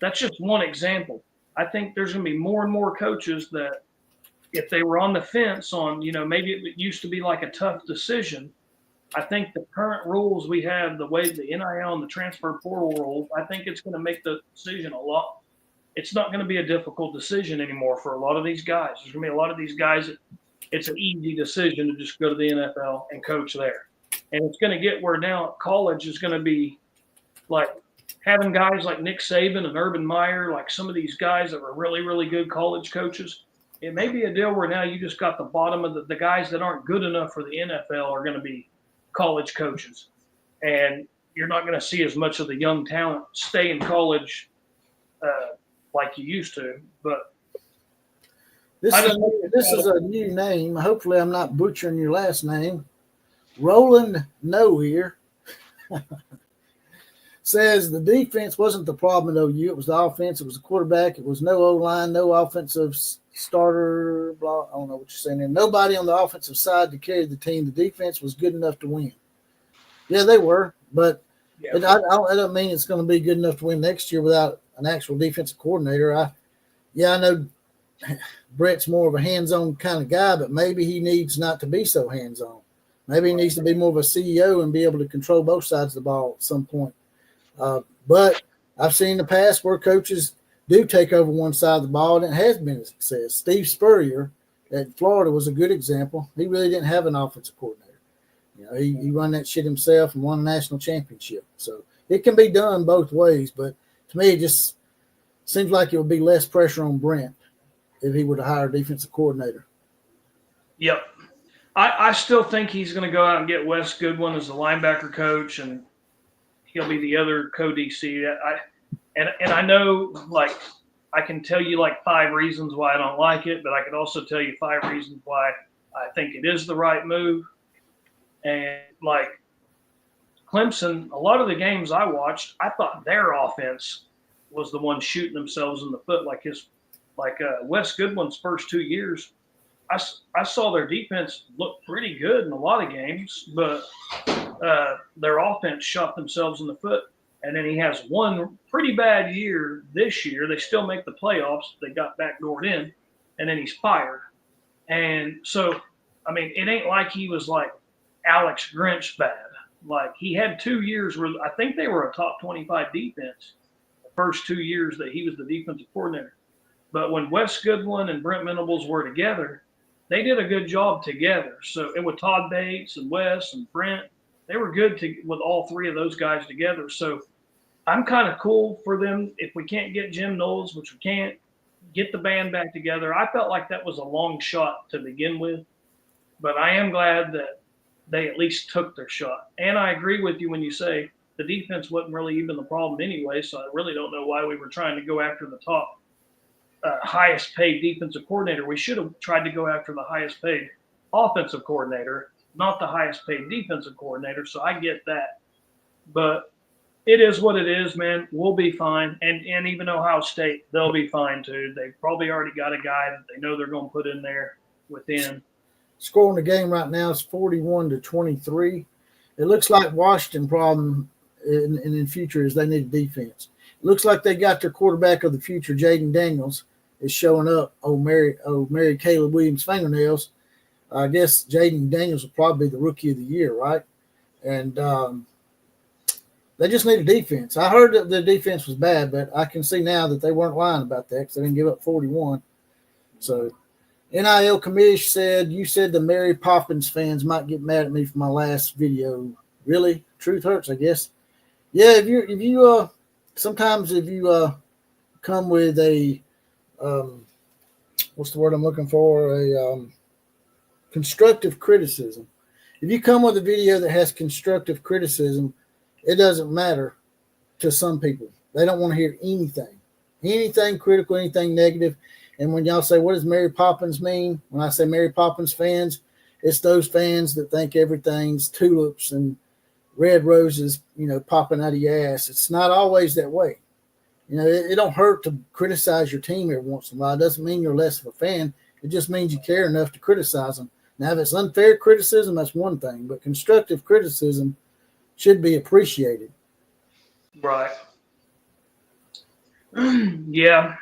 [SPEAKER 1] that's just one example. I think there's going to be more and more coaches that if they were on the fence on, maybe it used to be like a tough decision. I think the current rules we have, the way the NIL and the transfer portal rules, I think it's going to make the decision it's not going to be a difficult decision anymore for a lot of these guys. There's going to be a lot of these guys that it's an easy decision to just go to the NFL and coach there. And it's going to get where now college is going to be like having guys like Nick Saban and Urban Meyer, like some of these guys that were really, really good college coaches. It may be a deal where now you just got the bottom of the guys that aren't good enough for the NFL are going to be college coaches. And you're not going to see as much of the young talent stay in college like you used to. But
[SPEAKER 2] this is a new name. Hopefully I'm not butchering your last name. Roland No here says the defense wasn't the problem at OU. It was the offense. It was the quarterback. It was no O-line, no offensive starter. Blah. I don't know what you're saying there. Nobody on the offensive side to carry the team. The defense was good enough to win. Yeah, they were, but
[SPEAKER 1] Yeah.
[SPEAKER 2] I don't mean it's going to be good enough to win next year without an actual defensive coordinator. I know Brett's more of a hands-on kind of guy, but maybe he needs not to be so hands-on. Maybe he needs to be more of a CEO and be able to control both sides of the ball at some point. But I've seen in the past where coaches do take over one side of the ball, and it has been a success. Steve Spurrier at Florida was a good example. He really didn't have an offensive coordinator. He run that shit himself and won a national championship. So it can be done both ways, but to me, it just seems like it would be less pressure on Brent if he were to hire a defensive coordinator.
[SPEAKER 1] Yep. I still think he's going to go out and get Wes Goodwin as the linebacker coach, and he'll be the other co-DC. And I know, like, I can tell you like 5 reasons why I don't like it, but I could also tell you 5 reasons why I think it is the right move. And like Clemson, a lot of the games I watched, I thought their offense was the one shooting themselves in the foot. Like Wes Goodwin's first 2 years, I saw their defense look pretty good in a lot of games, but their offense shot themselves in the foot. And then he has one pretty bad year this year. They still make the playoffs. They got backdoored in, and then he's fired. And so, I mean, it ain't like he was like Alex Grinch bad. Like, he had 2 years where I think they were a top 25 defense the first 2 years that he was the defensive coordinator. But when Wes Goodwin and Brent Venables were together, they did a good job together. So, and with Todd Bates and Wes and Brent, they were good with all 3 of those guys together. So I'm kind of cool for them. If we can't get Jim Knowles, which we can't, get the band back together. I felt like that was a long shot to begin with, but I am glad that they at least took their shot. And I agree with you when you say the defense wasn't really even the problem anyway, so I really don't know why we were trying to go after the top highest paid defensive coordinator. We should have tried to go after the highest paid offensive coordinator, not the highest paid defensive coordinator. So I get that, but it is what it is, man. We'll be fine. And even Ohio State, they'll be fine too. They've probably already got a guy that they know they're going to put in there within.
[SPEAKER 2] Score in the game right now is 41-23. It looks like Washington problem in the future is they need a defense. It looks like they got their quarterback of the future, Jaden Daniels, is showing up. Mary Caleb Williams fingernails. I guess Jaden Daniels will probably be the rookie of the year, right? And they just need a defense. I heard that the defense was bad, but I can see now that they weren't lying about that because they didn't give up 41. So NIL Commish said, you said the Mary Poppins fans might get mad at me for my last video. Really? Truth hurts, I guess. Yeah, if you sometimes if you come with a what's the word I'm looking for? A constructive criticism. If you come with a video that has constructive criticism, it doesn't matter to some people. They don't want to hear anything critical, anything negative. And when y'all say, what does Mary Poppins mean? When I say Mary Poppins fans, it's those fans that think everything's tulips and red roses, popping out of your ass. It's not always that way. It don't hurt to criticize your team every once in a while. It doesn't mean you're less of a fan. It just means you care enough to criticize them. Now, if it's unfair criticism, that's one thing. But constructive criticism should be appreciated.
[SPEAKER 1] Right. Yeah.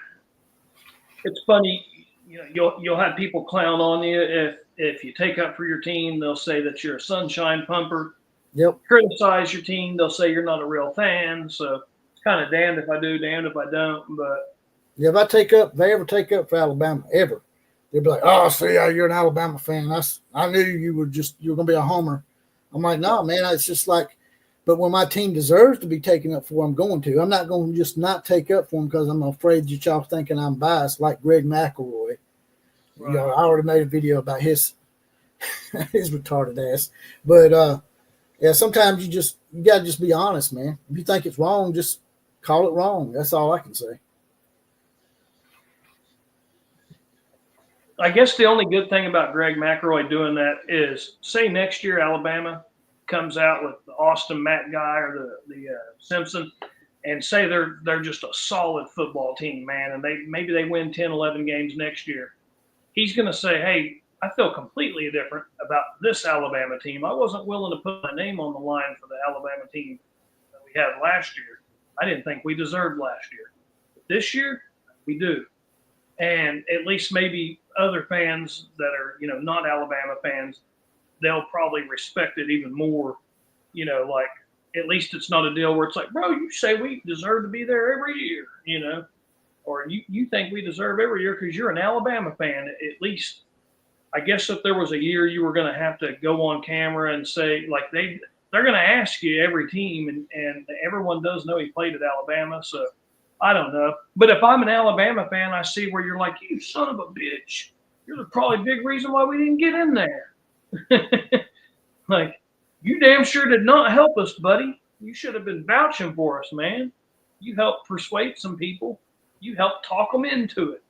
[SPEAKER 1] It's funny, you'll have people clown on you if you take up for your team. They'll say that you're a sunshine pumper.
[SPEAKER 2] Yep.
[SPEAKER 1] Criticize your team, they'll say you're not a real fan. So it's kind of damned if I do, damned if I don't. But
[SPEAKER 2] yeah, if they ever take up for Alabama, ever, they'll be like, "Oh, see, you're an Alabama fan. I knew you were going to be a homer." I'm like, "No, man. It's just like." But when my team deserves to be taken up for, I'm going to. I'm not going to just not take up for them because I'm afraid that y'all thinking I'm biased, like Greg McElroy. Right. I already made a video about his retarded ass. But yeah, sometimes you got to just be honest, man. If you think it's wrong, just call it wrong. That's all I can say.
[SPEAKER 1] I guess the only good thing about Greg McElroy doing that is, say next year Alabama comes out with the Austin Matt guy or the Simpson, and say they're just a solid football team, man, and maybe they win 10, 11 games next year. He's going to say, hey, I feel completely different about this Alabama team. I wasn't willing to put my name on the line for the Alabama team that we had last year. I didn't think we deserved last year. But this year, we do. And at least maybe other fans that are, not Alabama fans, they'll probably respect it even more. Like at least it's not a deal where it's like, bro, you say we deserve to be there every year, or you think we deserve every year because you're an Alabama fan. At least, I guess if there was a year you were going to have to go on camera and say, like they're going to ask you every team, and everyone does know he played at Alabama, so I don't know. But if I'm an Alabama fan, I see where you're like, you son of a bitch. You're the probably big reason why we didn't get in there. Like, you damn sure did not help us, buddy. You should have been vouching for us, man. You helped persuade some people. You helped talk them into it,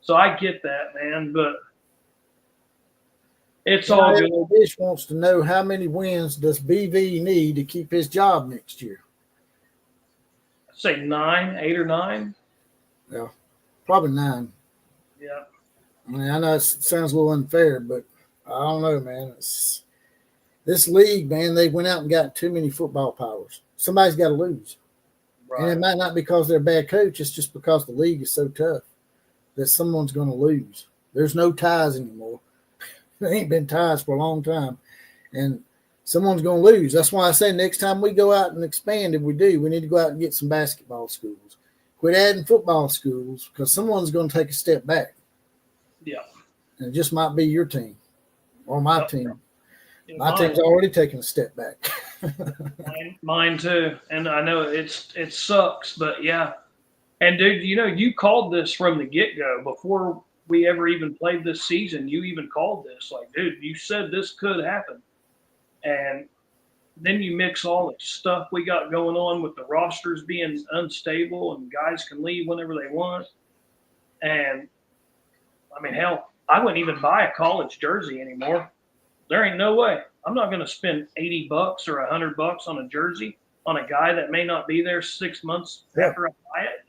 [SPEAKER 1] So I get that, man, but it's all good.
[SPEAKER 2] Bish wants to know how many wins does BV need to keep his job next year?
[SPEAKER 1] I'd say 8 or 9.
[SPEAKER 2] Yeah, probably 9.
[SPEAKER 1] Yeah.
[SPEAKER 2] I mean, I know it sounds a little unfair, but I don't know, man. This league, man, they went out and got too many football powers. Somebody's got to lose. Right. And it might not be because they're a bad coach. It's just because the league is so tough that someone's going to lose. There's no ties anymore. There ain't been ties for a long time. And someone's going to lose. That's why I say next time we go out and expand, if we do, we need to go out and get some basketball schools. Quit adding football schools because someone's going to take a step back.
[SPEAKER 1] Yeah.
[SPEAKER 2] And it just might be your team or my team. My team's already taken a step back.
[SPEAKER 1] Mine too. And I know it sucks, but yeah. And dude, you called this from the get-go before we ever even played this season. You even called this like, dude, you said this could happen. And then you mix all the stuff we got going on with the rosters being unstable and guys can leave whenever they want. And I mean, hell, I wouldn't even buy a college jersey anymore. There ain't no way. I'm not going to spend $80 or $100 on a jersey on a guy that may not be there 6 months after I buy it,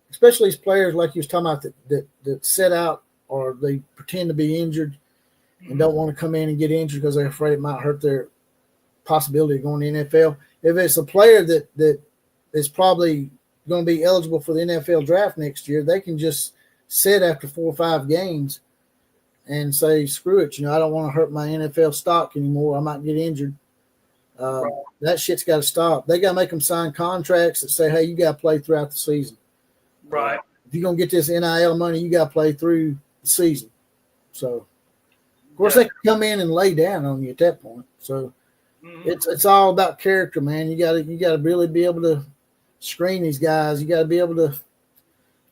[SPEAKER 2] Especially these players like you was talking about that set out or they pretend to be injured and don't want to come in and get injured because they're afraid it might hurt their possibility of going to the NFL. If it's a player that is probably going to be eligible for the NFL draft next year, they can just sit after 4 or 5 games and say, screw it, I don't want to hurt my NFL stock anymore. I might get injured. Right. That shit's got to stop. They got to make them sign contracts that say, hey, you got to play throughout the season.
[SPEAKER 1] Right.
[SPEAKER 2] If you're going to get this NIL money, you got to play through the season. So, of course, they can come in and lay down on you at that point. So, it's all about character, man. You got to really be able to screen these guys. You got to be able to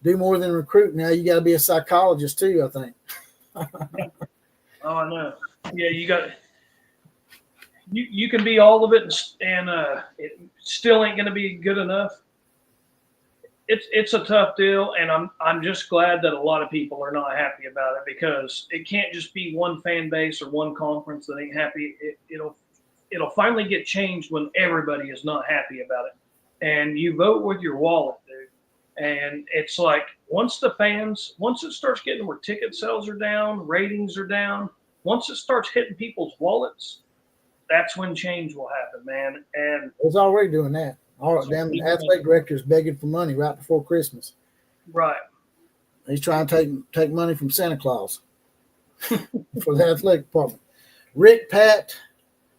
[SPEAKER 2] do more than recruit. Now, you got to be a psychologist too, I think.
[SPEAKER 1] Oh, I know. Yeah, you can be all of it, and it still ain't going to be good enough. It's a tough deal, and I'm just glad that a lot of people are not happy about it because it can't just be one fan base or one conference that ain't happy. It'll finally get changed when everybody is not happy about it, and you vote with your wallet, dude. And it's like once it starts getting where ticket sales are down, ratings are down, once it starts hitting people's wallets, that's when change will happen, man. And
[SPEAKER 2] it's already doing that. All right, damn athletic director's begging for money right before Christmas.
[SPEAKER 1] Right.
[SPEAKER 2] He's trying to take money from Santa Claus for the athletic department. Rick Pat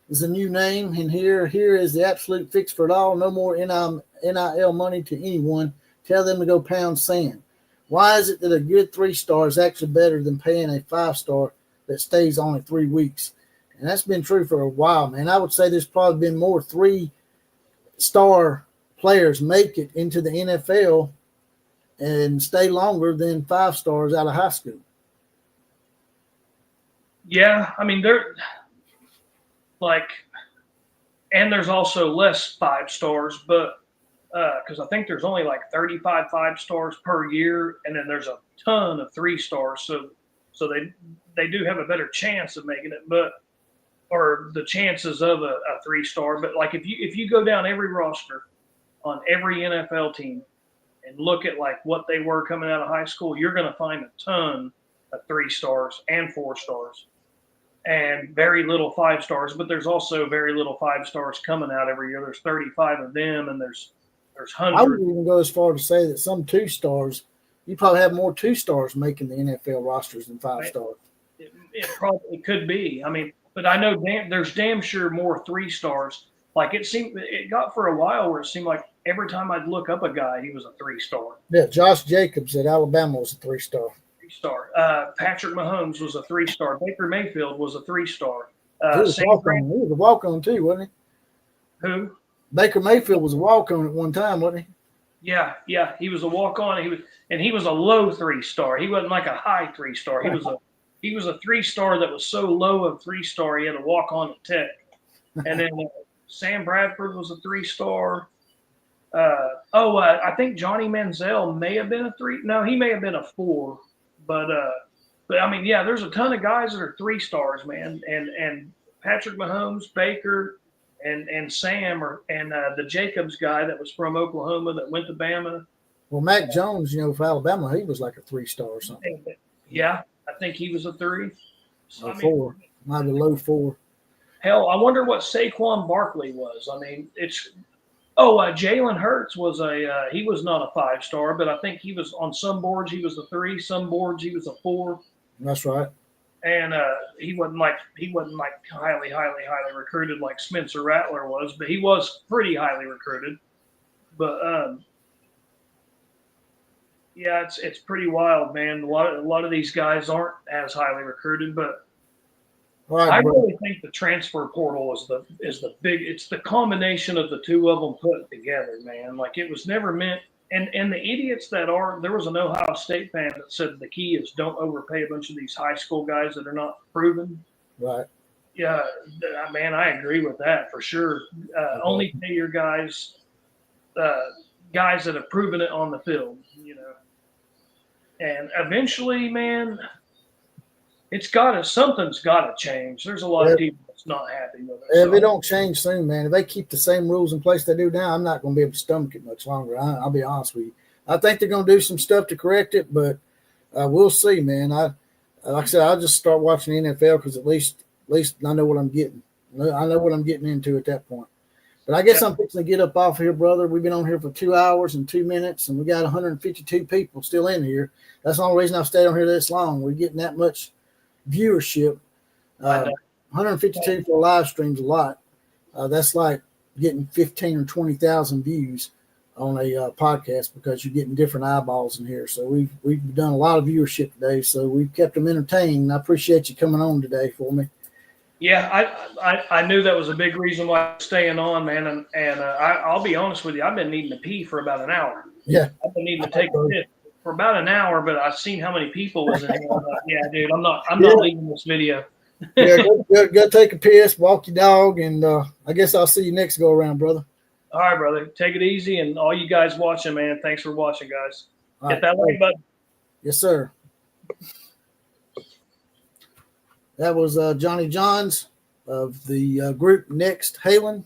[SPEAKER 2] is a new name, and here is the absolute fix for it all. No more NIL money to anyone. Tell them to go pound sand. Why is it that a good 3-star is actually better than paying a 5-star that stays only 3 weeks? And that's been true for a while, man. I would say there's probably been more 3-star players make it into the NFL and stay longer than 5 stars out of high school.
[SPEAKER 1] Yeah, I mean, and there's also less 5 stars, but because I think there's only like 35 5-stars per year, and then there's a ton of 3-stars, so they do have a better chance of making it. But or the chances of a 3-star. But like if you go down every roster on every NFL team and look at like what they were coming out of high school, you're going to find a ton of 3-stars and 4-stars, and very little 5-stars. But there's also very little 5-stars coming out every year. There's 35 of them, and there's
[SPEAKER 2] I would
[SPEAKER 1] hundreds.
[SPEAKER 2] even go as far to say that some 2-stars, you probably have more 2-stars making the NFL rosters than 5-stars.
[SPEAKER 1] It probably could be. I mean, but I know there's damn sure more 3-stars. Like it got for a while where it seemed like every time I'd look up a guy, he was a 3-star.
[SPEAKER 2] Yeah, Josh Jacobs at Alabama was a 3-star.
[SPEAKER 1] 3-star. Patrick Mahomes was a 3-star. Baker Mayfield was a 3-star.
[SPEAKER 2] He was a walk-on too, wasn't
[SPEAKER 1] he? Who?
[SPEAKER 2] Baker Mayfield was a walk-on at one time, wasn't
[SPEAKER 1] he? Yeah. He was a walk-on. He was a low 3-star. He wasn't like a high 3-star. He was a 3-star that was so low of 3-star he had to walk on at Tech. And then Sam Bradford was a 3-star. I think Johnny Manziel may have been a 3. No, he may have been a 4. But I mean, yeah, there's a ton of guys that are 3-stars, man. And Patrick Mahomes, Baker, and Sam, and the Jacobs guy that was from Oklahoma that went to Bama.
[SPEAKER 2] Well, Mac Jones, for Alabama, he was like a 3-star or something.
[SPEAKER 1] Yeah, I think he was a 3.
[SPEAKER 2] So 4, might be low 4.
[SPEAKER 1] Hell, I wonder what Saquon Barkley was. I mean, Jalen Hurts was he was not a 5-star, but I think he was on some boards he was a 3, some boards he was a 4.
[SPEAKER 2] That's right.
[SPEAKER 1] And he wasn't like highly recruited like Spencer Rattler was, but he was pretty highly recruited. But yeah, it's pretty wild, man. A lot of these guys aren't as highly recruited, but I really think the transfer portal is the big. It's the combination of the two of them put together, man. Like it was never meant. And the idiots that are, there was an Ohio State fan that said the key is don't overpay a bunch of these high school guys that are not proven.
[SPEAKER 2] Right.
[SPEAKER 1] Yeah, man, I agree with that for sure. Only pay your guys that have proven it on the field, And eventually, man, something's got to change. There's a lot of people that's not happy with it.
[SPEAKER 2] If it don't change soon, man, if they keep the same rules in place they do now, I'm not going to be able to stomach it much longer. I'll be honest with you. I think they're going to do some stuff to correct it, but we'll see, man. Like I said, I'll just start watching the NFL because at least I know what I'm getting. I know what I'm getting into at that point. But I guess I'm fixing to get up off here, brother. We've been on here for 2 hours and 2 minutes, and we got 152 people still in here. That's the only reason I've stayed on here this long. We're getting that much viewership. 152 for a live stream's a lot. That's like getting 15 or 20,000 views on a podcast because you're getting different eyeballs in here. So we've done a lot of viewership today. So we've kept them entertained. I appreciate you coming on today for me.
[SPEAKER 1] Yeah, I knew that was a big reason why I'm staying on, man. And I'll be honest with you, I've been needing to pee for about an hour.
[SPEAKER 2] Yeah,
[SPEAKER 1] I've been needing to take a piss for about an hour, but I've seen how many people was in here. I'm like, yeah, dude, I'm not leaving this video.
[SPEAKER 2] Yeah, go take a piss, walk your dog, and I guess I'll see you next go around, brother.
[SPEAKER 1] All right, brother. Take it easy, and all you guys watching, man, thanks for watching, guys.
[SPEAKER 2] All
[SPEAKER 1] Hit that like button.
[SPEAKER 2] Yes, sir. That was Johnny Johns of the group Next Halen.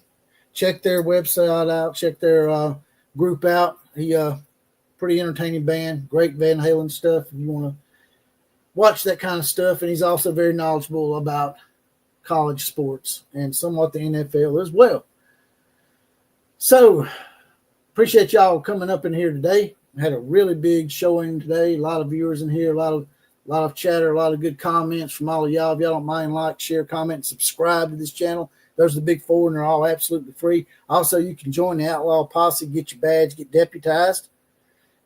[SPEAKER 2] Check their website out. Check their group out. He pretty entertaining band. Great Van Halen stuff. If you want to watch that kind of stuff, and he's also very knowledgeable about college sports and somewhat the NFL as well. So appreciate y'all coming up in here today. Had a really big showing today. A lot of viewers in here. A lot of chatter. A lot of good comments from all of y'all. If y'all don't mind, like, share, comment, subscribe to this channel. Those are the big four, and they're all absolutely free. Also, you can join the Outlaw Posse, get your badge, get deputized,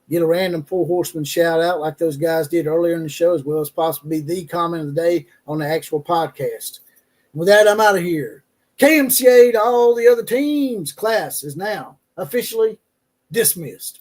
[SPEAKER 2] get a random Four Horsemen shout out like those guys did earlier in the show, as well as possibly the comment of the day on the actual podcast. With that, I'm out of here. KMCA to all the other teams. Class is now officially dismissed.